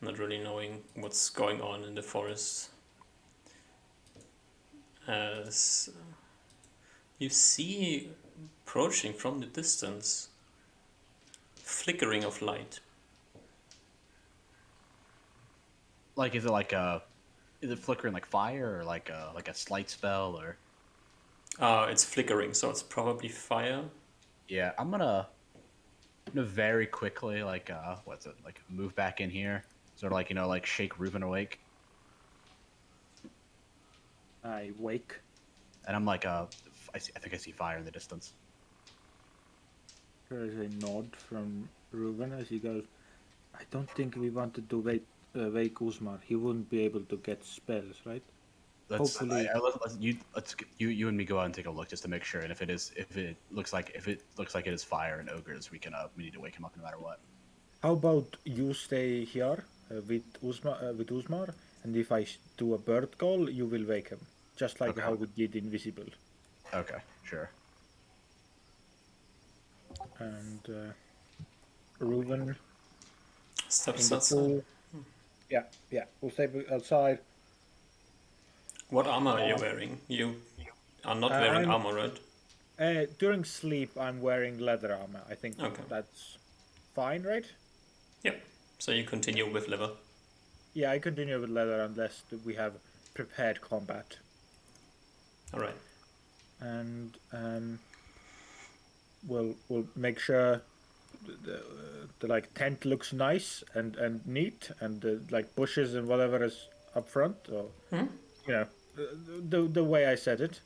not really knowing what's going on in the forest. As you see approaching from the distance, flickering of light. Like, is it flickering like fire or like a slight spell or? It's flickering, so it's probably fire. Yeah, I'm gonna very quickly what's it like move back in here, sort of like like shake Reuben awake, I wake. and I'm like I think I see fire in the distance. There is a nod from Ruben as he goes, I don't think we wanted to wake Usmar. He wouldn't be able to get spells, right? Hopefully. You and me go out and take a look just to make sure, and if it looks like it is fire and ogres, we need to wake him up no matter what. How about you stay here with Usmar, and if I do a bird call, you will wake him, just like Okay. how we did invisible. Okay, sure. And Reuben Steps in the outside. pool. Yeah, we'll stay outside. What armor are you wearing? You are not wearing I'm- armor, right? During sleep, I'm wearing leather armor. I think Okay. that's fine, right? Yeah. So you continue with leather. Yeah, I continue with leather unless we have prepared combat. All right. And we'll make sure the like tent looks nice and neat, and the like bushes and whatever is up front, or you know, the way I said it,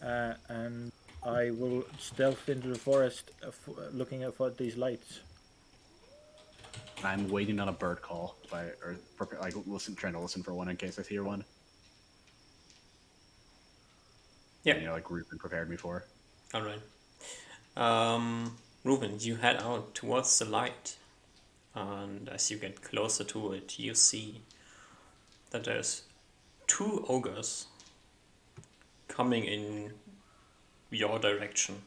and I will stealth into the forest, looking for these lights. I'm waiting on a bird call trying to listen for one in case I hear one. Yeah. Like Reuben prepared me for. All right. Reuben, you head out towards the light, and as you get closer to it, you see that there's two ogres coming in your direction.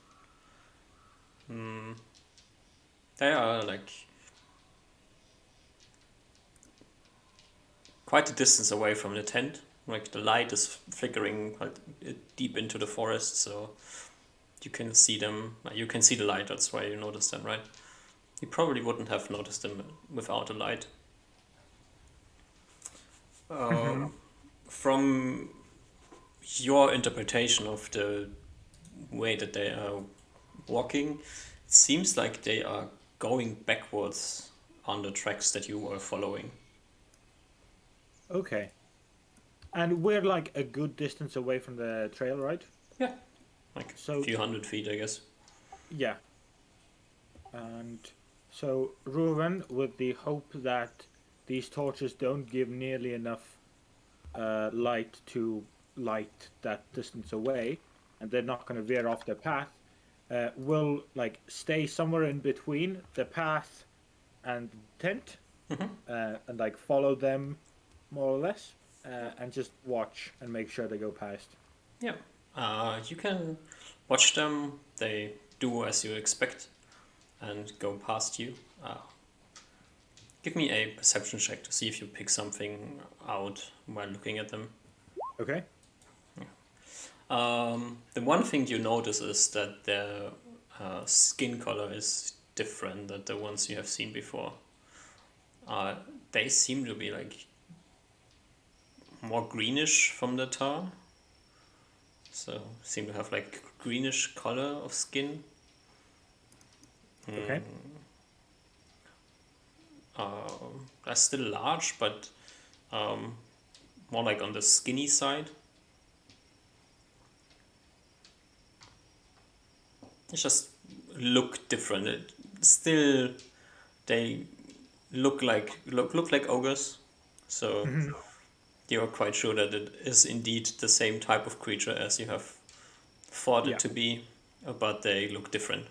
They are like quite a distance away from the tent. Like the light is flickering like deep into the forest, so you can see them. You can see the light. That's why you noticed them, right? You probably wouldn't have noticed them without a light. From your interpretation of the way that they are walking, it seems like they are going backwards on the tracks that you were following. Okay. And we're like a good distance away from the trail, right? Yeah, like So- a few 100 feet, I guess. Yeah. And so Reuven, with the hope that these torches don't give nearly enough light to light that distance away, and they're not going to veer off their path, will like stay somewhere in between the path and the tent, and like follow them more or less, and just watch and make sure they go past. Yeah, you can watch them. They do as you expect and go past you. Give me a perception check to see if you pick something out while looking at them. Okay. The one thing you notice is that their skin color is different than the ones you have seen before. They seem to be like more greenish from the tar. So seem to have like greenish color of skin. Okay. They're still large, but more like on the skinny side. They just look different. Still, they look like ogres. So you are quite sure that it is indeed the same type of creature as you have thought it Yeah. to be, but they look different.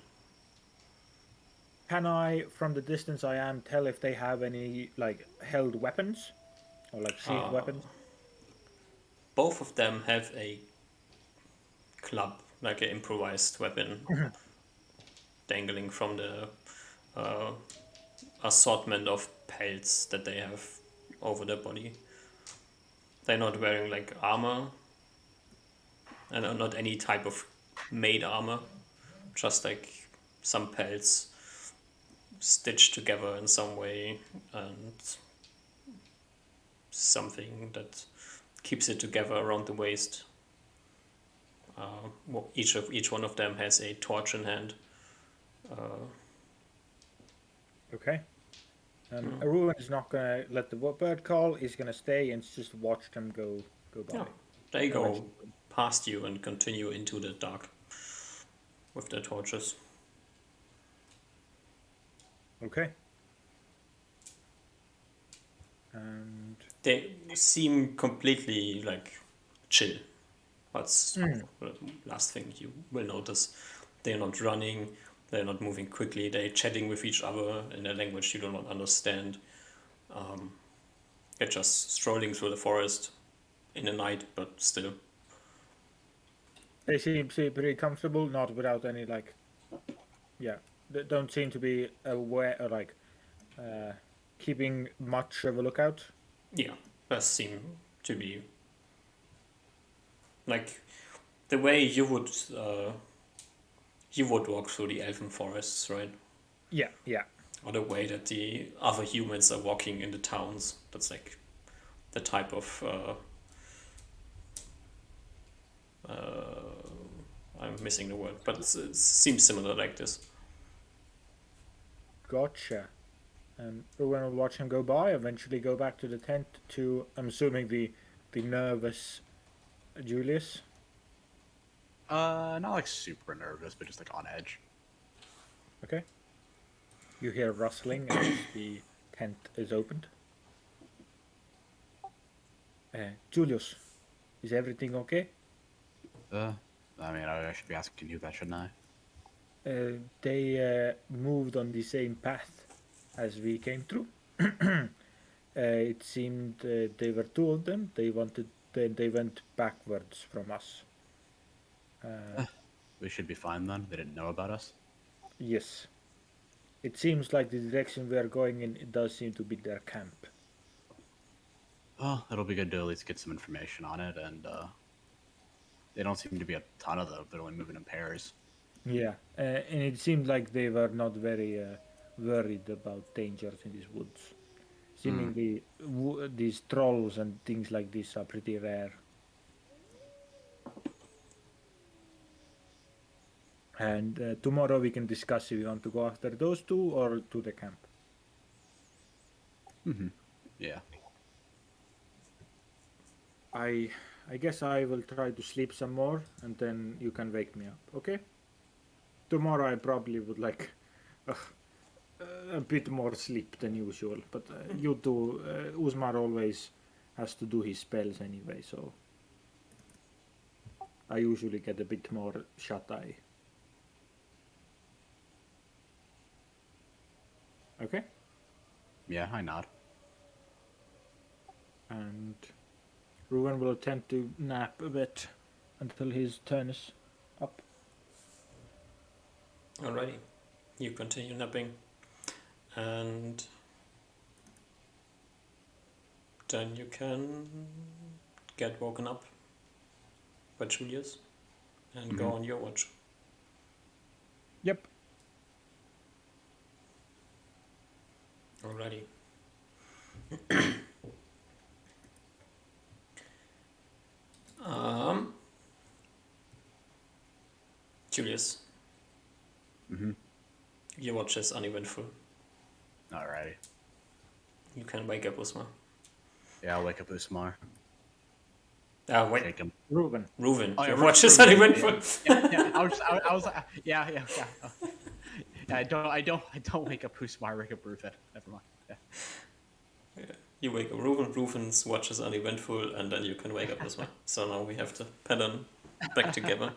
Can I, from the distance I am, tell if they have any like held weapons or like sheathed weapons? both of them have a club, like an improvised weapon, dangling from the uh, assortment of pelts that they have over their body. They're not wearing like armor, and not any type of made armor, just like some pelts stitched together in some way, and something that keeps it together around the waist. Each one of them has a torch in hand. Okay. Ruin is not gonna let the bird call. He's gonna stay and just watch them go by. Yeah, they go past you and continue into the dark with their torches. Okay. And They seem completely like chill. That's the last thing you will notice. They're not running, they're not moving quickly, they're chatting with each other in a language you do not understand. They're just strolling through the forest in the night, but still. they seem pretty comfortable, not without any like, yeah. They don't seem to be aware or like keeping much of a lookout. Yeah, that seem to be like the way you would walk through the elven forests, right? Yeah. Or the way that the other humans are walking in the towns. That's like the type of I'm missing the word, but it seems similar like this. Gotcha. And Ruin will watch him go by. Eventually, go back to the tent to. I'm assuming the nervous Julius. Not like super nervous, but just like on edge. Okay. You hear rustling as the tent is opened. Julius, is everything okay? I mean, I should be asking you that, shouldn't I? They moved on the same path as we came through. It seemed they were two of them. They went backwards from us. We should be fine then. They didn't know about us. Yes. It seems like the direction we are going in, it does seem to be their camp. Well, it'll be good to at least get some information on it, and they don't seem to be a ton of them. They're only moving in pairs. Yeah, and it seemed like they were not very worried about dangers in these woods. Seemingly, these trolls and things like this are pretty rare. And tomorrow we can discuss if we want to go after those two or to the camp. Yeah. I guess I will try to sleep some more, and then you can wake me up, okay? Tomorrow I probably would like a bit more sleep than usual, but you two, Uzmar always has to do his spells anyway, so I usually get a bit more shut-eye. Okay? Yeah, I nod. And Ruben will attempt to nap a bit until his turn is up. Alrighty, you continue napping, and then you can get woken up by Julius and go on your watch. Yep. Alrighty. Julius. Your watch is uneventful. Alrighty. You can wake up Usma. Yeah, I'll wake up Usmar. Wait. Shake him. Reuben. Reuven. Oh, yeah, Your watch is Reuven. uneventful. Yeah. I was like, yeah. Yeah, I don't wake up Usmar. I wake up Reuven. Never mind. Yeah. You wake up Reuven. Reuven's watch is uneventful, and then you can wake up Usma. So now we have the pattern back together.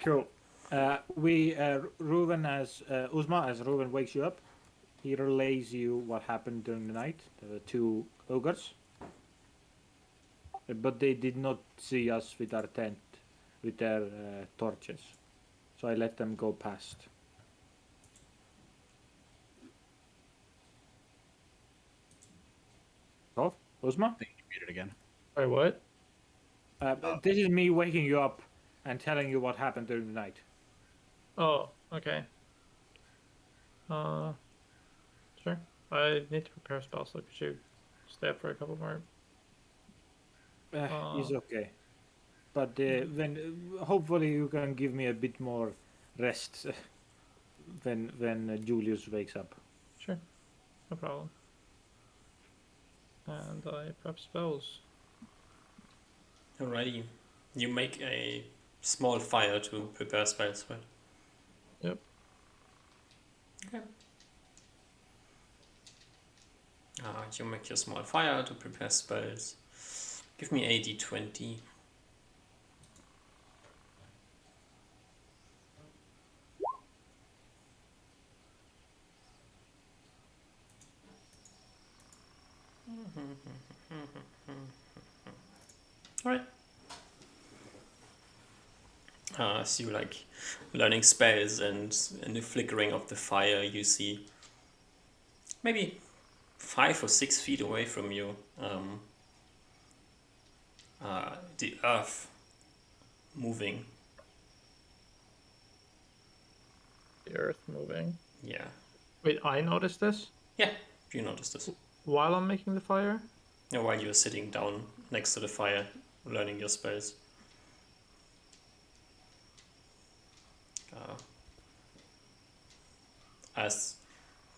Cool. Reuben as Uzma, as Reuben wakes you up, he relays you what happened during the night. There were two ogres. but they did not see us with our tent, with their torches. So I let them go past. Oh, Uzma? I think you muted again. Wait, what? This is me waking you up and telling you what happened during the night. Oh, okay. Sure. I need to prepare spells, so could you stay up for a couple more? It's okay. But when hopefully you can give me a bit more rest when Julius wakes up. Sure, no problem. And I prep spells. Alrighty. You make a small fire to prepare spells, right? Yep. Okay. You make your small fire to prepare spells. Give me a d20. Alright. As you like learning spells and in the flickering of the fire you see maybe 5 or 6 feet away from you the earth moving. The earth moving. Yeah. Wait, I noticed this Yeah, you noticed this. while I'm making the fire? Yeah, while you're sitting down next to the fire learning your spells. As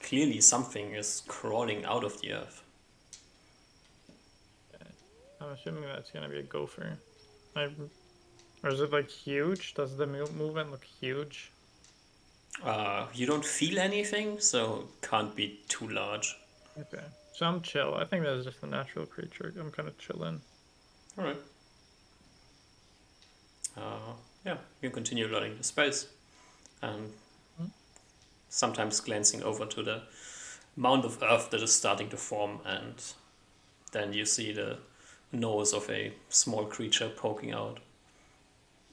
clearly something is crawling out of the earth. I'm assuming that's gonna be a gopher. Or is it like huge? Does the movement look huge? You don't feel anything, so can't be too large. Okay. So I'm chill. I think that's just a natural creature. I'm kind of chilling. Alright. Yeah, you continue learning the spells. And sometimes glancing over to the mound of earth that is starting to form, and then you see the nose of a small creature poking out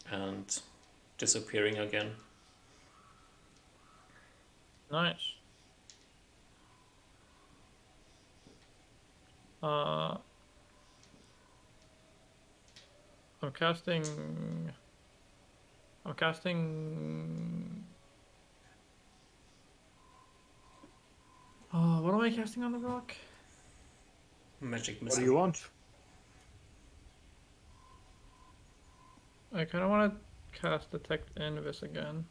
and disappearing again. Nice. I'm casting. I'm casting. What am I casting on the rock? Magic What missile. do you want? I kind of want to cast Detect Invis again.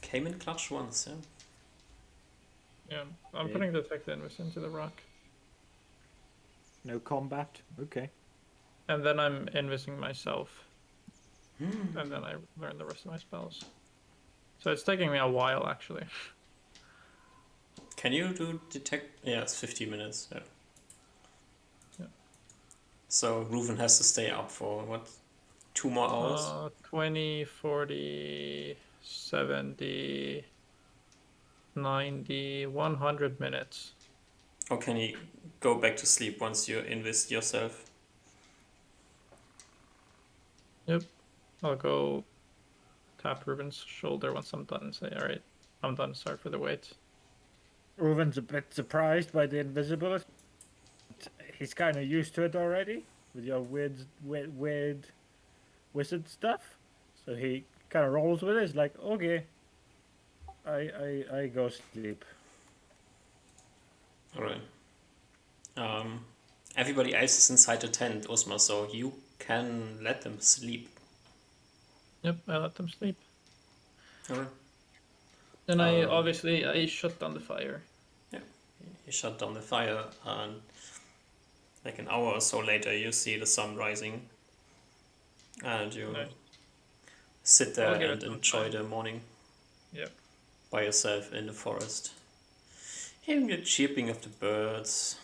Came in clutch once, yeah. Yeah, I'm Okay. putting Detect Invis into the rock. No combat? Okay. And then I'm invising myself. And then I learn the rest of my spells. So it's taking me a while, actually. Can you do detect? Yeah, it's 50 minutes. Yeah. Yeah. So Reuven has to stay up for what? 2 more hours? 20, 40, 70, 90, 100 minutes. Or can he go back to sleep once you invest yourself? Yep. I'll go tap Ruben's shoulder once I'm done and say, alright, I'm done. Sorry for the wait. Reuven's a bit surprised by the invisibility. He's kind of used to it already with your weird wizard stuff. So he kind of rolls with it. He's like, okay, I go sleep. Alright. Everybody else is inside the tent, Osma, so you can let them sleep. Yep, I let them sleep. Alright. Then I shut down the fire. Yeah. You shut down the fire, and like an hour or so later, you see the sun rising, and you Nice. sit there I'll give and it some enjoy time. the morning Yep. by yourself in the forest. Hearing the chirping of the birds,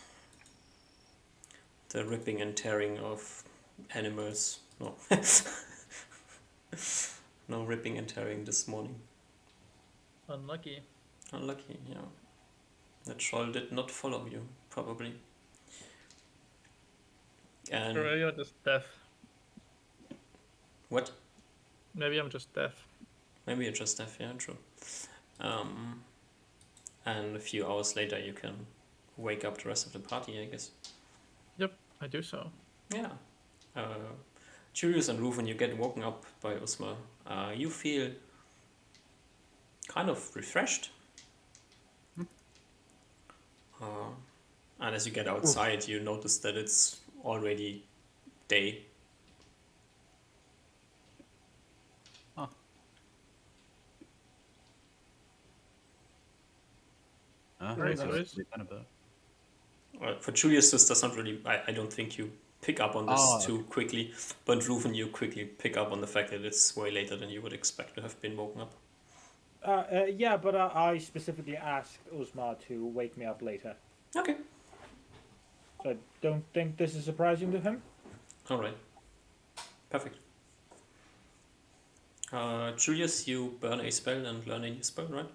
the ripping and tearing of animals. No. No ripping and tearing this morning. Unlucky. Unlucky, yeah. The troll did not follow you, probably. And Or maybe I'm just deaf. what? Maybe I'm just deaf. Maybe you're just deaf, yeah, true. And a few hours later, you can wake up the rest of the party, I guess. Yep, I do so. Yeah. Julius and Rufin, you get woken up by Usma. You feel kind of refreshed. And as you get outside, you notice that it's already day. Huh. Right, So so it's it's- pretty kind of For Julius, this does not really. I don't think you pick up on this Oh, too quickly. But Rufin, you quickly pick up on the fact that it's way later than you would expect to have been woken up. Yeah, but I specifically asked Uzma to wake me up later. Okay. So I don't think this is surprising to him. All right. Perfect. Julius, you burn a spell and learn a new spell, right?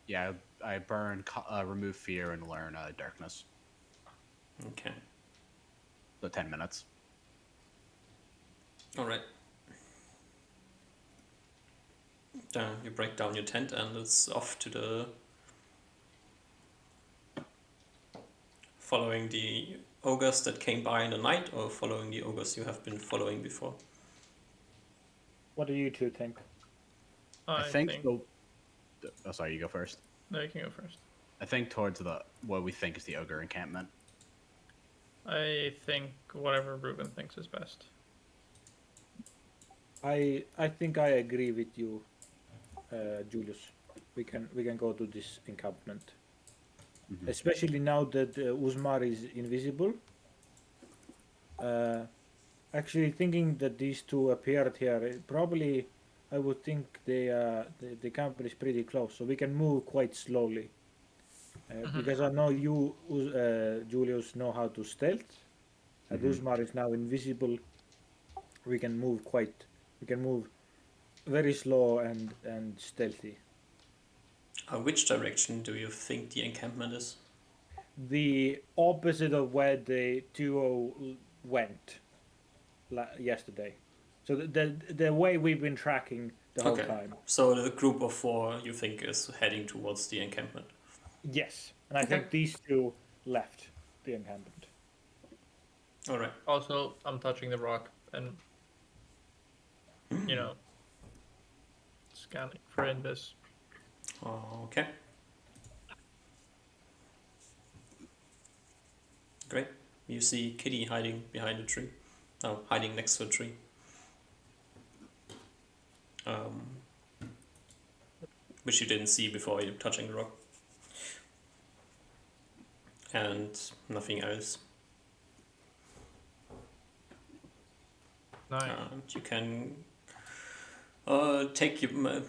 yeah. I burn, remove fear, and learn darkness. Okay. So 10 minutes. All right. You break down your tent and it's off to the following the ogres that came by in the night, or following the ogres you have been following before. What do you two think? I think the. Oh, sorry, you go first. No, you can go first. I think towards what we think is the ogre encampment. I think whatever Ruben thinks is best. I think I agree with you, Julius. We can go to this encampment, especially now that Uzmar is invisible. Actually, thinking that these two appeared here, probably I would think the camp is pretty close, so we can move quite slowly. Because I know you, Julius, know how to stealth, and Uzmar is now invisible. We can move very slow and stealthy. Which direction do you think the encampment is? The opposite of where the duo went yesterday. So the way we've been tracking the whole time. So the group of 4 you think is heading towards the encampment. Yes, and I think these two left the encampment. All right. Also, I'm touching the rock and, scanning for invis. Okay. Great. You see Kitty hiding behind a tree. Oh, hiding next to a tree. Which you didn't see before you touching the rock. And nothing else. Nice. And you can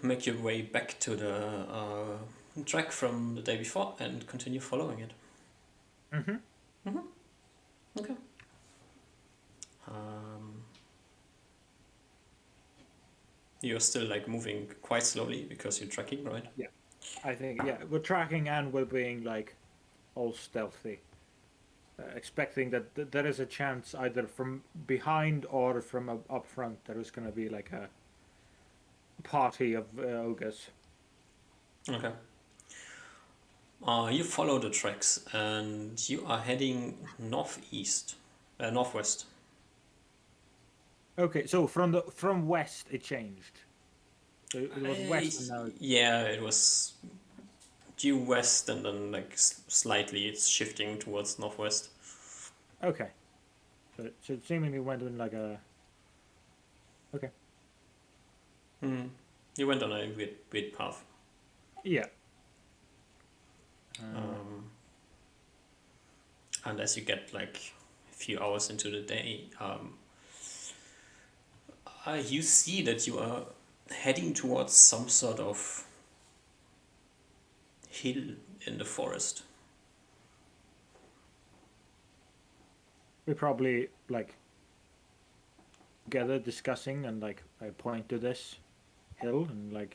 make your way back to the track from the day before and continue following it. Okay. You're still moving quite slowly because you're tracking, right? Yeah, I think we're tracking and we're being all stealthy, expecting that there is a chance either from behind or from up front there is going to be a party of ogres. Okay. You follow the tracks and you are heading northwest. Okay, so from west it changed. So it was west and now. Yeah, it was due west and then slightly it's shifting towards northwest. Okay. So it seemingly went in a. Okay. You went on a weird path. Yeah. And as you get a few hours into the day, you see that you are heading towards some sort of hill in the forest. We probably together discussing and I point to this hill and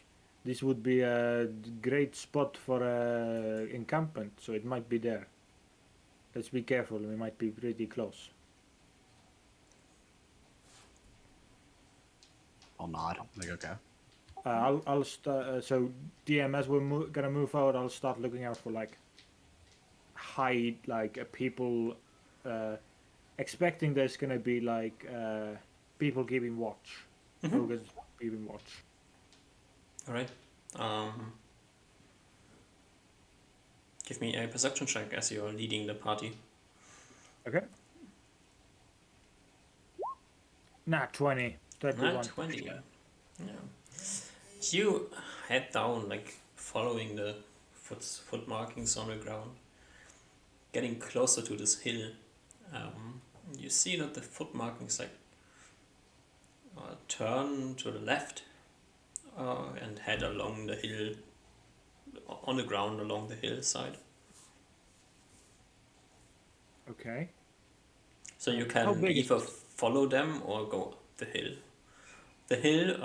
this would be a great spot for a encampment, so it might be there. Let's be careful, we might be pretty close. I'll nod. Like, okay. I'll start. So DMS, we're gonna move forward. I'll start looking out for like hide like people, expecting there's gonna be like people keeping watch. Ogres keeping watch. All right. Give me a perception check as you're leading the party. Okay. Nat 20. 31. Nat 20. Yeah. You head down, like following the foot markings on the ground, getting closer to this hill. You see that the foot markings like turn to the left and head along the hill, on the ground along the hillside. Okay. So you How can big is either follow them or go up the hill. The hill,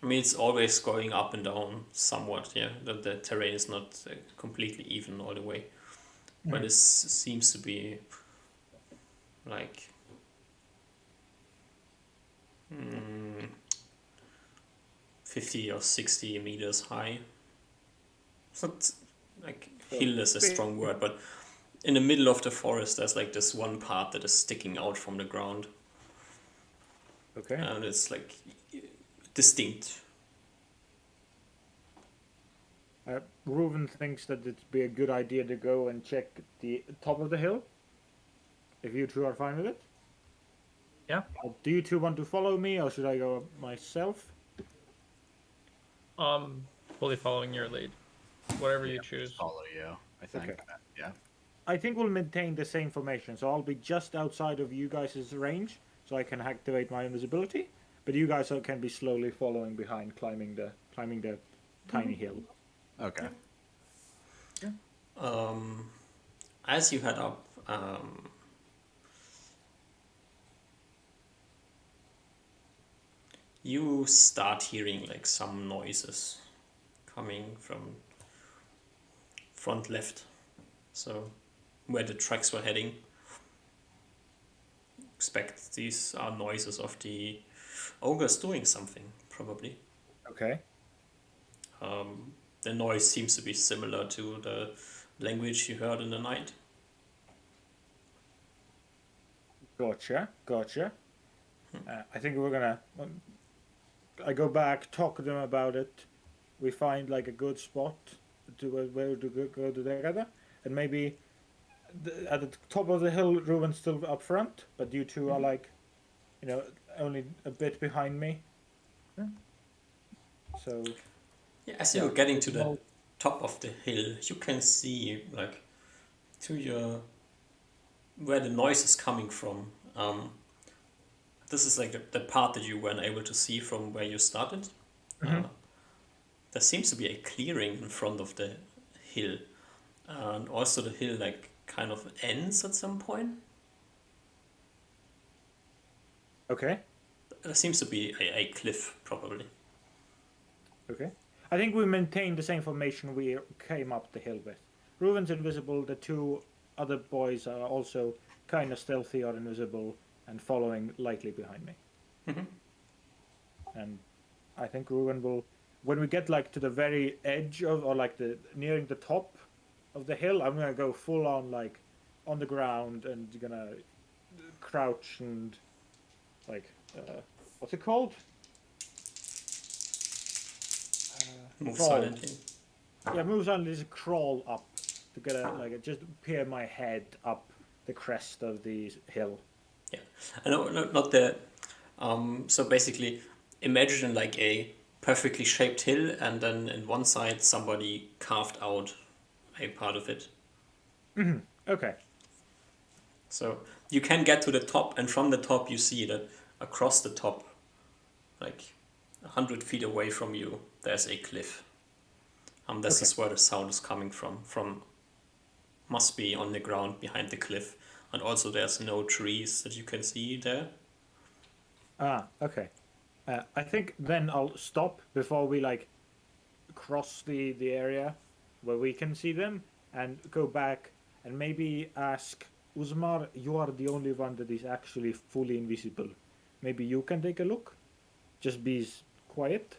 I mean, it's always going up and down somewhat, yeah. The terrain is not completely even all the way. But it seems to be like 50 or 60 meters high. It's not like hill is a strong word, but in the middle of the forest, there's like this one part that is sticking out from the ground, Okay. and it's like distinct. Reuven thinks that it'd be a good idea to go and check the top of the hill. If you two are fine with it. Yeah. Do you two want to follow me, or should I go myself? Fully following your lead. Whatever you Just choose. follow you. I think. Okay. Yeah. I think we'll maintain the same formation, so I'll be just outside of you guys' range, so I can activate my invisibility. But you guys can be slowly following behind, climbing the tiny hill. Okay. As you head up, you start hearing like some noises coming from front left, so where the tracks were heading. Expect these are noises of the ogres doing something, probably. Okay. The noise seems to be similar to the language you heard in the night. Gotcha. I think we're gonna. I go back, talk to them about it. We find like a good spot to where to go together, and maybe at the top of the hill, Ruben's still up front, but you two are like, only a bit behind me. So. Yeah, as you're getting to the top of the hill, you can see like to your where the noise is coming from. This is like the part that you weren't able to see from where you started. There seems to be a clearing in front of the hill, and also the hill like kind of ends at some point. Okay. There seems to be a cliff, probably. Okay. I think we maintain the same formation we came up the hill with. Reuven's invisible. The two other boys are also kind of stealthy or invisible and following lightly behind me. And I think Reuven will, when we get like to the very edge of, or like nearing the top of the hill, I'm gonna go full on like on the ground and gonna crouch and like what's it called? Move Crawl. silently. Yeah, move silently, just crawl up to get just peer my head up the crest of the hill. Yeah, I know, not the. So basically, imagine like a perfectly shaped hill, and then in one side somebody carved out a part of it. Okay. So you can get to the top, and from the top you see that across the top, like 100 feet away from you, there's a cliff. This is where the sound is coming from. Must be on the ground behind the cliff, and also there's no trees that you can see there. Okay. I think then I'll stop before we like cross the area where we can see them and go back and maybe ask Uzmar, you are the only one that is actually fully invisible. maybe you can take a look. Just be quiet.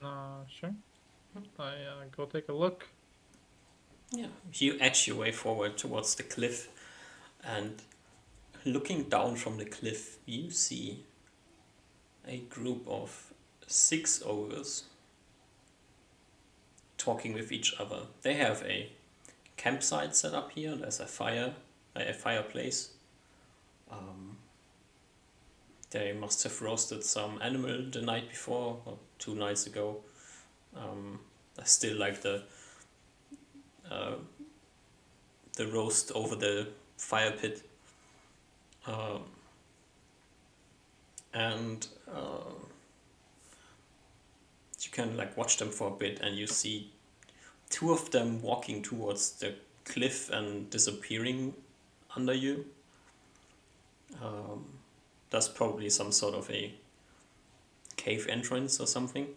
Sure. I go take a look. Yeah, you edge your way forward towards the cliff, and looking down from the cliff, you see a group of 6 ogres talking with each other. They have a campsite set up here. There's a fireplace. They must have roasted some animal the night before or 2 nights ago. I still like the roast over the fire pit. And you can like watch them for a bit, and you see 2 of them walking towards the cliff and disappearing under you. That's probably some sort of a cave entrance or something.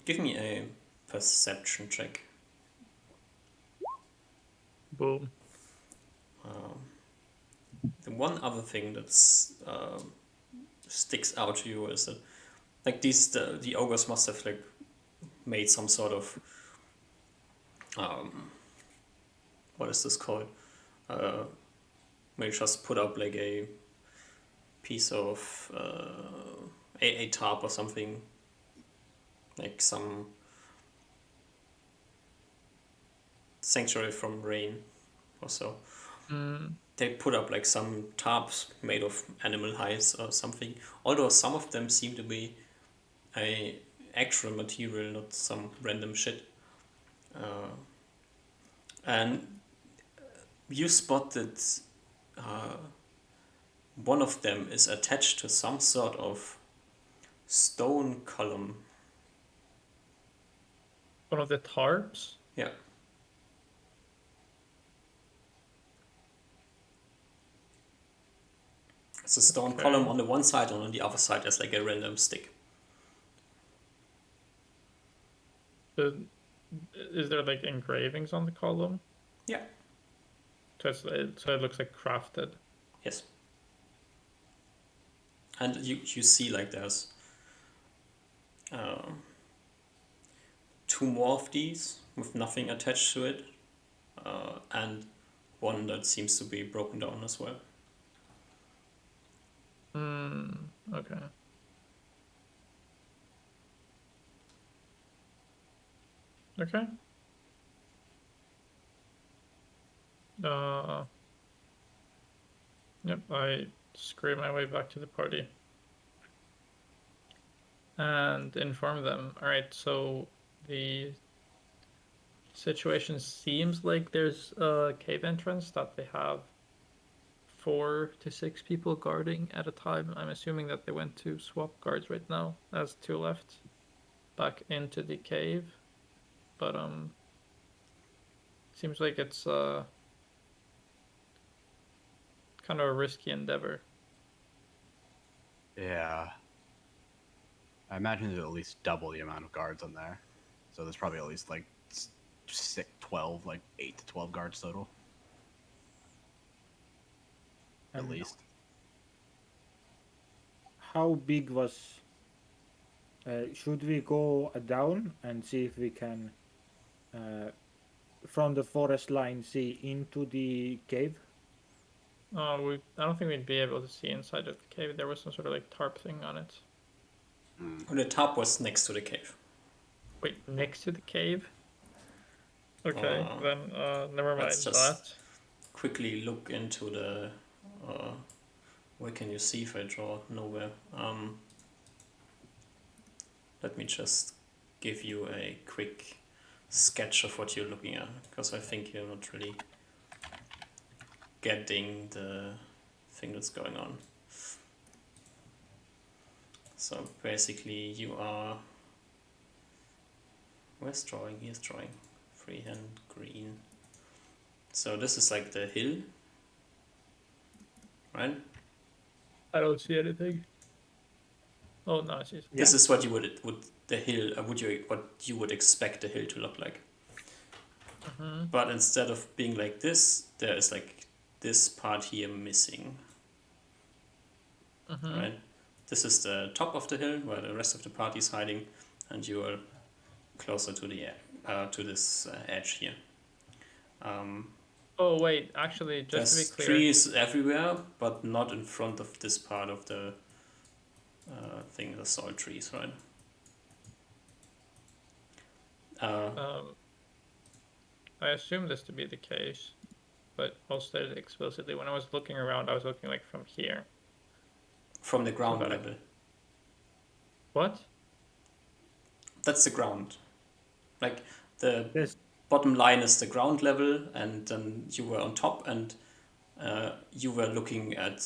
Give me a perception check. Boom. The one other thing that's sticks out to you is that like the ogres must have like made some sort of what is this called? Maybe just put up like a piece of a tarp or something, like some sanctuary from rain or so. They put up like some tarps made of animal hides or something, although some of them seem to be a actual material, not some random shit. And you spot that one of them is attached to some sort of stone column. One of the tarps? Yeah. It's a stone Okay. column on the one side, and on the other side there's like a random stick. Is there like engravings on the column? Yeah. So it looks like crafted. Yes. And you see like there's 2 more of these with nothing attached to it, and one that seems to be broken down as well. Okay. Okay. Yep, I scream my way back to the party and inform them. All right, so the situation seems like there's a cave entrance that they have 4 to 6 people guarding at a time. I'm assuming that they went to swap guards right now. That's 2 left back into the cave, but seems like it's kind of a risky endeavor. Yeah. I imagine there's at least double the amount of guards on there. So there's probably at least like 12, like 8 to 12 guards total. At least. How big was... should we go down and see if we can, from the forest line, see into the cave? I don't think we'd be able to see inside of the cave. There was some sort of like tarp thing on it. The top was next to the cave. Wait, next to the cave? Okay, then never mind let's that. just quickly look into the where can you see if I draw? Nowhere. Let me just give you a quick sketch of what you're looking at, because I think you're not really getting the thing that's going on. So basically you are... Where's drawing? Here's drawing. Freehand green. So this is like the hill, right? I don't see anything. Oh no, I see. This is what you would the hill what you would expect the hill to look like. But instead of being like this, there is like this part here missing. Mm-hmm. Right? This is the top of the hill where the rest of the party is hiding, and you are closer to the to this edge here. Oh wait, actually, just to be There's clear, trees everywhere, but not in front of this part of the thing, the soil trees, right? I assume this to be the case, but I'll state it explicitly. When I was looking around, I was looking like from here. From the ground that I- level. What? That's the ground. Like the This bottom line is the ground level, and then you were on top, and you were looking at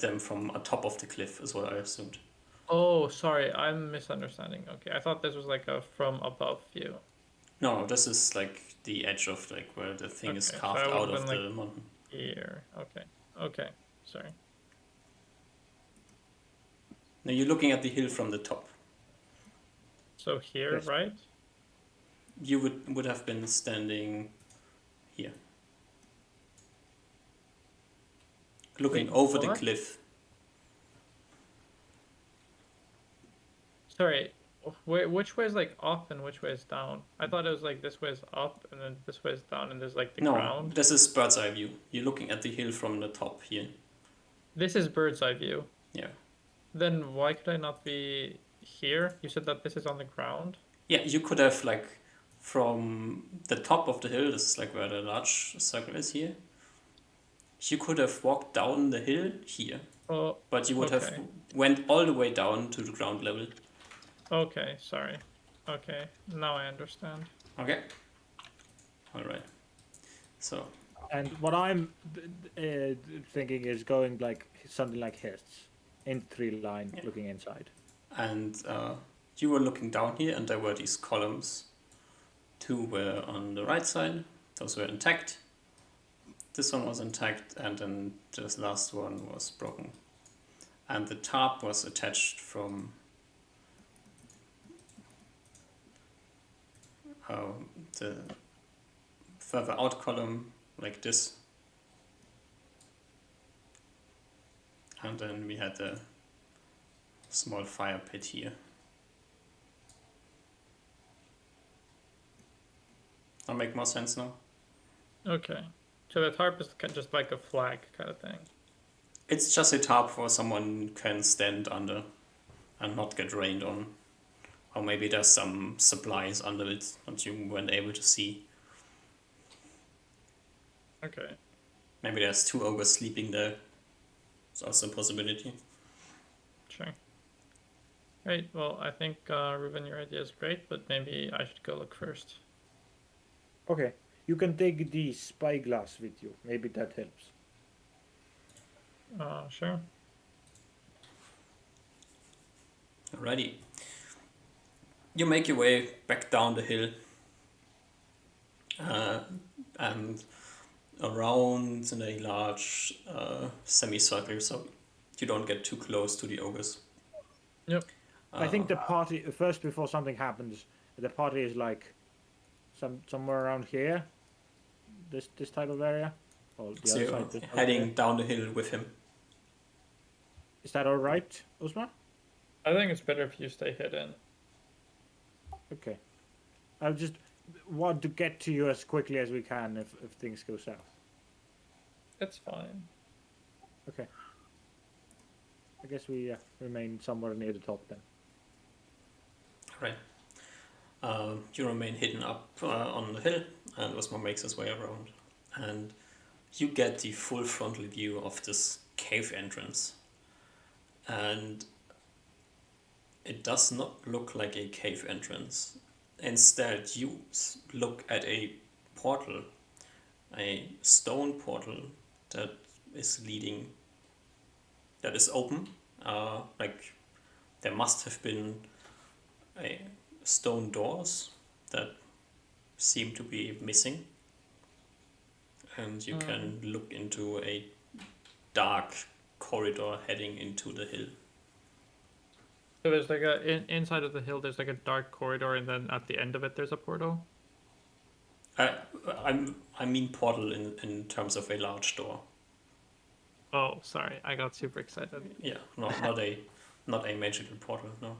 them from atop of the cliff, is what I assumed. Oh, sorry, I'm misunderstanding. Okay, I thought this was like a from above view. No, this is like the edge of like where the thing is Okay, so carved I out would've of been, the mountain. Here. Okay. Okay. Sorry. Now you're looking at the hill from the top. So here, Yes. right? You would have been standing here, looking Wait, over the what? cliff. Sorry. Which way is like up and which way is down? I thought it was like this way is up and then this way is down and there's like the No, ground. this is bird's eye view. You're looking at the hill from the top here. This is bird's eye view. Yeah. Then why could I not be here? You said that this is on the ground. Yeah, you could have like from the top of the hill, this is like where the large circle is here. You could have walked down the hill here, Oh, but you would okay. have went all the way down to the ground level. Okay, sorry. Okay, now I understand. Okay. All right. So and what I'm thinking is going like something like his, in tree line, Yeah. looking inside. and you were looking down here, and there were these columns. Two were on the right side; those were intact. This one was intact, and then this last one was broken. And the tarp was attached from the further out column, like this. And then we had a small fire pit here. That make more sense now? Okay. So the tarp is just like a flag kind of thing. It's just a tarp for someone can stand under and not get rained on. Or maybe there's some supplies under it that you weren't able to see. Okay. Maybe there's two ogres sleeping there. It's also a possibility. Sure. Great. Well, I think Ruben, your idea is great, but maybe I should go look first. Okay, you can take the spyglass with you. Maybe that helps. Sure. Alrighty. You make your way back down the hill. And around in a large semicircle, so you don't get too close to the ogres. Yep. I think the party first before something happens. The party is like somewhere around here. This type of area. Or the So other you're side. this type of heading area. down the hill with him. Is that all right, Usma? I think it's better if you stay hidden. Okay. I just want to get to you as quickly as we can if things go south. It's fine. Okay. I guess we remain somewhere near the top then. Right. You remain hidden up on the hill, and Osmo makes his way around. And you get the full frontal view of this cave entrance. And it does not look like a cave entrance. Instead, you look at a portal, a stone portal that is leading, that is open. Like there must have been a stone doors that seem to be missing, and you can look into a dark corridor heading into the hill. So there's like inside of the hill. There's like a dark corridor, and then at the end of it, there's a portal. I mean portal in terms of a large door. Oh, sorry, I got super excited. Yeah, not a magical portal. No.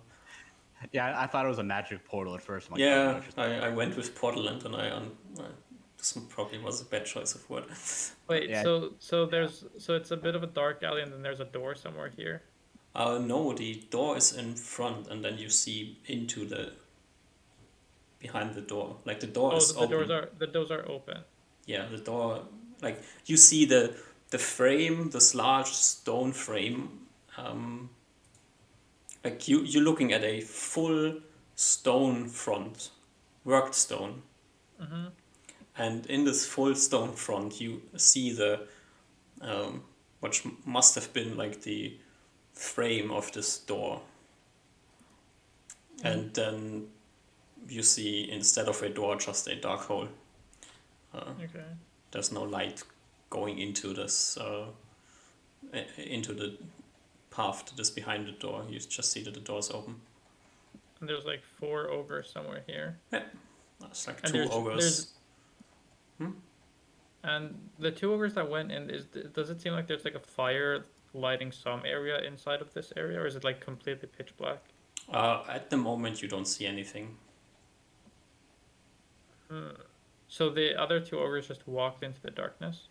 Yeah, I thought it was a magic portal at first. I'm like, oh no, Yeah, it's just I went with Portland, and this probably was a bad choice of word. Wait, yeah. so it's a bit of a dark alley, and then there's a door somewhere here. No, the door is in front, and then you see into the behind the door. Like the door Oh, is open. the doors are open. Yeah, the door. Like you see the frame, this large stone frame. Like you're looking at a full stone front, worked stone, Mm-hmm. and in this full stone front, you see the which must have been like the frame of this door. And then you see instead of a door just a dark hole. Okay. There's no light going into this into the path that is behind the door. You just see that the door is open. And there's like 4 ogres somewhere here. Yeah, that's like And two there's ogres. and the 2 ogres that went in does it seem like there's like a fire lighting some area inside of this area, or is it like completely pitch black? At the moment, you don't see anything. So the other 2 ogres just walked into the darkness.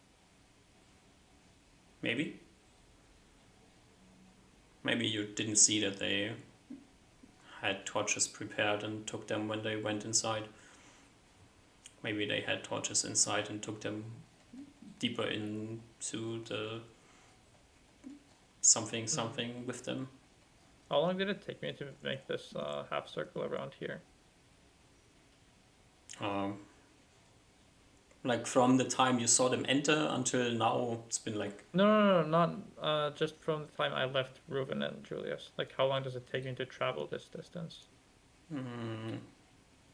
Maybe. Maybe you didn't see that they had torches prepared and took them when they went inside. Maybe they had torches inside and took them deeper into the something with them. How long did it take me to make this half circle around here? Like from the time you saw them enter until now, it's been like No, not just from the time I left Reuven and Julius. Like, how long does it take me to travel this distance?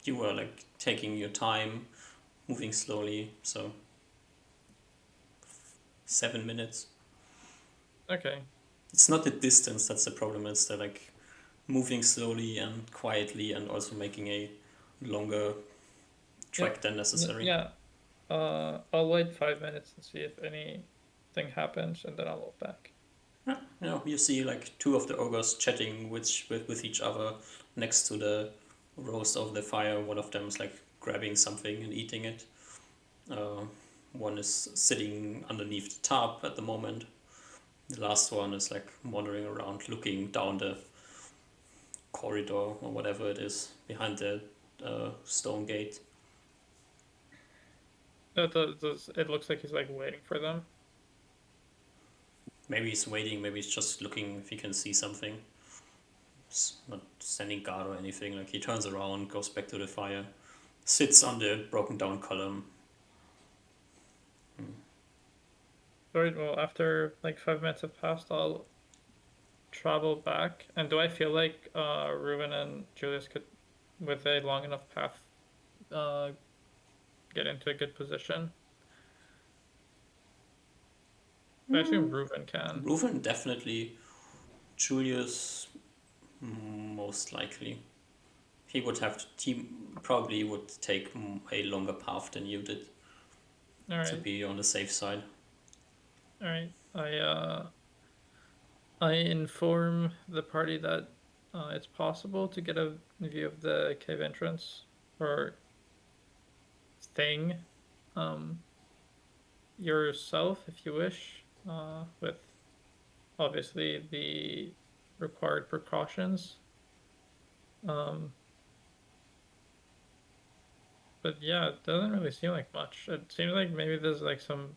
you were like taking your time, moving slowly. So 7 minutes. Okay. It's not the distance that's the problem. It's the like moving slowly and quietly, and also making a longer trek than necessary. Yeah. I'll wait 5 minutes and see if anything happens, and then I'll look back. Yeah, you see like two of the ogres chatting with each other next to the roast over the fire. One of them is like grabbing something and eating it. One is sitting underneath the tarp at the moment. The last one is like wandering around, looking down the corridor or whatever it is behind the stone gate. It looks like he's like waiting for them. Maybe he's waiting. Maybe he's just looking if he can see something. He's not standing guard or anything. Like he turns around, goes back to the fire, sits on the broken down column. Alright, well, after like 5 minutes have passed, I'll travel back. And do I feel like Reuven and Julius could, with a long enough path, get into a good position? I assume Reuven can. Reuven definitely. Julius, most likely. He would have to. He probably would take a longer path than you did to Alright, be on the safe side. alright. I inform the party that it's possible to get a view of the cave entrance or thing yourself if you wish, with obviously the required precautions. But yeah, it doesn't really seem like much. It seems like maybe there's like some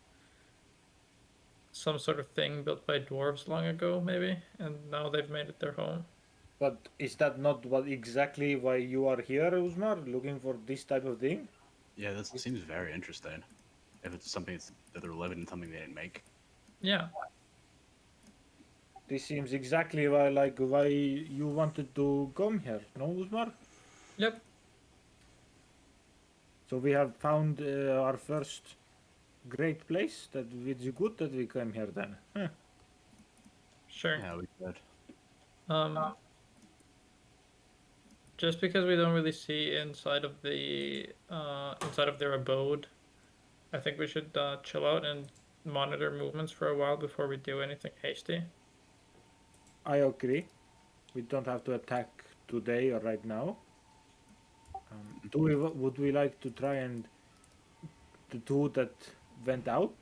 sort of thing built by dwarves long ago, maybe, and now they've made it their home. But is that not what exactly why you are here, Usmar, looking for this type of thing? Yeah, this seems very interesting. If it's something that they're living in, something they didn't make. Yeah. This seems exactly why you wanted to come here, no, Usmar? Yep. So we have found our first great place. That it's good that we came here then. Huh. Sure. Yeah, we could. Just because we don't really see inside of their abode, I think we should chill out and monitor movements for a while before we do anything hasty. I agree. We don't have to attack today or right now. Would we like to try and the two that went out?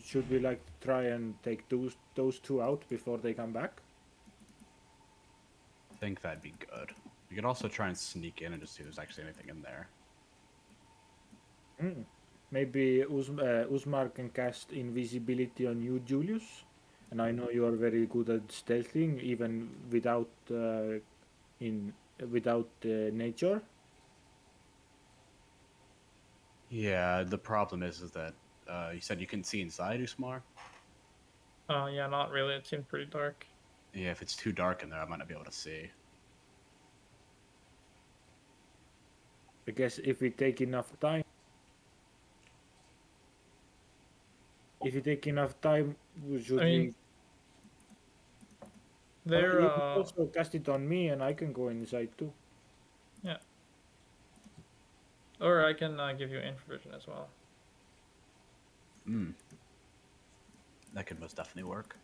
Should we like to try and take those two out before they come back? I think that'd be good. We could also try and sneak in and just see if there's actually anything in there. Maybe Usmar can cast invisibility on you, Julius. And I know you are very good at stealthing, even without nature. Yeah, the problem is that you said you couldn't see inside Usmar. Yeah, not really. It seemed pretty dark. Yeah, if it's too dark in there, I might not be able to see. I guess if we take enough time. If you take enough time, should I mean, we? They're You can also cast it on me, and I can go inside too. yeah. Or I can give you infravision as well. That could most definitely work.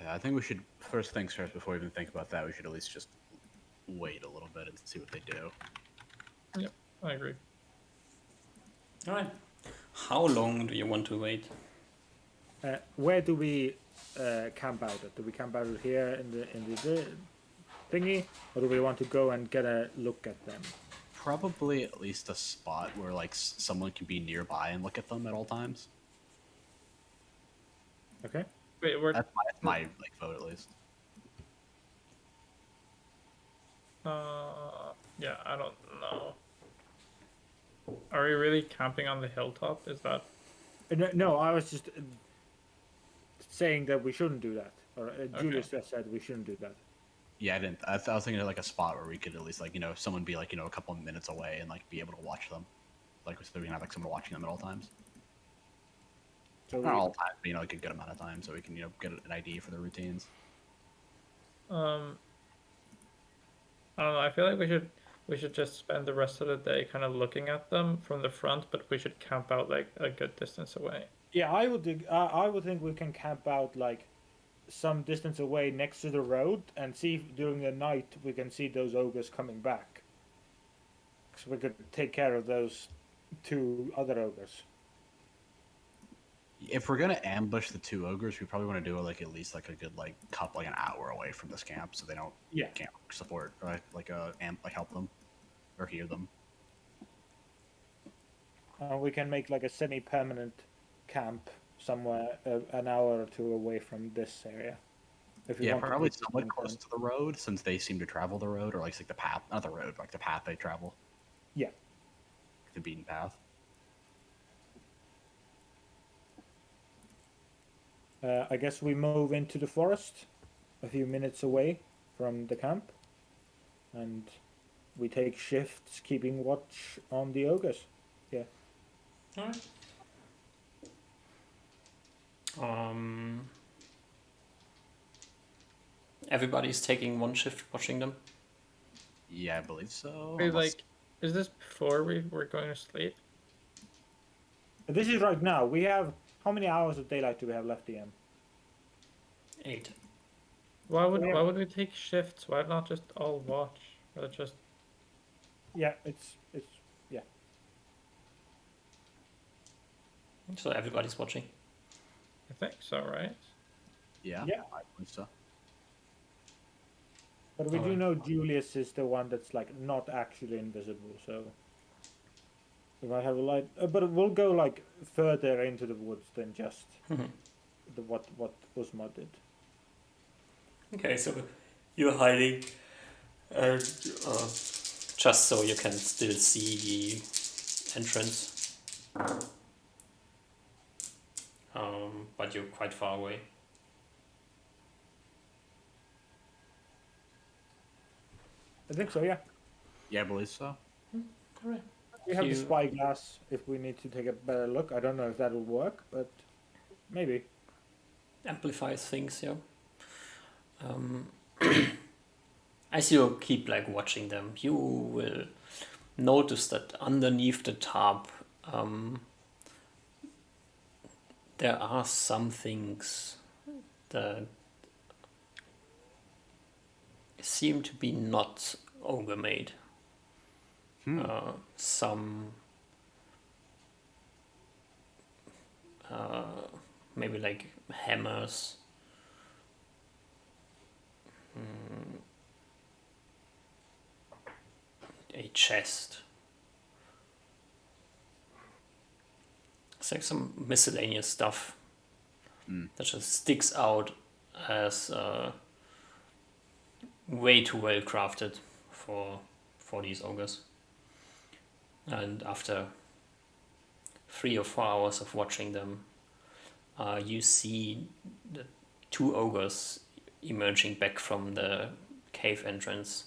Yeah, I think we should, first things first, before we even think about that, we should at least just wait a little bit and see what they do. Yep, I agree. All right. How long do you want to wait? Where do we camp out at? Do we camp out here in the thingy, or do we want to go and get a look at them? Probably at least a spot where like someone can be nearby and look at them at all times. Okay. Wait, we're That's my like vote at least. yeah, I don't know. Are we really camping on the hilltop? Is that No, I was just saying that we shouldn't do that. Or Julius just said we shouldn't do that. Yeah, I didn't. I was thinking of like a spot where we could at least like someone be like a couple of minutes away and like be able to watch them, like so we can have like someone watching them at all times. So Not all times, but like a good amount of time, so we can get an ID for the routines. I don't know. I feel like we should just spend the rest of the day kind of looking at them from the front, but we should camp out like a good distance away. yeah, I would think we can camp out like some distance away next to the road and see if during the night we can see those ogres coming back. So we could take care of those two other ogres. If we're gonna ambush the two ogres, we probably want to do it like at least like a good like an hour away from this camp, so they can't support or like help them or hear them. We can make like a semi-permanent camp somewhere an hour or two away from this area. If we Yeah, want to probably keep it somewhat long close term. to the road, since they seem to travel the road, or like the path, not the road, like the path they travel, Yeah. the beaten path. I guess we move into the forest, a few minutes away from the camp, and we take shifts keeping watch on the ogres. Yeah. All right. Everybody's taking one shift watching them. Yeah, I believe so. Wait, unless- like, is this before we were going to sleep? This is right now. We have how many hours of daylight do we have left, Ian? 8. Why would Yeah. why would we take shifts? Why not just all watch? Or just Yeah, it's yeah. So everybody's watching. I think so, right? yeah, Yeah. I believe so. But we do Alright. know Julius is the one that's like not actually invisible, so we might have a light. But we'll go like further into the woods than just what Usma did. Okay, so you're hiding, just so you can still see the entrance. But you're quite far away. I think so. Yeah. Yeah, I believe so. Alright. We have the You- spyglass if we need to take a better look. I don't know if that will work, but maybe. Amplifies things, yeah. as you keep like watching them, you will notice that underneath the tarp, there are some things that seem to be not ogre made. Some maybe like hammers. A chest. It's like some miscellaneous stuff that just sticks out as way too well crafted for these ogres. And after 3 or 4 hours of watching them, you see the 2 ogres emerging back from the cave entrance.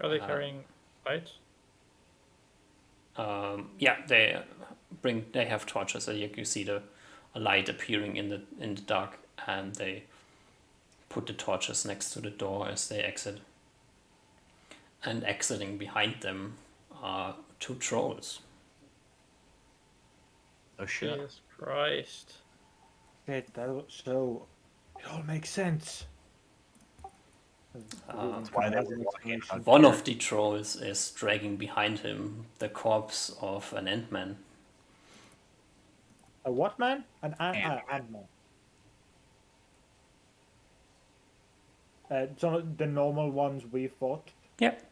Are they carrying lights? Yeah, they have torches, so you see a light appearing in the dark, and they put the torches next to the door as they exit. And exiting behind them are 2 trolls. Oh shit. Jesus Christ. Shit, so it all makes sense. That's why they were walking out. One of the trolls is dragging behind him the corpse of an Ant-Man. A what man? An Ant-Man. Ant-Man. So the normal ones we fought. Yep.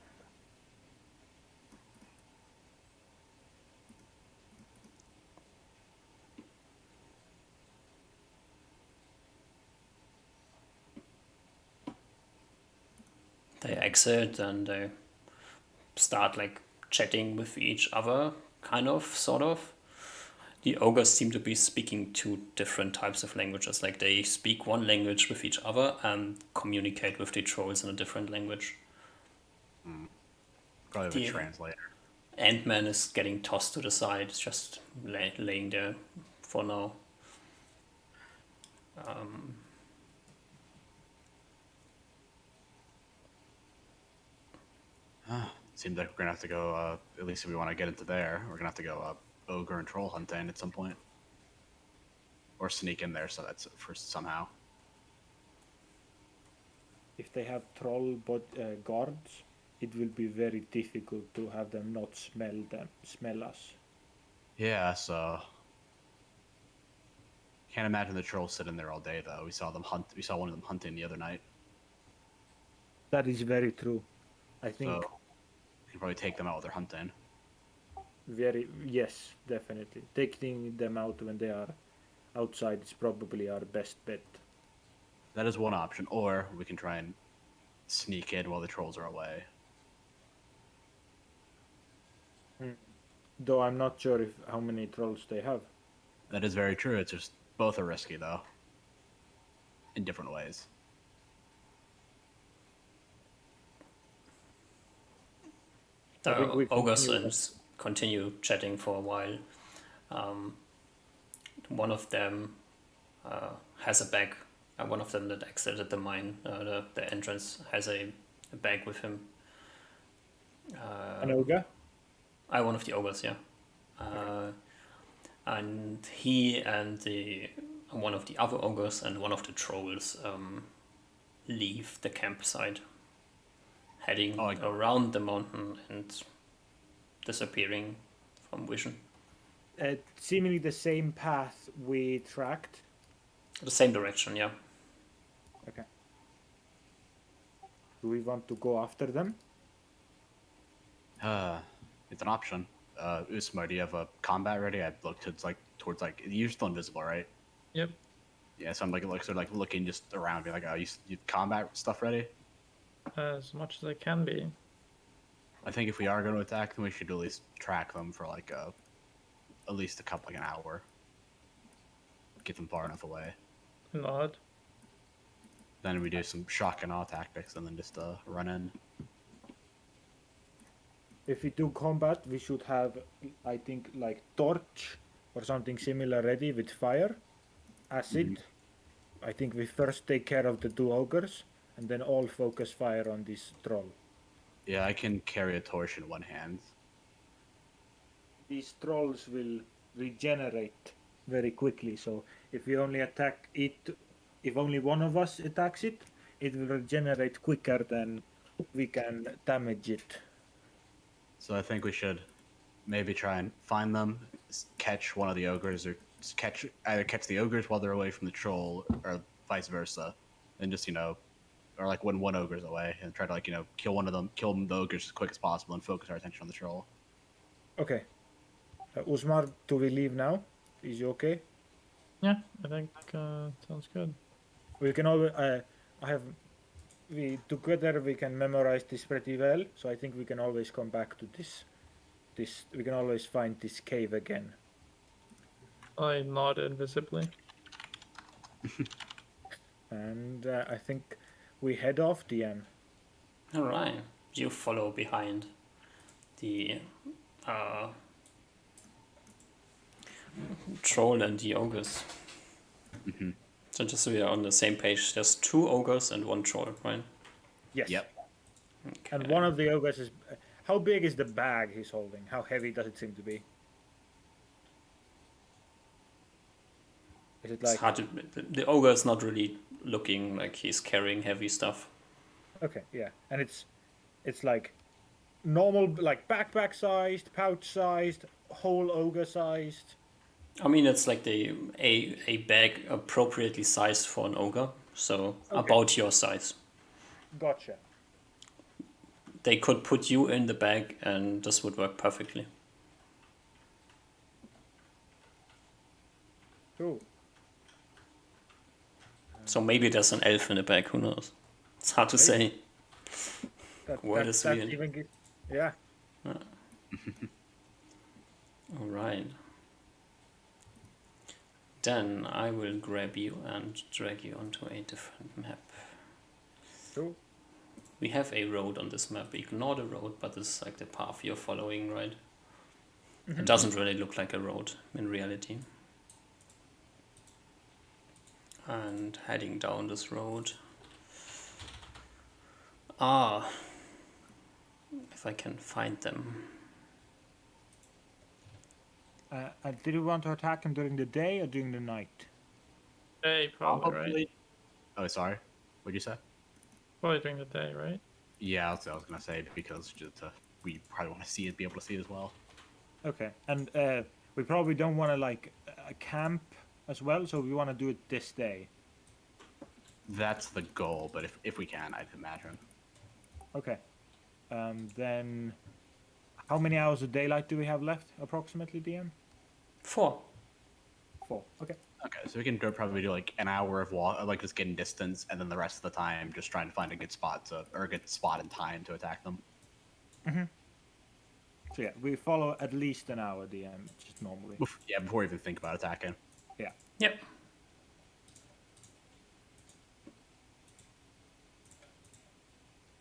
They exit and they start like chatting with each other, kind of, sort of. The ogres seem to be speaking 2 different types of languages. Like they speak one language with each other and communicate with the trolls in a different language. Probably the Yeah. translator. Ant-Man is getting tossed to the side, just laying there for now. Seems like we're gonna have to go. At least if we want to get into there, we're gonna have to go ogre and troll hunting at some point, or sneak in there. So that's for somehow. If they have troll guards, it will be very difficult to have them not smell us. Yeah. So can't imagine the trolls sitting there all day though. We saw them hunt. We saw one of them hunting the other night. That is very true. I think So we can probably take them out while they're hunting. yes, definitely. Taking them out when they are outside is probably our best bet. That is one option, or we can try and sneak in while the trolls are away. Though I'm not sure how many trolls they have. That is very true. It's just both are risky though, in different ways. The I think we ogres continue. continue chatting for a while. One of them has a bag. One of them that exited the mine, the entrance, has a bag with him. An ogre? One of the ogres, yeah. And he and one of the other ogres and one of the trolls leave the campsite, heading around the mountain and disappearing from vision. Seemingly the same path we tracked. The same direction, yeah. Okay. Do we want to go after them? It's an option. Usma, do you have a combat ready? I looked. It's like towards like you're still invisible, right? Yep. Yeah. So I'm like sort of like looking just around, be like, oh, you combat stuff ready? As much as I can be. I think if we are going to attack them, we should at least track them for like at least a couple like an hour. Get them far enough away. Nod. Then we do some shock and awe tactics, and then just run in. If we do combat, we should have, I think, like torch or something similar ready with fire, acid. I think we first take care of the 2 ogres, and then all focus fire on this troll. Yeah, I can carry a torch in one hand. These trolls will regenerate very quickly, so if we only attack it, if only one of us attacks it, it will regenerate quicker than we can damage it. So I think we should maybe try and find them, catch one of the ogres, or either catch the ogres while they're away from the troll, or vice versa, and just or like when one ogre's away, and try to kill one of them, kill the ogres as quick as possible, and focus our attention on the troll. Okay. Usmar, do we leave now? Is you okay? Yeah, I think sounds good. We can always. We together we can memorize this pretty well, so I think we can always come back to this. We can always find this cave again. I nod invisibly. And I think we head off, DM. All right. You follow behind the troll and the ogres. Mm-hmm. So just so we are on the same page, there's 2 ogres and 1 troll, right? Yes. Yep. Okay. And one of the ogres is. How big is the bag he's holding? How heavy does it seem to be? Is it It's like. hard to, the ogre is not really looking like he's carrying heavy stuff. Okay, yeah. And it's like normal, like backpack sized, pouch sized, whole ogre sized. I mean, it's like a bag appropriately sized for an ogre, so Okay. about your size. Gotcha. They could put you in the bag, and this would work perfectly. Cool. So maybe there's an elf in the bag. Who knows? It's hard to say. Word is That's weird. even good. Yeah. All right. Then I will grab you and drag you onto a different map. Cool. We have a road on this map. Ignore the road, but this is like the path you're following, right? It doesn't really look like a road in reality. And heading down this road. If I can find them. Did you want to attack him during the day or during the night? Day, probably, right? Oh, sorry. What'd you say? Probably during the day, right? Yeah, that's what I was gonna say, because we probably want to see it, be able to see it as well. Okay. And we probably don't want to like camp as well, so we want to do it this day. That's the goal, but if we can, I'd imagine. Okay. Then, how many hours of daylight do we have left, approximately, DM? 4. 4. Okay. Okay, so we can probably do like an hour of walk, like just getting distance, and then the rest of the time just trying to find a good spot or a good spot in time to attack them. So yeah, we follow at least an hour, DM, just normally. Yeah, before we even think about attacking. Yeah. Yep.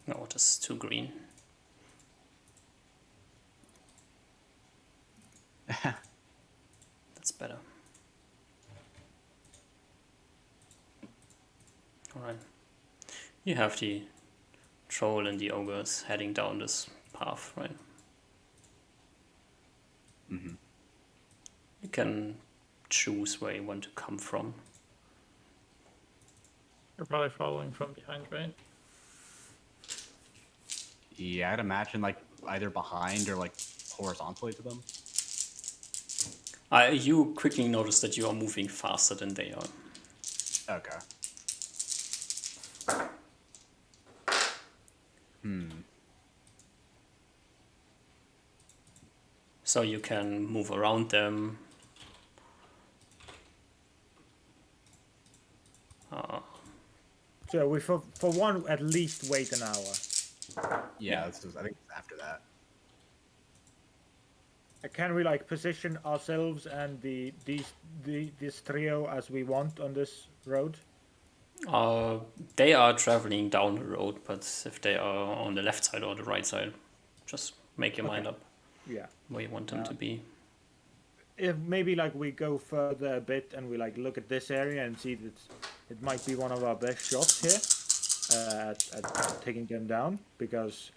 No, this is too green. That's better. Alright. You have the troll and the ogres heading down this path, right? Mm-hmm. You can choose where you want to come from. You're probably following from behind, right? Yeah, I'd imagine like either behind or like horizontally to them. You quickly notice that you are moving faster than they are. Okay. So you can move around them. So we for one at least wait an hour. Yeah, I think it's after that. Can we like position ourselves and this trio as we want on this road? They are traveling down the road, but if they are on the left side or the right side, just make your mind up Yeah. where you want them to be. If maybe like we go further a bit and we like look at this area and see that it might be one of our best shots here, at taking them down? Because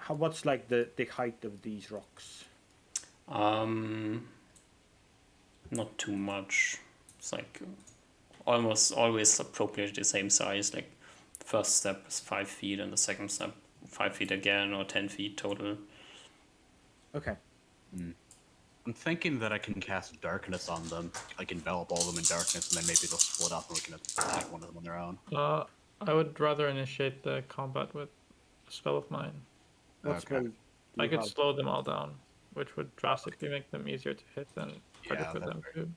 what's like the height of these rocks? Not too much. It's like almost always appropriately the same size. Like the first step is 5 feet, and the second step 5 feet again, or 10 feet total. Okay. I'm thinking that I can cast darkness on them, like envelop all of them in darkness, and then maybe they'll split up and we can attack one of them on their own. I would rather initiate the combat with a spell of mine. What Okay. spell? do I you could have? slow them all down, which would drastically make them easier to hit and harder Yeah, for that's them to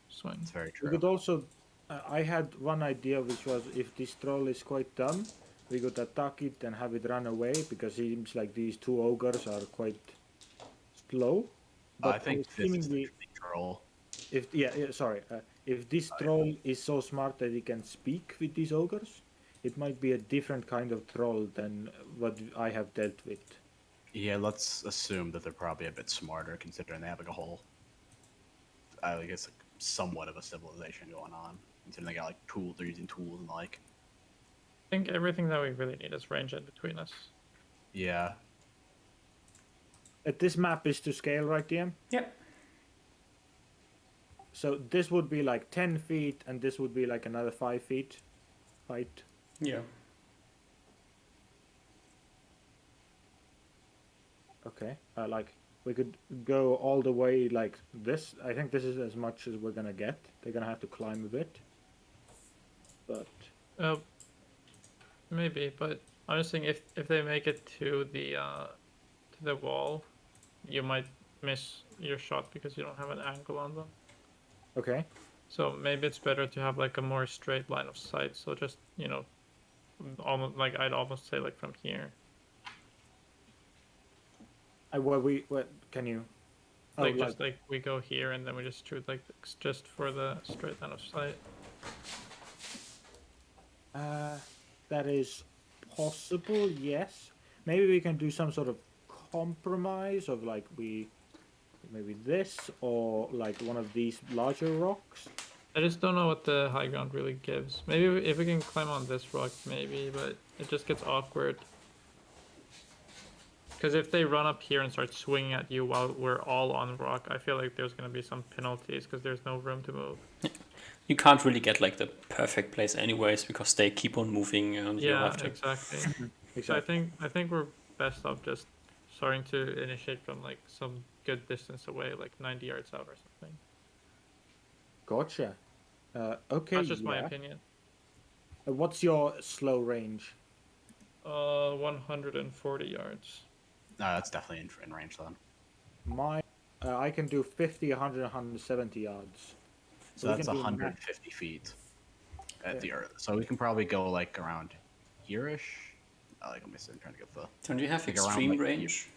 swing. It's very We true. could also. I had one idea, which was if this troll is quite dumb, we could attack it and have it run away because it seems like these two ogres are quite slow. I think this is seemingly, the troll. if this troll is so smart that he can speak with these ogres, it might be a different kind of troll than what I have dealt with. Yeah, let's assume that they're probably a bit smarter, considering they have like a whole, I guess, like, somewhat of a civilization going on. Considering they got like tools, they're using tools and like. I think everything that we really need is range in between us. Yeah. This map is to scale, right, DM? Yep. So this would be like 10 feet, and this would be like another 5 feet height. Yeah. Okay. Like we could go all the way like this. I think this is as much as we're gonna get. They're gonna have to climb a bit. But Maybe, but I'm just saying if they make it to the wall, you might miss your shot because you don't have an angle on them. okay. So maybe it's better to have like a more straight line of sight. So just almost like I'd almost say like from here. What can you? Oh, Like just like we go here and then we just shoot like just for the straight line of sight. that is possible. Yes. Maybe we can do some sort of compromise of like maybe this or like one of these larger rocks. I just don't know what the high ground really gives. Maybe if we can climb on this rock, maybe, but it just gets awkward. Because if they run up here and start swinging at you while we're all on rock, I feel like there's going to be some penalties because there's no room to move. You can't really get like the perfect place anyways because they keep on moving and you Yeah, have to. exactly. Exactly. So I think we're best off just starting to initiate from like some good distance away, like 90 yards out or something. Gotcha. Okay. That's just my opinion. What's your slow range? 140 yards. No, that's definitely in range then. I can do 50, 100, 170 yards. So we that's can do 150 feet at the earth. So we can probably go like around here-ish. Like, let me see, I'm trying to get the. Don't you have Like around, extreme like, range?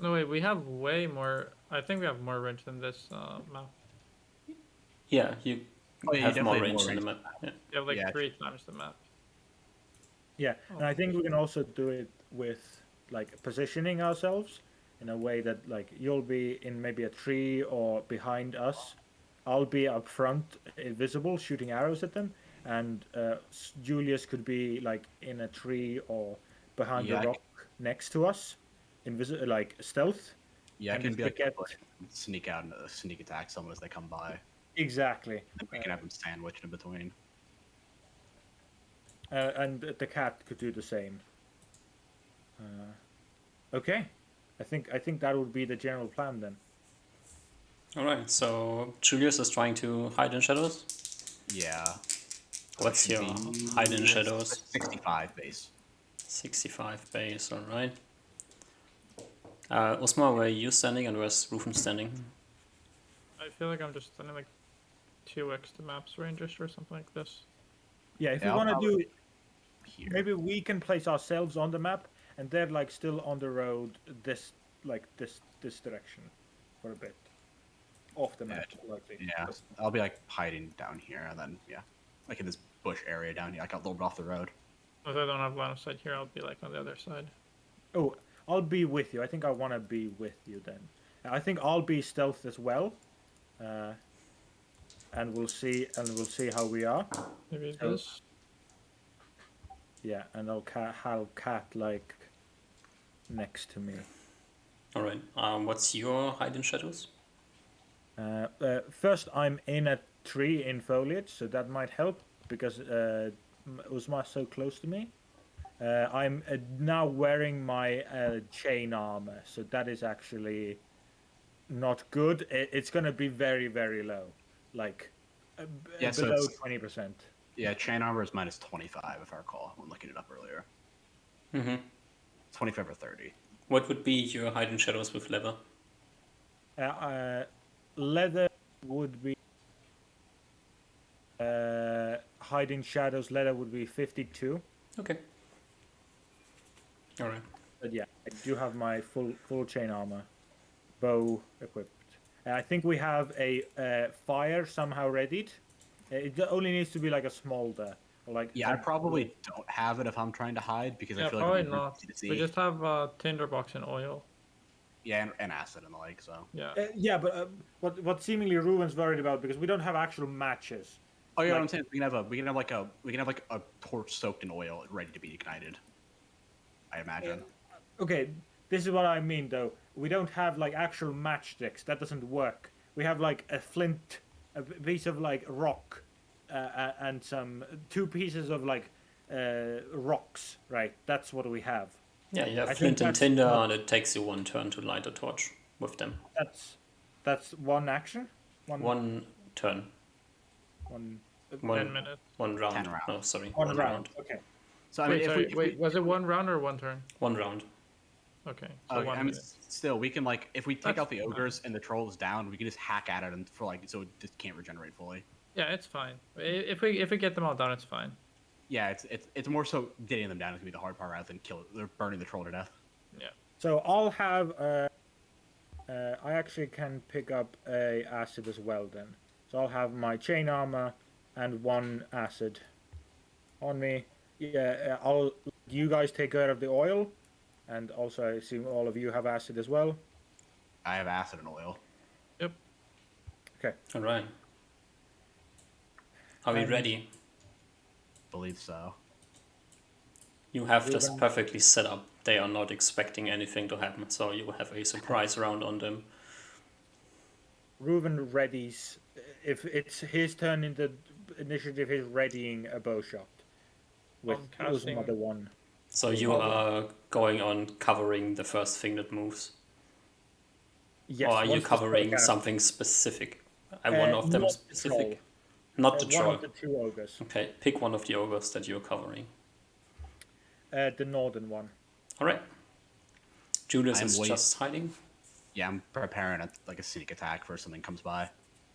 No, wait, we have way more. I think we have more range than this map. Yeah, you Oh, yeah, you have more definitely have range more in the range map. Yeah. You have like Yeah. 3 times the map. Yeah, and I think we can also do it with like positioning ourselves in a way that like you'll be in maybe a tree or behind us. I'll be up front, invisible, shooting arrows at them, and Julius could be like in a tree or behind Yeah, a rock next to us, like stealth. Yeah, I And can if be we like, get- sneak out and sneak attack someone as they come by. Exactly. And we can have them sandwiched in between. And the cat could do the same. Okay, I think that would be the general plan then. All right. So Julius is trying to hide in shadows. Yeah. What's your hide in shadows? 65 base. 65 base. All right. Osmar, where are you standing and where's Rufen standing? I feel like I'm just standing like 2x the map's range or something like this. Yeah, if Yeah, we I'll want to probably- do, Here. maybe we can place ourselves on the map, and they're like still on the road this direction for a bit, off the map. Likely. Yeah, I'll be like hiding down here, and then like in this bush area down here, like a little bit off the road. If I don't have line of sight here, I'll be like on the other side. Oh, I'll be with you. I think I want to be with you then. I think I'll be stealth as well, and we'll see how we are. Maybe So- this. Yeah, and I'll have cat like next to me. All right. What's your hide in shadows? First, I'm in a tree in foliage, so that might help because Uzma's so close to me. I'm now wearing my chain armor, so that is actually not good. It's going to be very, very low, like Yeah, so below it's 20%. yeah, chain armor is minus 25 if I recall when looking it up earlier. Mm-hmm. 25 or 30. What would be your hide in shadows with leather? Leather would be hiding shadows. Leather would be 52. Okay. All right. But yeah, I do have my full chain armor, bow equipped. I think we have a fire somehow readied. It only needs to be like a smolder, or like Yeah, I probably don't have it if I'm trying to hide because I Yeah, feel like probably it'd be really not. easy to see. We just have a tinderbox and oil. Yeah, and acid and the like. So. Yeah. Yeah, but what seemingly Ruben's worried about because we don't have actual matches. Oh yeah, Like- what I'm saying we can have like a torch soaked in oil ready to be ignited. I imagine. Okay, this is what I mean though. We don't have like actual matchsticks. That doesn't work. We have like a flint, a piece of like rock, and some two pieces of like rocks. Right, that's what we have. Yeah, you I have think flint and that's tinder, not- and it takes you one turn to light a torch with them. That's one action. One turn. One. 10 One, minutes. one round. 10 rounds. No, sorry. One round. Okay. So I Wait, mean, sorry, if wait, was it 1 round or 1 turn? One round. Okay, so Okay, 1 I mean, minute. still, we can like if we take That's out the fine. ogres and the trolls down, we can just hack at it and for like so it just can't regenerate fully. Yeah, it's fine. If we get them all down, it's fine. Yeah, it's more so getting them down is gonna be the hard part rather than they're burning the troll to death. Yeah. So I'll have. I actually can pick up a acid as well then. So I'll have my chain armor and one acid on me. Yeah, I'll. You guys take care of the oil, and also I assume all of you have acid as well. I have acid and oil. Yep. Okay. All right. Are we Um, ready? Believe so. You have this Ruben? perfectly set up. They are not expecting anything to happen, so you have a surprise round on them. Reuven readies. If it's his turn in the initiative, he's readying a bow shot with I'm casting- Uzma the one. So you are going on covering the first thing that moves. Yes. Or are you once the spell covering cast- something specific? One of them not the specific? troll. Not the One troll. of the two ogres. Okay, pick one of the ogres that you're covering. The northern one. All right. Julius I'm is wait- just hiding. Yeah, I'm preparing like a sneak attack for something comes by.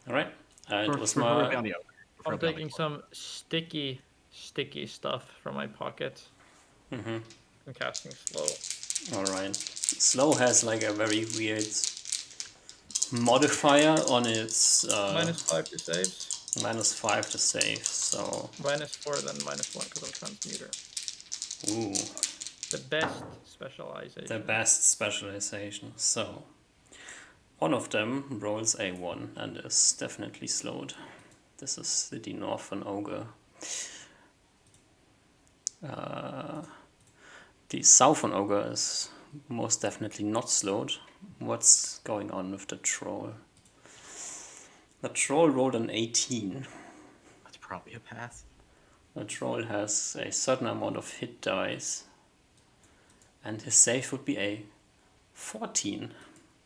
All right. And Preferably on Usma, the ogre. I'm Preferably on the taking troll. some sticky stuff from my pocket. Mhm. I'm casting slow. All right. Slow has like a very weird modifier on its -5 to saves. -5 to save. So, -4, then -1 because I'm transmuter. ooh, The best specialization. the best specialization. So, one of them rolls a 1 and is definitely slowed. This is the Northern Ogre. The Southern Ogre is most definitely not slowed. What's going on with the troll? The troll rolled an 18. That's probably a pass. The troll has a certain amount of hit dice, and his save would be a 14.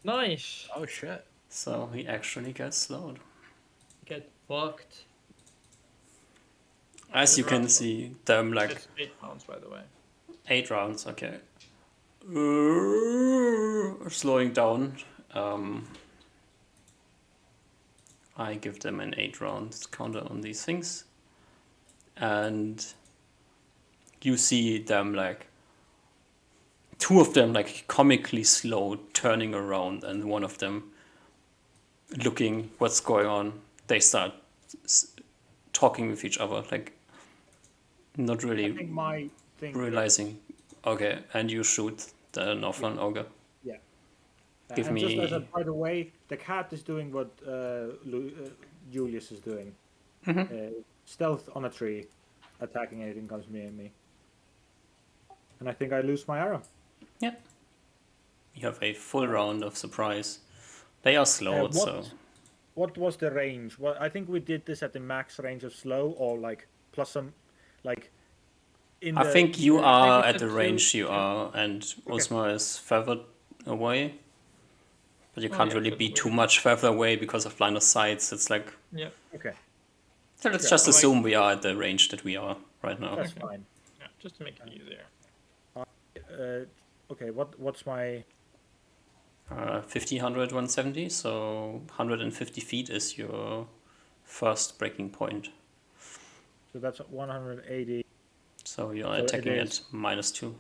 Nice. Oh shit. So he actually gets slowed. Get fucked. As you can see, them like It's 8 pounds, by the way. 8 rounds, okay. Slowing down. I give them an 8 round counter on these things. And you see them like two of them like comically slow turning around, and one of them looking what's going on. They start talking with each other, like not I really think my thing. realizing. Okay, and you shoot the Northern Ogre. Yeah. Give and just as a, me- by the way, the cat is doing what Julius is doing. Stealth on a tree, attacking anything comes near me. And I think I lose my arrow. Yep. You have a full round of surprise. They are slowed, so What was the range? Well, I think we did this at the max range of slow, or like plus some, like. I think you are at the two- range you two- are, and Okay. Osma is further away. But you Oh, can't yeah, really so be it's too weird. much further away because of line of sights. It's like, Yeah, Okay, so let's Yeah, just but, like- assume we are at the range that we are right now. that's Okay. fine. yeah, just to make it easier. Okay, what's my? 50, 100, 170, so 150 feet is your first breaking point. So that's 180. So you're So it attacking at is- -2.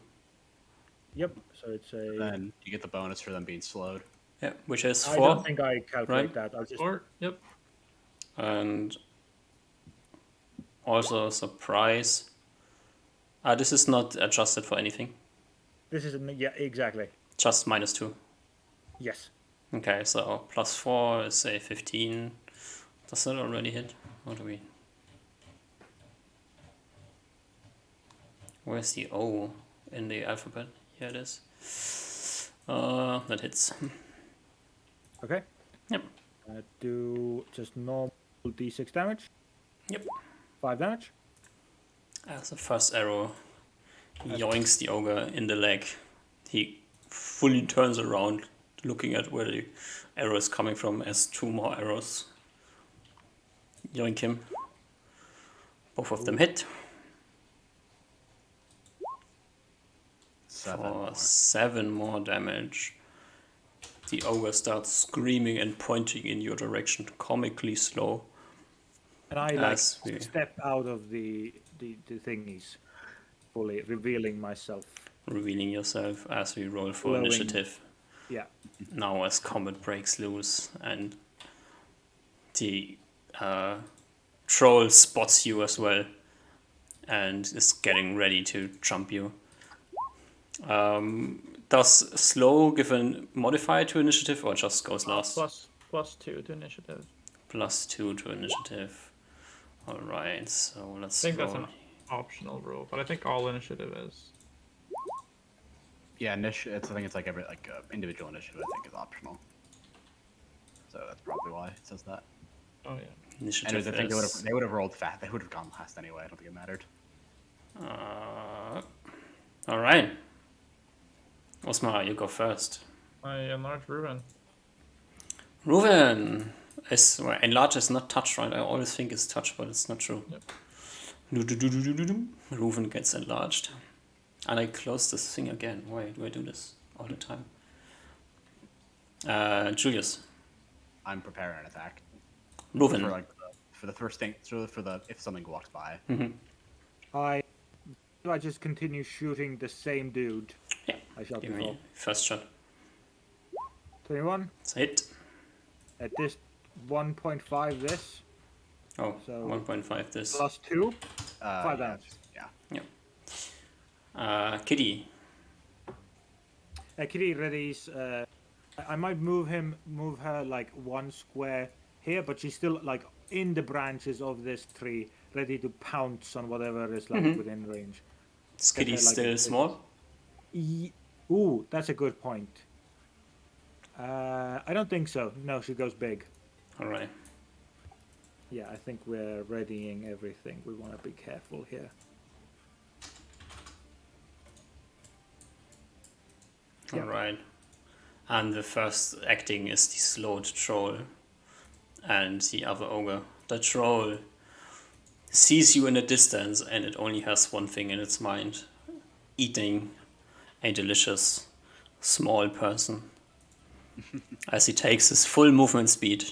Yep. So it's a. Then you get the bonus for them being slowed. Yeah, which is I 4. don't think I calculate right? that. I'll just. Or, yep. And also surprise. This is not adjusted for anything. This is yeah, exactly. Just -2. Yes. Okay, so +4 is a 15. Does that already hit? What do we? Where's the O in the alphabet? Here it is. That hits. Okay. Yep. Do just normal d6 damage. Yep. 5 damage. As the first arrow yoinks the ogre in the leg. He fully turns around, looking at where the arrow is coming from, as 2 more arrows yoink him. Both of them hit 7 for more. 7 more damage. The ogre starts screaming and pointing in your direction, comically slow. And I like As we- step out of the thingies, fully revealing myself. Revealing yourself as we roll for Glowing. initiative. Yeah. Now as combat breaks loose and the troll spots you as well and is getting ready to jump you. Does slow give a modifier to initiative or just goes last? +2 to initiative. +2 to initiative. Alright, so let's I think that's roll. an optional rule, but I think all initiative is. Yeah, I think it's like every individual initiative. I think is optional. So that's probably why it says that. Oh yeah. And Initiative I think is, they would have rolled fast. They would have gone last anyway. I don't think it mattered. Alright. Osmar, you go first. I enlarge Ruben. Reuven is well, enlarge is not touch, right? I always think it's touch, but it's not true. Yep. Reuven gets enlarged. And I close this thing again. Why do I do this all the time? Julius. I'm preparing an attack Reuven. for for the first thing. For the if something walks by. I just continue shooting the same dude Yeah. I shot Give before. me first shot. 21. It's a hit. At this 1.5 this. Oh, So- 1.5 this. Plus 2. 5 Yeah, damage. Yeah. Kitty. Kitty readies. I might move her like 1 square here, but she's still like in the branches of this tree, ready to pounce on whatever is like within range. Is Kitty Okay, like still it- small? Ooh, that's a good point. I don't think so. No, she goes big. Alright. Yeah, I think we're readying everything. We want to be careful here. Yeah. Alright. And the first acting is the slowed troll and the other ogre. The troll sees you in the distance and it only has one thing in its mind: eating a delicious small person. As he takes his full movement speed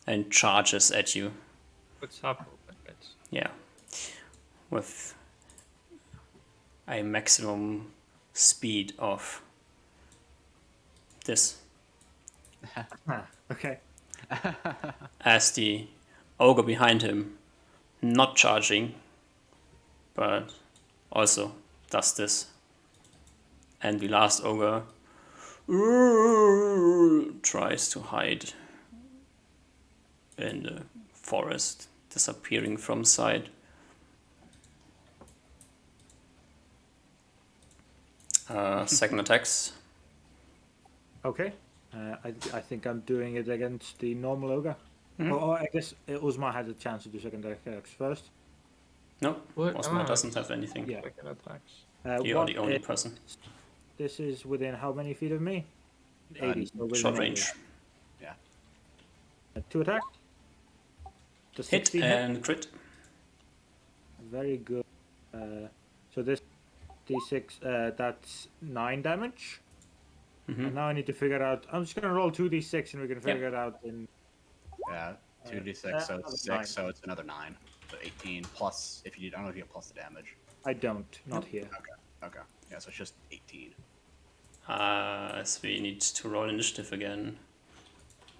and charges at you. What's up? Right? Yeah. With a maximum speed of this. Okay. As the ogre behind him, not charging, but also does this. And the last ogre tries to hide in the forest, disappearing from sight. Second attacks. Okay. I think I'm doing it against the normal ogre. Hmm? Oh, I guess Uzma had a chance to do second attacks first. No, What? Osma Ah, doesn't have anything. Yeah. Second attacks. You are What the only is- person. This is within how many feet of me? 80. So within Short 80. range. Yeah. 2 attack. The Hit 16 and crit. Very good. So this d6, that's 9 damage. Mm-hmm. And now I need to figure out. I'm just gonna roll 2d6 and we can figure it out in. Yeah. 2d6, so another it's 9. 6, so it's another 9. So 18 plus, if you need, I don't know if you get plus the damage. I don't, not here. Okay. Yeah, so it's just 18. So we need to roll initiative again.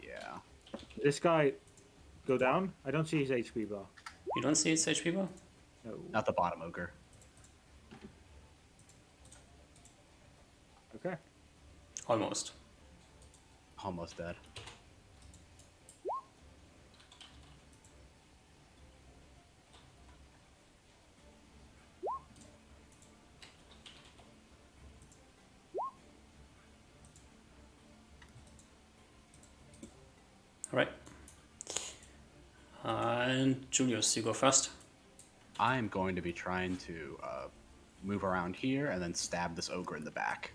Yeah. This guy go down. I don't see his HP bar. You don't see its HP bar? No. Not the bottom ogre. Okay. Almost. Almost dead. Alright. And Julius, you go first. I'm going to be trying to move around here and then stab this ogre in the back.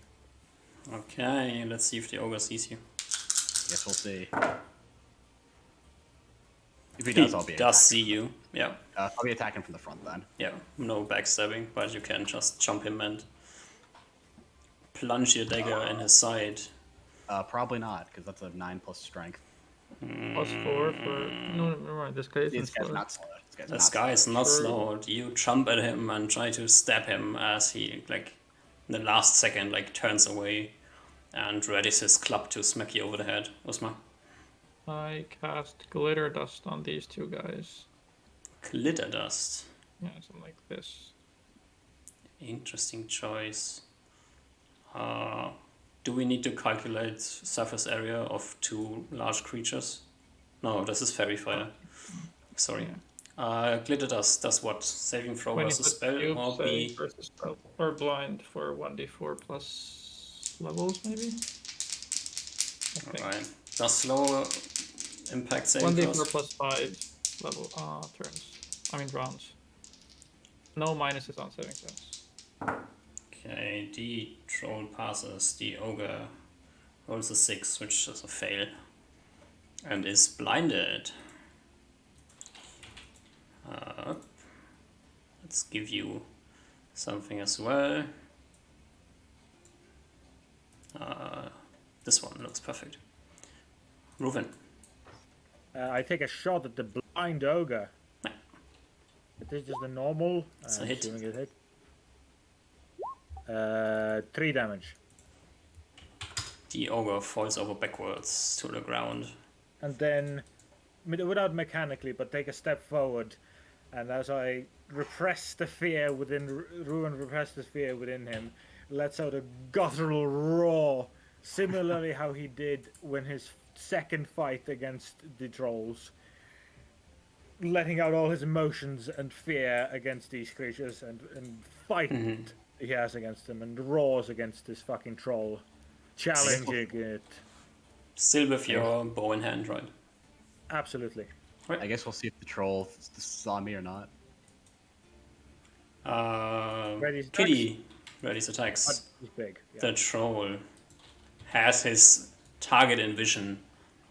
Okay, let's see if the ogre sees you. Guess we'll see. If he does, I'll be does see you. Yeah. I'll be attacking from the front then. Yeah. No backstabbing, but you can just jump him and plunge your dagger in his side. Probably not, because that's a 9 plus strength. +4 for. No, never mind. This guy isn't This guy's slow. not slow. This guy is not Sure. slow. You jump at him and try to stab him as he, like, in the last second, like, turns away and readies his club to smack you over the head. Osma. I cast glitter dust on these two guys. Glitter dust. Yeah, something like this. Interesting choice. Do we need to calculate surface area of 2 large creatures? No, this is fairy fire. Sorry. Glitter dust does what? Saving throw When you versus put spell cube or save be... versus spell or blind for 1d4 plus levels, maybe. I think. Alright. Does slow impact saving 1d4 throws? plus 5 level turns. I mean rounds. No minuses on saving throws. Okay, the troll passes, the ogre rolls a 6, which is a fail, and is blinded. Let's give you something as well. This one looks perfect. Reuven. I take a shot at the blind ogre. It is just a normal. It's a hit. Assuming it hit. 3 damage. The ogre falls over backwards to the ground. And then, without mechanically, but take a step forward. And as I repress the fear within, Ruin repress the fear within him, lets out a guttural roar, similarly how he did when his second fight against the trolls. Letting out all his emotions and fear against these creatures and fight he has against them and roars against this fucking troll. Challenging it. Still with your bow in hand, right? Absolutely. I guess we'll see if the troll saw me or not. Ready's attacks? Kitty readies attacks. He's big. Yeah. The troll has his target in vision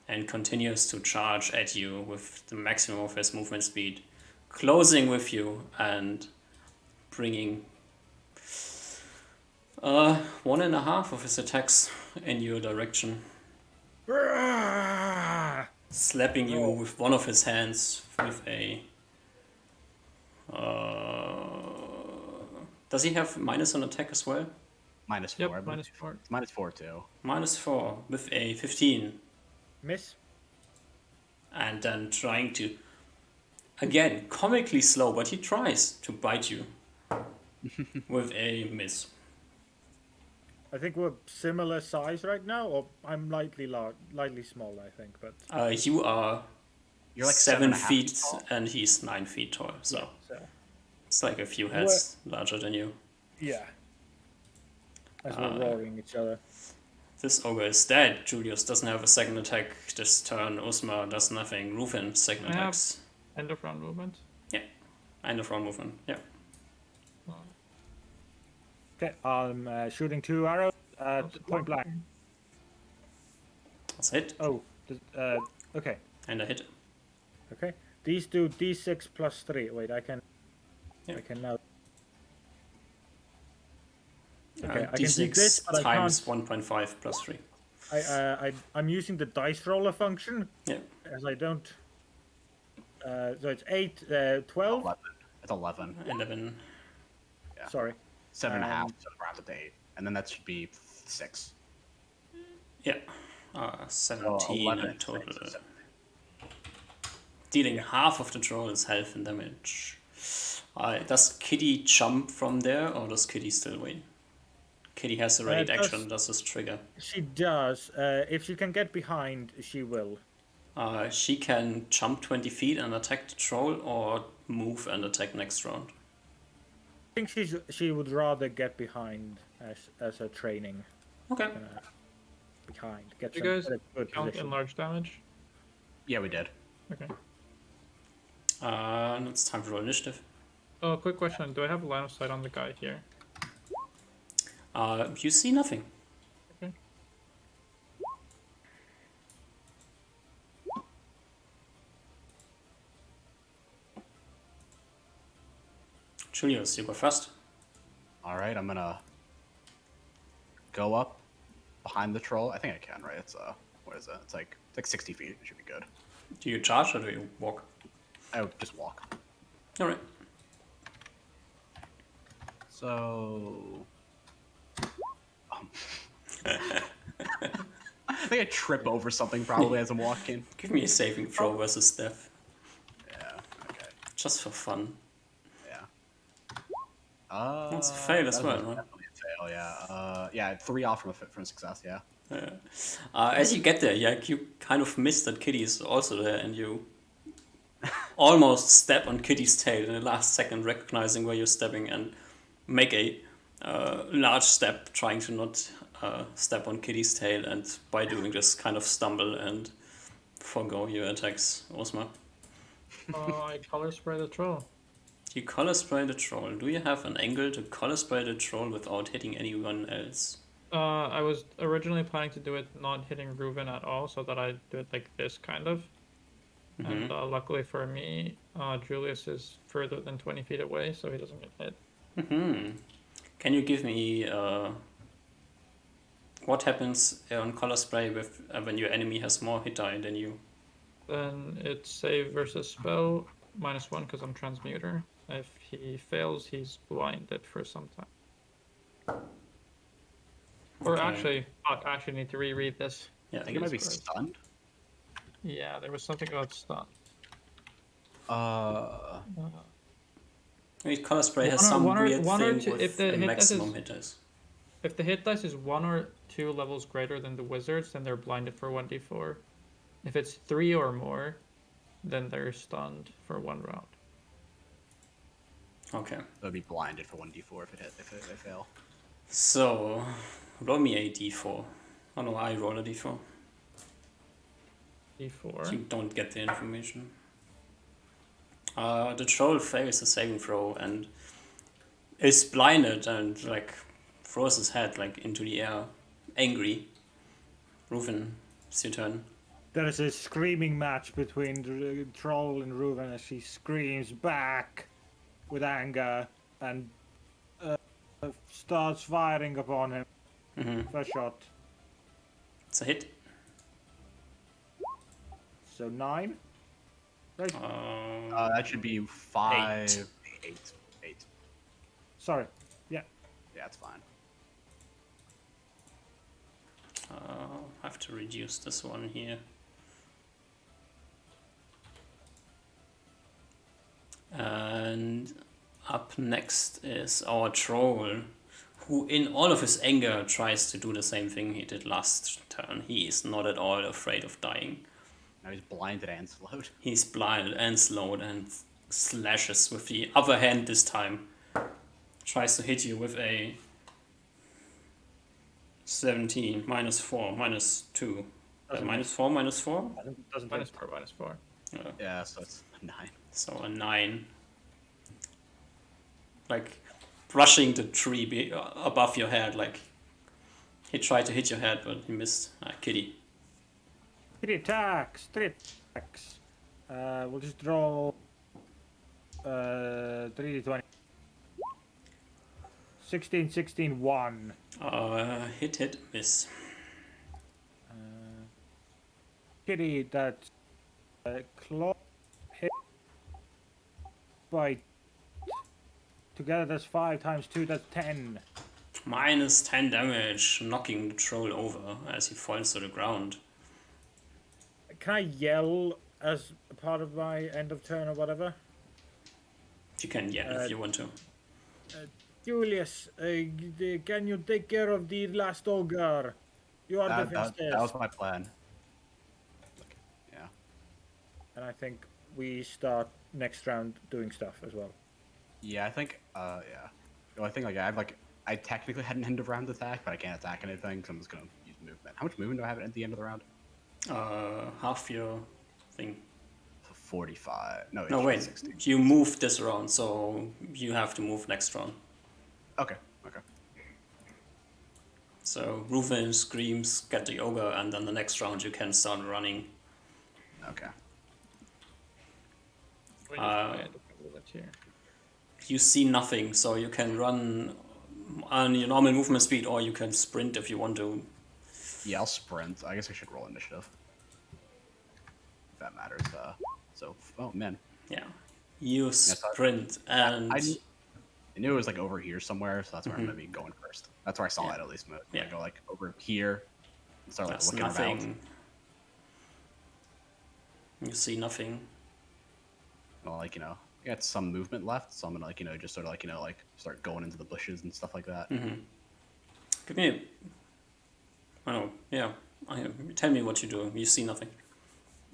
and continues to charge at you with the maximum of his movement speed, closing with you and bringing 1.5 of his attacks in your direction, slapping you with one of his hands with a... does he have minus on attack as well? -4. I Yep, believe. -4. It's -4 too. -4 with a 15. Miss. And then trying to, again, comically slow, but he tries to bite you with a miss. I think we're similar size right now, or I'm lightly small, I think, but You are You're like 7 7.5 feet tall. and he's 9 feet tall, so so it's like a few heads larger than you. yeah. as we're roaring each other. This ogre is dead. Julius doesn't have a second attack this turn. Usma does nothing. Rufin, second I have- attacks. End of round movement. End of round movement. Yeah. Okay, I'm shooting 2 arrows at That's point blank. fine. That's a hit. Oh, okay, And a hit. okay. These do d6 plus 3. Wait, I can now. Okay, I can do this, D6 but I times can't. 1.5 plus 3. I'm using the dice roller function. Yeah. As I don't. So it's 8, 12. 11. It's 11. 11. Yeah. Sorry. 7.5. So round up to 8, and then that should be 6. Yeah. So 17 11 in and total. 6 is 17. Dealing half of the troll's health and damage. Does Kitty jump from there, or does Kitty still wait? Kitty has a raid action. Does this trigger? She does. If she can get behind, she will. She can jump 20 feet and attack the troll, or move and attack next round. I think she would rather get behind as a training. Okay. Behind. Get You some guys good Count position. enlarged damage. Yeah, we did. Okay. And it's time to roll initiative. Oh, quick question. Do I have a line of sight on the guy here? You see nothing. Okay. Julius, you go first. All right, I'm gonna go up behind the troll. I think I can, right? It's what is it? It's like 60 feet. It should be good. Do you charge or do you walk? I would just walk. Alright. So, I think I trip over something probably as I'm walking. Give me a saving throw versus death. Yeah. Okay. Just for fun. Yeah. That's a fail as that well, was huh? definitely a fail. Yeah. Yeah. 3 off from success. Yeah. As you get there, yeah, you kind of miss that Kitty is also there, and you almost step on Kitty's tail in the last second, recognizing where you're stepping, and make a large step, trying to not step on Kitty's tail, and by doing this, kind of stumble and forgo your attacks, Osma. I color spray the troll. You color spray the troll. Do you have an angle to color spray the troll without hitting anyone else? I was originally planning to do it not hitting Reuben at all, so that I do it like this kind of. And luckily for me, Julius is further than 20 feet away, so he doesn't get hit. Can you give me what happens on color spray with when your enemy has more hit die than you? Then it's save versus spell, -1 because I'm transmuter. If he fails, he's blinded for some time. Or Okay. actually, fuck, I actually need to reread this. Yeah, I think it might be Jesus Christ. stunned. Yeah, there was something about stun. Maybe color spray has One or- some one or- weird one or thing two- with if the a hit dice maximum is- hit dice. If the hit dice is 1 or 2 levels greater than the wizards, then they're blinded for 1d4. If it's 3 or more, then they're stunned for 1 round. Okay. They'll be blinded for 1d4 if they fail. So, roll me a d4. Oh no, I roll a d4. D4. You don't get the information. The troll fails a saving throw and is blinded and like throws his head like into the air, angry. Reuven, it's your turn. There is a screaming match between the troll and Reuven as she screams back with anger and starts firing upon him. First shot. It's a hit. So 9. Right. That should be 5, 8. Sorry. Yeah. Yeah, it's fine. I have to reduce this one here. And up next is our troll, who in all of his anger tries to do the same thing he did last turn. He is not at all afraid of dying. Now he's blinded and slowed. He's blinded and slowed and slashes with the other hand this time. Tries to hit you with a 17, -4, -2. Doesn't -4, -4? doesn't Minus hit. 4, -4. Yeah, so it's a 9. So a 9. Like brushing the tree above your head, like he tried to hit your head, but he missed. Kitty. 3 attacks. 3 attacks. We'll just roll 3d20. 16, 16, 1. Hit, miss. Kitty, that's claw hit by together. That's 5 times 2. That's 10. -10 damage, knocking the troll over as he falls to the ground. Can I yell as a part of my end of turn or whatever? You can yell if you want to. Julius, can you take care of the last ogre? You are That was my plan. Yeah. And I think we start next round doing stuff as well. Yeah, I think. Yeah. Well, I think I technically had an end of round attack, but I can't attack anything, so I'm just gonna use movement. How much movement do I have at the end of the round? Half your thing. 45. No, No, wait. 60. You move this round, so you have to move next round. Okay. Okay. So Reuven screams, get the ogre, and then the next round you can start running. Okay. We just play it a little bit here. You see nothing, so you can run on your normal movement speed, or you can sprint if you want to. Yeah, I'll sprint. I guess I should roll initiative. If that matters. So, oh man. Yeah. You sprint, and I knew it was like over here somewhere, so that's where I'm gonna be going first. That's where I saw it at least move. Yeah. I go like over here and start like that's looking nothing. around. You see nothing. Well, like, I got some movement left, so I'm gonna just sort of start going into the bushes and stuff like that. Give me. I don't know. Yeah. Tell me what you do. You see nothing.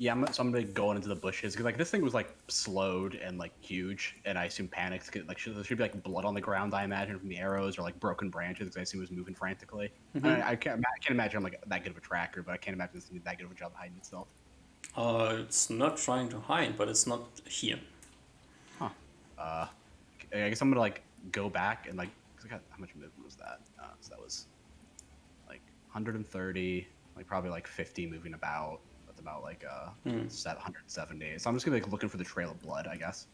Yeah, so I'm gonna go into the bushes because this thing was slowed and huge, and I assume panicked. There should be blood on the ground, I imagine, from the arrows or broken branches because I assume it was moving frantically. I can't imagine I'm that good of a tracker, but I can't imagine it's that good of a job hiding itself. It's not trying to hide, but it's not here. Huh. I guess I'm gonna go back and how much movement was that? So that was 130, probably 50 moving about. That's about 170. So I'm just gonna be looking for the trail of blood, I guess.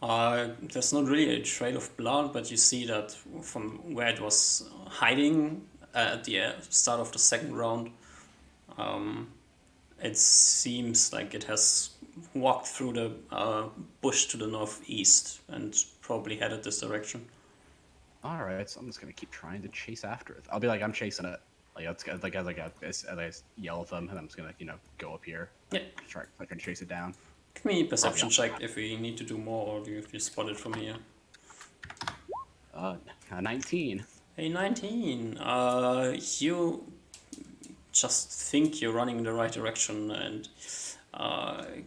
There's not really a trail of blood, but you see that from where it was hiding at the start of the second round, it seems like it has walked through the bush to the northeast and probably headed this direction. All right, so I'm just gonna keep trying to chase after it. I'll be I'm chasing it. As I yell at them, and I'm just gonna go up here. Yeah. Try to chase it down. Give me a perception check if we need to do more, or if you spot it from here. 19. Hey, 19. You just think you're running in the right direction and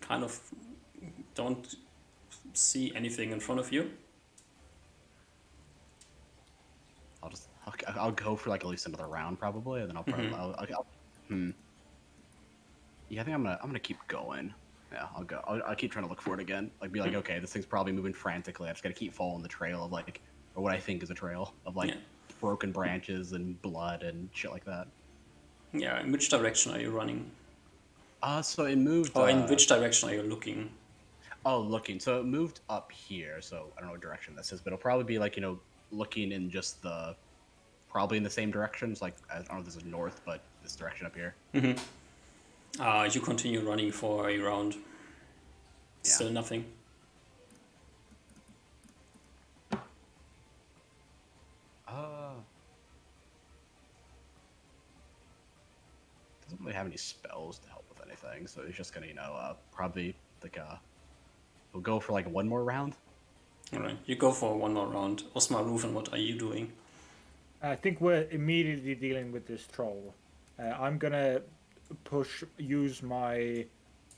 kind of don't see anything in front of you. I'll go for at least another round probably, and then I'll probably Yeah, I think I'm gonna keep going. Yeah, I'll go. I'll keep trying to look for it again. Okay, this thing's probably moving frantically. I just gotta keep following the trail of or what I think is a trail of broken branches and blood and shit like that. Yeah, in which direction are you running? So it moved. Or in which direction are you looking? Oh, looking. So it moved up here. So I don't know what direction this is, but it'll probably be looking in just probably in the same directions. I don't know if this is north, but this direction up here. You continue running for a round. Yeah. Still nothing. Doesn't really have any spells to help with anything, so he's just gonna probably we'll go for one more round. All right, you go for one more round. Osmar, Reuven, what are you doing? I think we're immediately dealing with this troll. I'm gonna use my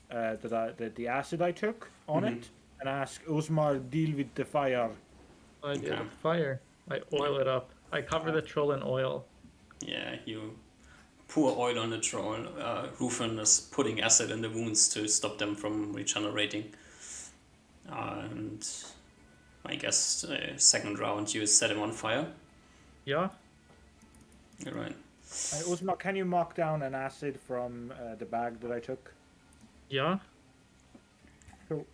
the acid I took on it, and ask Osmar deal with the fire. I deal with fire. I oil it up. I cover the troll in oil. Yeah, you pour oil on the troll. Rufin is putting acid in the wounds to stop them from regenerating. And I guess second round you set him on fire. Yeah. All right. Uzma, can you mark down an acid from the bag that I took? Yeah. Cool.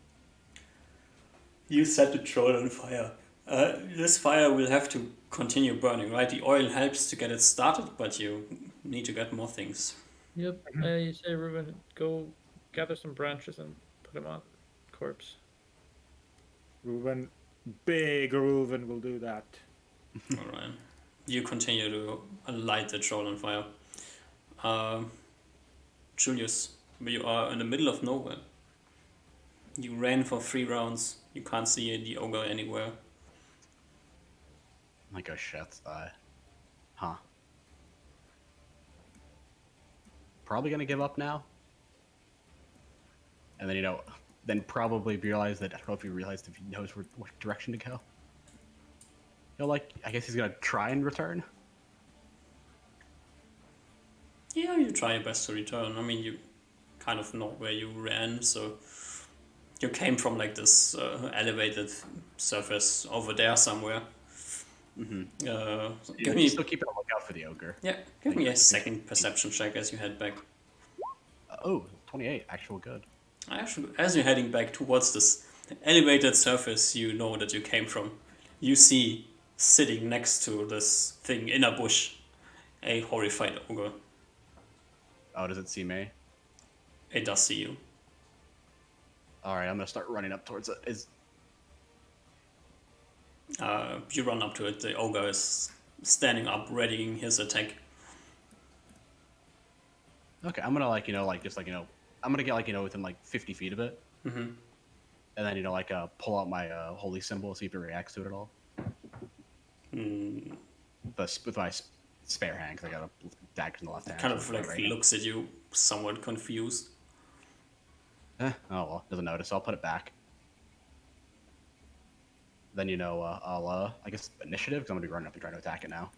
You set the troll on fire. This fire will have to continue burning, right? The oil helps to get it started, but you need to get more things. Yep. You say, Ruben, go gather some branches and put them on corpse. Big Reuven will do that. All right. You continue to light the troll on fire. Julius, you are in the middle of nowhere. You ran for 3 rounds. You can't see the ogre anywhere. Like, oh shit. Huh. Probably gonna give up now. And then, then probably realize that, I don't know if he realized if he knows what direction to go. I guess he's gonna try and return. Yeah, you try your best to return. I mean, you kind of know where you ran, so you came from like this elevated surface over there somewhere. Give me Still keep a lookout for the ogre. give me a second perception check as you head back. Oh, 28, actual good. Actually, as you're heading back towards this elevated surface you know that you came from, you see sitting next to this thing in a bush a horrified ogre. Oh, does it see me? It does see you. Alright, I'm gonna start running up towards it. You run up to it. The ogre is standing up, readying his attack. Okay, I'm gonna I'm gonna get within 50 feet of it. Mm-hmm. And then, pull out my holy symbol, see if it reacts to it at all. With my spare hand, because I got a dagger in the left hand. Kind of looks at you, somewhat confused. Oh well, doesn't notice. So I'll put it back. Then I'll I guess initiative, because I'm gonna be running up and trying to attack it now.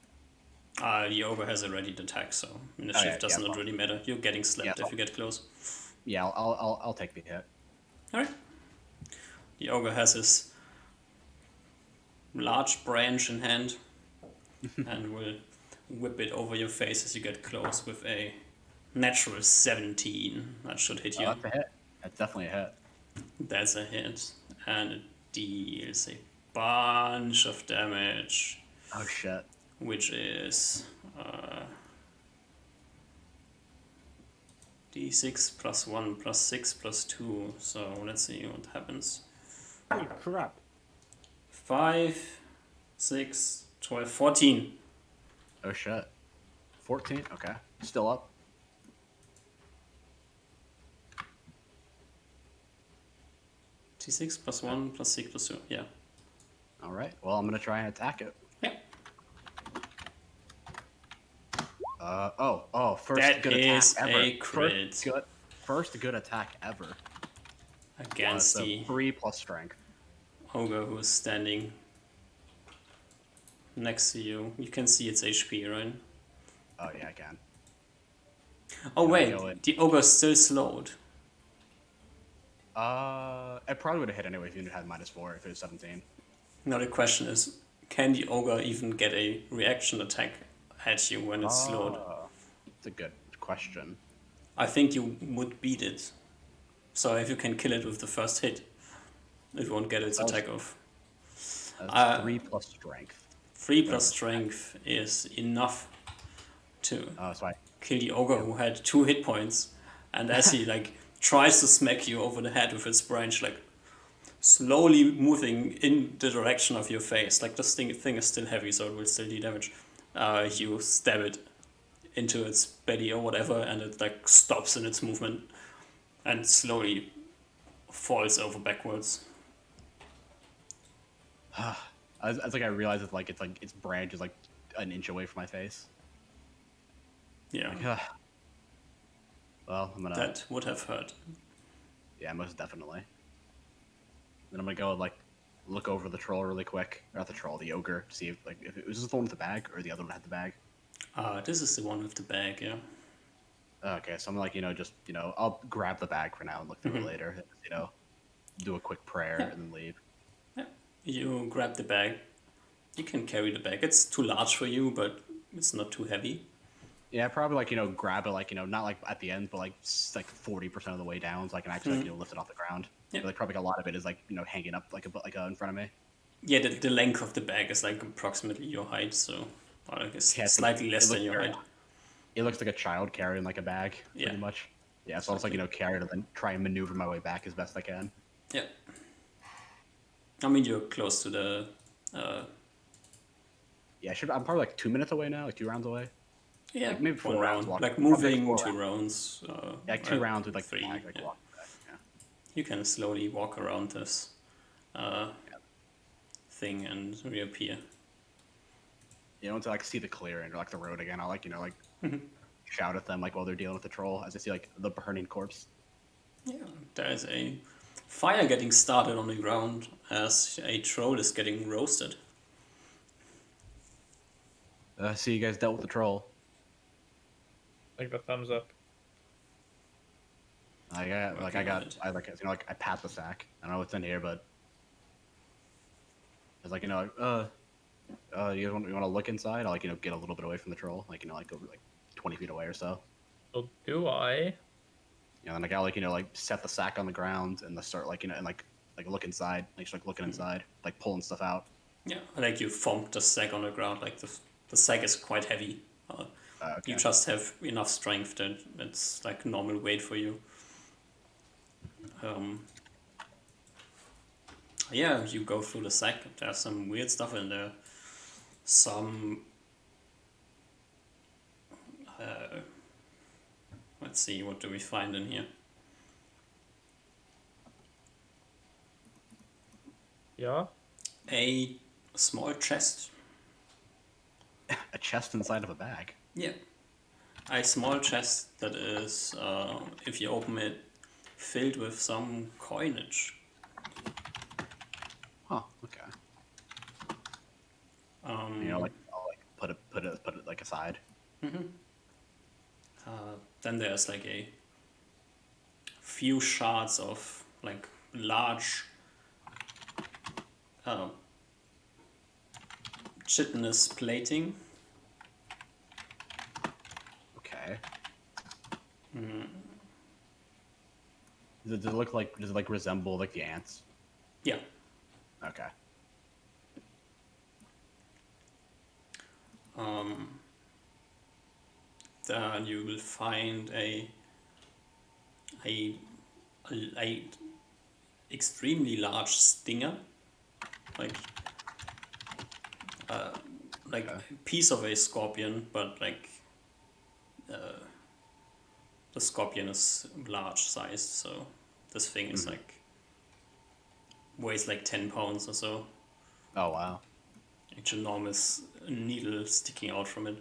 The ogre has a ready attack, so initiative does not really matter. You're getting slapped if you get close. Yeah, I'll take the hit. All right. The ogre has his large branch in hand and will whip it over your face as you get close with a natural 17. That should hit you. Oh, that's a hit. That's definitely a hit. That's a hit, and it deals a bunch of damage, Oh shit. which is d6 plus 1 plus 6 plus 2. So let's see what happens. Holy crap. 5, 6, 12, 14. Oh shit. 14. Okay. Still up. d6 plus 1 plus 6 plus 2. Yeah. All right. Well, I'm gonna try and attack it. Yeah. First That good is attack ever. a crit. First good attack ever. Against So the 3 plus strength. ogre who is standing next to you. You can see its HP, right? Oh yeah, I can. Oh Can I wait, go in? the ogre's still slowed. It probably would have hit anyway if you had -4 if it was 17. Now the question is, can the ogre even get a reaction attack at you when it's slowed? That's a good question. I think you would beat it. So if you can kill it with the first hit, it won't get its attack off. That's 3 plus strength. 3 plus strength is enough to Oh, so kill the ogre who had 2 hit points, and as he tries to smack you over the head with its branch, slowly moving in the direction of your face. This thing is still heavy, so it will still do damage. You stab it into its belly or whatever, and it stops in its movement and slowly falls over backwards. I realized that its branch is an inch away from my face. Yeah, Well, I'm gonna. that would have hurt. Yeah, most definitely. Then I'm gonna go look over the troll really quick. Not the troll, the ogre, to see if it was the one with the bag or the other one had the bag. This is the one with the bag, yeah. Okay, so I'm like, just I'll grab the bag for now and look through it later. Do a quick prayer Yeah. and then leave. Yeah. You grab the bag. You can carry the bag. It's too large for you, but it's not too heavy. Yeah, probably like grab it like not like at the end, but like like 40% of the way down, so I can actually like, lift it off the ground. Yeah. But, like probably a lot of it is like hanging up like in front of me. Yeah, the length of the bag is like approximately your height, so or I guess Yeah, slightly it less than looks your height. it looks like a child carrying like a bag, Yeah. pretty much. Yeah, so I'll just like carry it and then try and maneuver my way back as best I can. Yeah. I mean, you're close to the. Uh, Yeah, I'm probably like 2 minutes away now, like 2 rounds away. yeah, Like maybe one 4 rounds. round. Like Probably like moving 4 rounds. 2 rounds. Yeah, like 2 rounds with like three. the bag, like Yeah. walking back. Yeah. You can slowly walk around this thing and reappear. Once I like see the clearing or like the road again, I'll like shout at them like while they're dealing with the troll as I see like the burning corpse. Yeah, there is a fire getting started on the ground as a troll is getting roasted. See, you guys dealt with the troll. Like the thumbs up. I got Working on it. I pat the sack. I don't know what's in here, but it's like you want to look inside? I'll like get a little bit away from the troll, like like over like 20 feet away or so. So do I? Then like I'll like set the sack on the ground and start like and like look inside, like just like looking inside, like pulling stuff out. Yeah, like you thumped the sack on the ground. Like the sack is quite heavy. Okay. You just have enough strength that it's like normal weight for you. Yeah, you go through the sack. There's some weird stuff in there. Some. Let's see, what do we find in here? Yeah. A small chest. A chest inside of a bag. Yeah. A small chest that is, if you open it, filled with some coinage. Huh. Okay. I'll like put it like aside. Then there's like a few shards of like large chitinous plating. Okay. Does it like resemble like the ants? Yeah. Okay. Then you will find a extremely large stinger, like a piece of a scorpion, but like the scorpion is large sized, so this thing is like weighs like 10 pounds or so. Oh wow. It's enormous needle sticking out from it.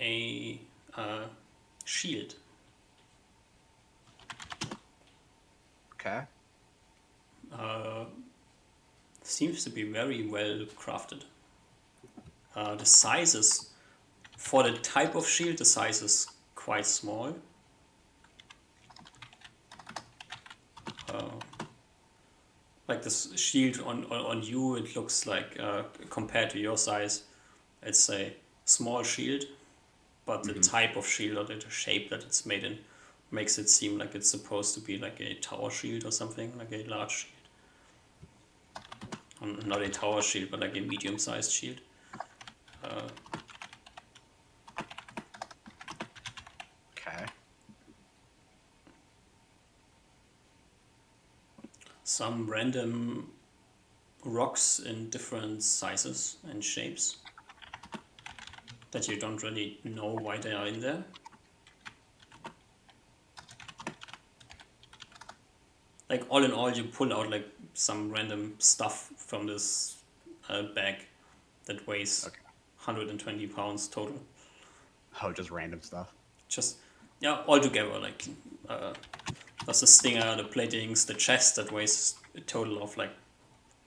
A shield. Okay. Seems to be very well crafted. The size is, for the type of shield, the size is quite small. Like this shield on you, it looks like, compared to your size, it's a small shield, but the type of shield or the shape that it's made in makes it seem like it's supposed to be like a tower shield or something, like a large shield. Not a tower shield, but like a medium-sized shield. Okay. Some random rocks in different sizes and shapes that you don't really know why they are in there. Like all in all, you pull out like some random stuff from this bag that weighs 120 pounds total. Oh, just random stuff. Just, yeah, all together, like There's the stinger, the platings, the chest that weighs a total of like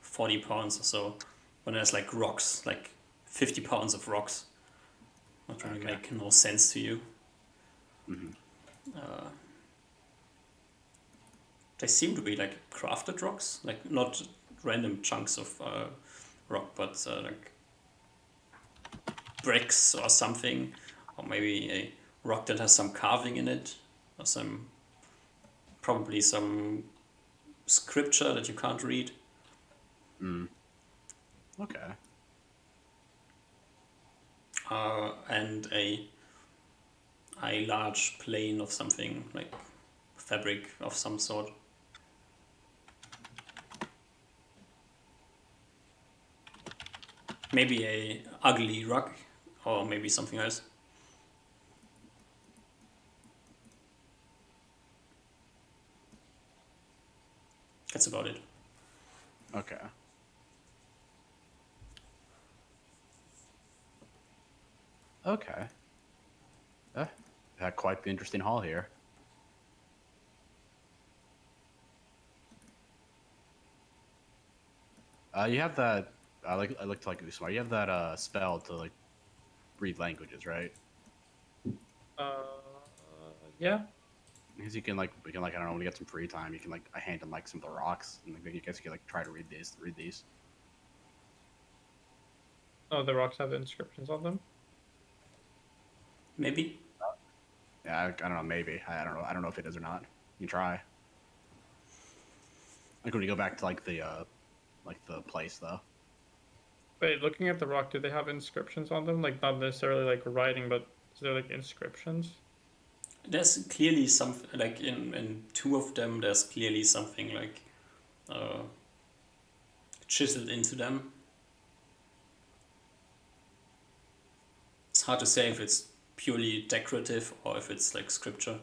40 pounds or so. When there's like rocks, like 50 pounds of rocks, not really Okay. make no sense to you. Mhm. They seem to be like crafted rocks, like not random chunks of rock, but like bricks or something, or maybe a rock that has some carving in it, or probably some scripture that you can't read. Mm. Okay. And a large plane of something like fabric of some sort. Maybe a ugly rug, or maybe something else. That's about it. Okay. Okay. Had quite the interesting haul here. You have that. I looked like this smart. You have that spell to like read languages, right? Uh, yeah. Because you can like we can like I don't know when you get some free time, you can like I hand them like some of the rocks, and like, you guys can like try to read these. Read these. Oh, the rocks have inscriptions on them. Maybe. Yeah, I don't know. Maybe I don't know. I don't know if it is or not. You can try. Like when you go back to like the place though. Wait, looking at the rock, do they have inscriptions on them? Like not necessarily like writing, but is there like inscriptions? There's clearly something, like in two of them, there's clearly something like uh, chiseled into them. It's hard to say if it's purely decorative or if it's like scripture.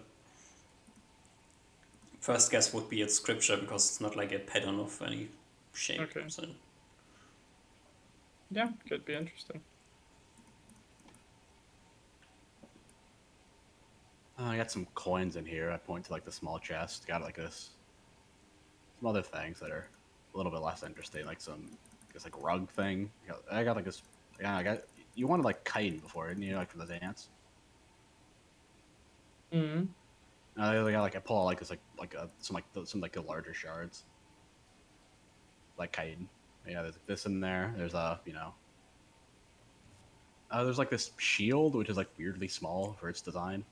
First guess would be it's scripture because it's not like a pattern of any shape. Okay. So Yeah, could be interesting. I got some coins in here. I point to like the small chest. Got like this some other things that are a little bit less interesting, like some I guess like rug thing. I got like this. Yeah, I got. You wanted like chitin before, didn't you? Like from the dance. Mm-hmm. They got like I pull out like this some like the larger shards like chitin. Yeah, there's this in there. There's there's like this shield which is like weirdly small for its design.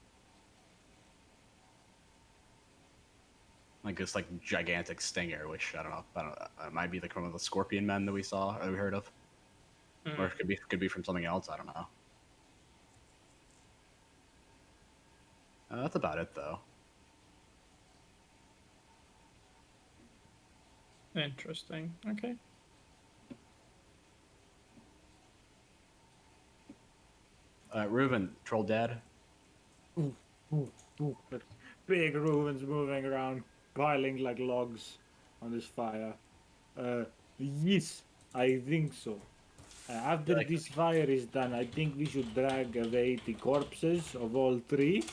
Like this like gigantic stinger, which I don't know, it might be like one of the scorpion men that we saw or we heard of, or it Mm. could be from something else. I don't know. That's about it though. Interesting. Okay. Reuven, troll dead. Ooh, ooh, ooh. But big Rubens moving around, piling like logs on this fire. Yes, I think so. After Like this fire is done, I think we should drag away the corpses of all three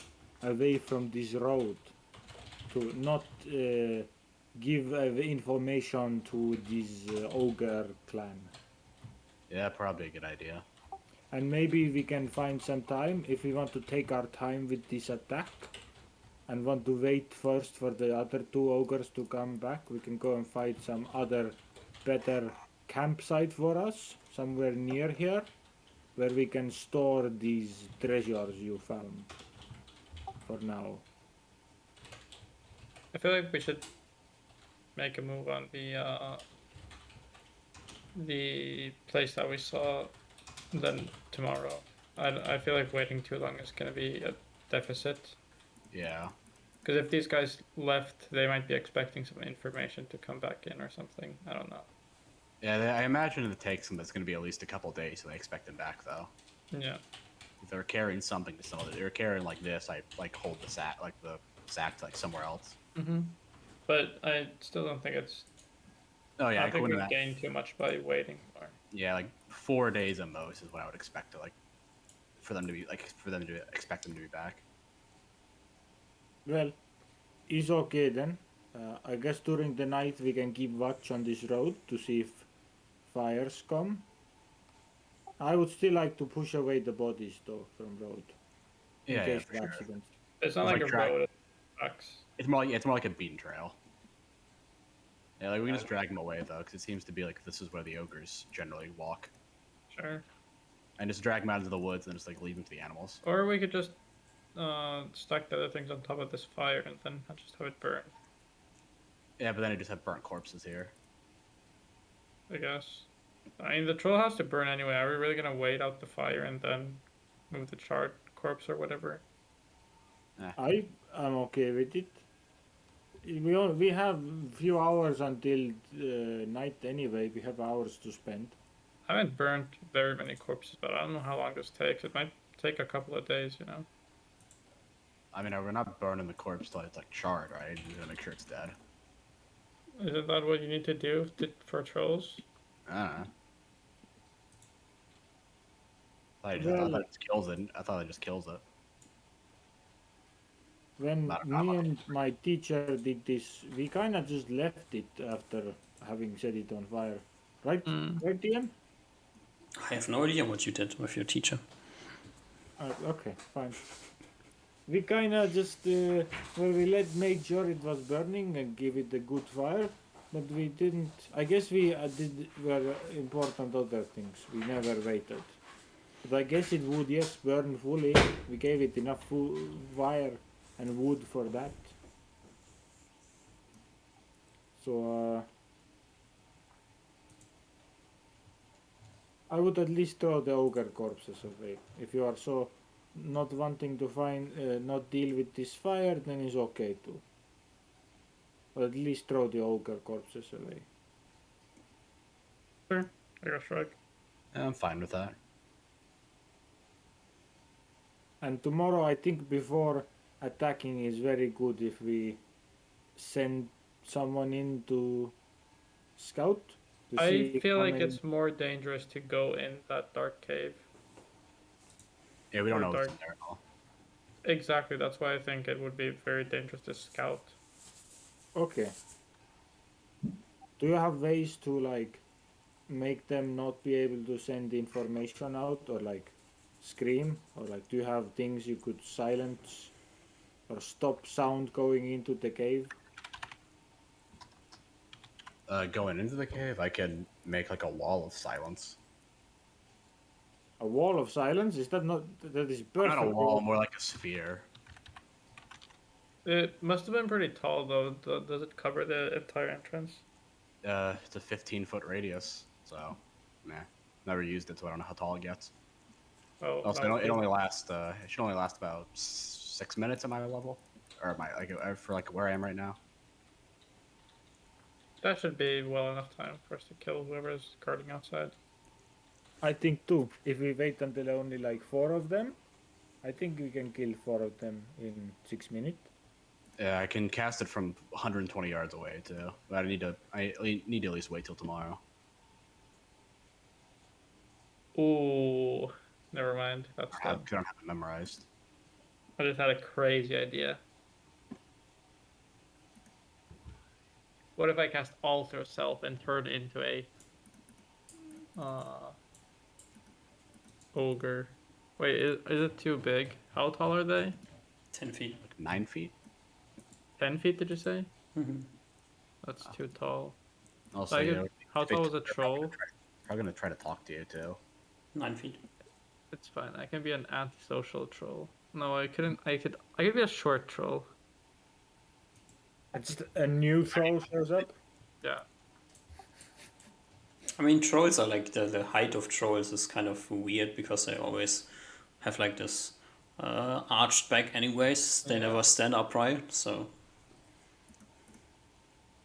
away from this road to not give information to this ogre clan. yeah, probably a good idea. And maybe we can find some time if we want to take our time with this attack and want to wait first for the other two ogres to come back. We can go and find some other better campsite for us somewhere near here where we can store these treasures you found for now. I feel like we should make a move on the place that we saw then tomorrow. I feel like waiting too long is gonna be a deficit. Yeah, Because if these guys left, they might be expecting some information to come back in or something. I don't know. yeah. I imagine it takes them. It's going to be at least a couple days, so they expect them back though. Yeah. If they're carrying something to sell, they're carrying like this. I like hold the sack to like somewhere else. Mm-hmm. But I still don't think it's. Oh I yeah, I don't think couldn't. we've gained too much by waiting more. Yeah, like 4 days at most is what I would expect to like for them to be like for them to expect them to be back. Well, is okay then. I guess during the night we can keep watch on this road to see if fires come. I would still like to push away the bodies though from road in Yeah, case for of sure. accidents. It's not It's like like a drag. road. It's tracks. It's more like a beaten trail. Yeah, like we can just drag them away though, because it seems to be like this is where the ogres generally walk, Sure. and just drag them out into the woods and just like leave them to the animals. Or we could just stack the other things on top of this fire and then just have it burn, Yeah, but then I just have burnt corpses here. I guess. I mean, the troll has to burn anyway. Are we really gonna wait out the fire and then move the charred corpse or whatever? I am okay with it. We have few hours until night anyway. We have hours to spend. I haven't burned very many corpses, but I don't know how long this takes. It might take a couple of days, you know. I mean, we're not burning the corpse till it's like charred, right? You gotta make sure it's dead. Isn't that what you need to do for trolls? I don't know. I thought Well, it just kills it. I thought it just kills it. when Not me and my teacher did this, we kind of just left it after having set it on fire, right? Mm. Right, Ian? I have no idea what you did with your teacher. Okay, fine. We kind of just we made sure it was burning and give it a good fire, but we didn't. I guess we did were important other things. We never waited. But I guess it would yes burn fully. We gave it enough fire and wood for that. So I would at least throw the ogre corpses away. If you are so not wanting to not deal with this fire, then it's okay too. But at least throw the ogre corpses away. Sure. I guess right. I'm fine with that. And tomorrow, I think before attacking is very good if we send someone in to scout. To I see feel how like many- it's more dangerous to go in that dark cave. Yeah, we don't Or know what's dark. in there at all. Exactly, that's why I think it would be very dangerous to scout. Okay. Do you have ways to like make them not be able to send information out or like scream, or like do you have things you could silence or stop sound going into the cave? Going into the cave, I could make like a wall of silence. A wall of silence? Is that not that is perfect? Not a wall, more like a sphere. It must have been pretty tall though. Does it cover the entire entrance? It's a 15-foot radius, so nah. Never used it, so I don't know how tall it gets. Oh, Also, no, it only lasts. It should only last about 6 minutes at my level, or my for like where I am right now. that should be well enough time for us to kill whoever is guarding outside. I think too. If we wait until only like 4 of them, I think we can kill 4 of them in 6 minutes. Yeah, I can cast it from 120 yards away too. But I need to at least wait till tomorrow. Ooh, never mind. That's I dumb. don't have it memorized. I just had a crazy idea. What if I cast Alter Self and turn into a ogre? Wait, is it too big? How tall are they? 10 feet. Like 9 feet. 10 feet, did you say? Mm-hmm. That's too tall. Also, Like you know, how they- tall is a they're probably troll? Probably gonna try to talk to you too. 9 feet. It's fine. I can be an antisocial troll. No, I couldn't. I could be a short troll. It's a new troll shows up. Yeah. I mean, trolls are like the height of trolls is kind of weird because they always have like this arched back, anyways. They never stand upright, so.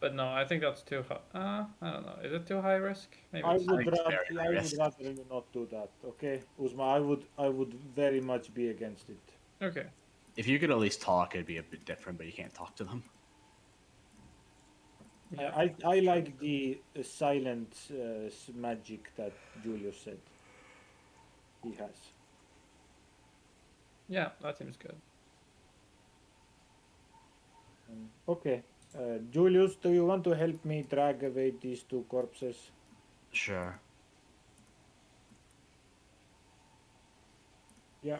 But no, I think that's too high. I don't know. Is it too high risk? Maybe. I It's would think it's rather very risky. you not do that. Okay, Uzma, I would very much be against it. okay. If you could at least talk, it'd be a bit different, but you can't talk to them. Yeah. I like the silent magic that Julius said he has. Yeah, that seems good. Okay. Julius, do you want to help me drag away these two corpses? Sure. Yeah.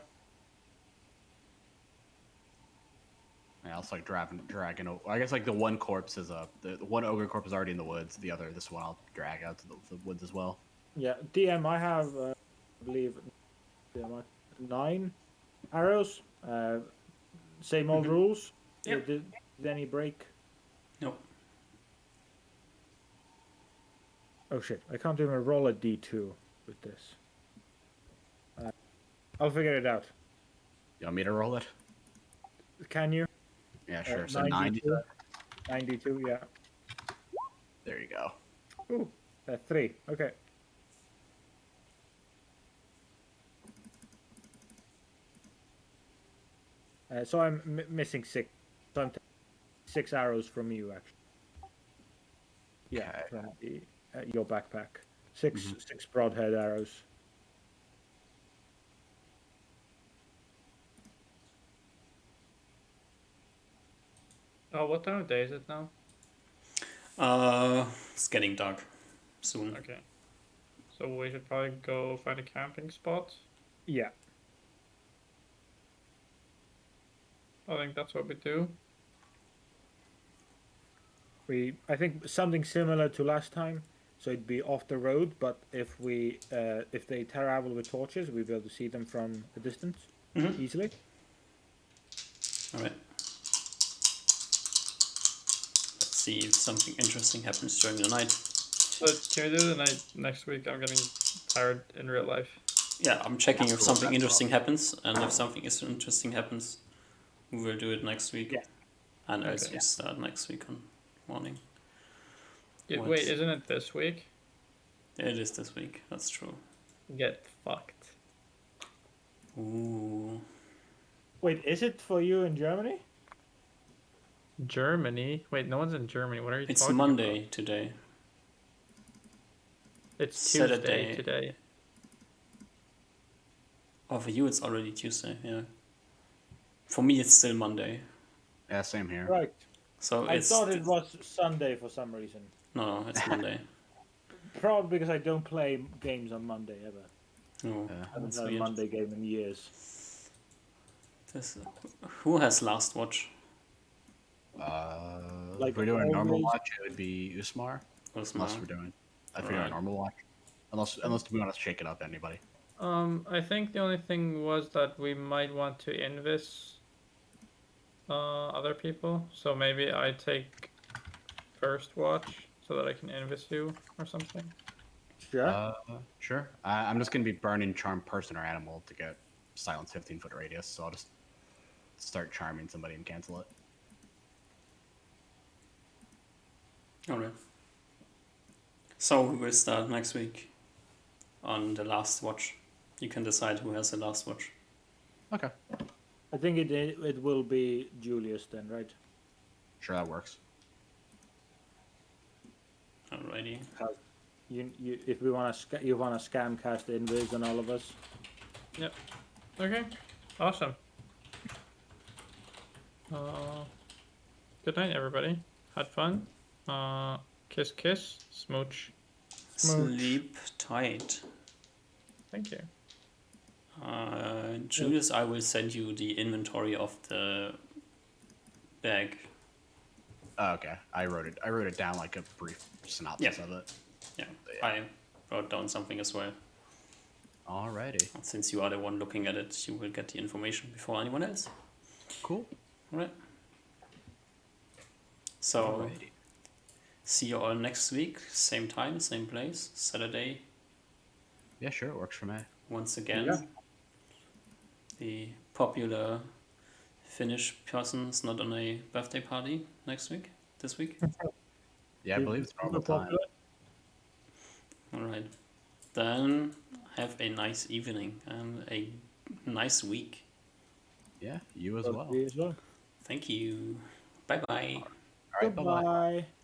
Yeah, it's like dragging. I guess like the one corpse is the one ogre corpse is already in the woods. This one I'll drag out to the woods as well. Yeah. DM, I have, I believe, DM, 9 arrows. Same old rules. Yep. Did any break? Nope. Oh shit! I can't even roll a d2 with this. I'll figure it out. You want me to roll it? Can you? Yeah, sure. So 9. 92. 92. Yeah. There you go. Ooh, 3. Okay. So I'm missing 6. So I'm 6 arrows from you, actually. Yeah, Okay. from your backpack. 6 broadhead arrows. Oh, what time of day is it now? It's getting dark soon. Okay. So we should probably go find a camping spot. Yeah. I think that's what we do. I think something similar to last time. So it'd be off the road, but if they travel with torches, we'll be able to see them from a distance easily. All right. Let's see if something interesting happens during the night. But can we do the night next week? I'm getting tired in real life. Yeah, I'm checking if something interesting happens, and if something interesting happens, we will do it next week. Yeah. And else Okay. we start next week on morning. Yeah, What? wait, isn't it this week? It is this week. That's true. Get fucked. Ooh. Wait, is it for you in Germany? Germany? Wait, no one's in Germany. What are you It's talking Monday about? today. It's Saturday. Tuesday today. Oh, for you it's already Tuesday. Yeah. For me it's still Monday. Yeah, same here. Right. So I it's thought it was Sunday for some reason. no, it's Monday. Probably because I don't play games on Monday ever. Oh, I haven't that's had a weird. Monday game in years. Who has last watch? Like if we're doing a normal always- watch, it would be Usmar. Was Unless my we're doing, if we're doing a Right. normal watch. Unless we want to shake it up, anybody. I think the only thing was that we might want to invis other people. So maybe I take first watch so that I can invis you or something. Sure. Sure. I'm just gonna be burning charm person or animal to get silence 15-foot radius. So I'll just start charming somebody and cancel it. Alright. So we will start next week on the last watch. You can decide who has the last watch. Okay. I think it will be Julius then, right? Sure, that works. Alrighty. You if we want to you want to scam cast invis on all of us. Okay, awesome. Good night, everybody. Had fun. Kiss, kiss, smooch. Smooch. Sleep tight. Thank you. Julius, I will send you the inventory of the bag. Oh, okay. I wrote it down like a brief synopsis of it. Yeah, I wrote down something as well. Alrighty. Since you are the one looking at it, you will get the information before anyone else. Cool. Alright. So, Alrighty. see you all next week. Same time, same place. Saturday, Yeah, sure. It works for me. once again. Yeah. The popular Finnish person is not on a birthday party next week, this week. Yeah, I believe it's normal time. Alright. Then have a nice evening and a nice week. Yeah, you as well. You as well. Thank you. Bye bye. All right. Bye bye. Goodbye.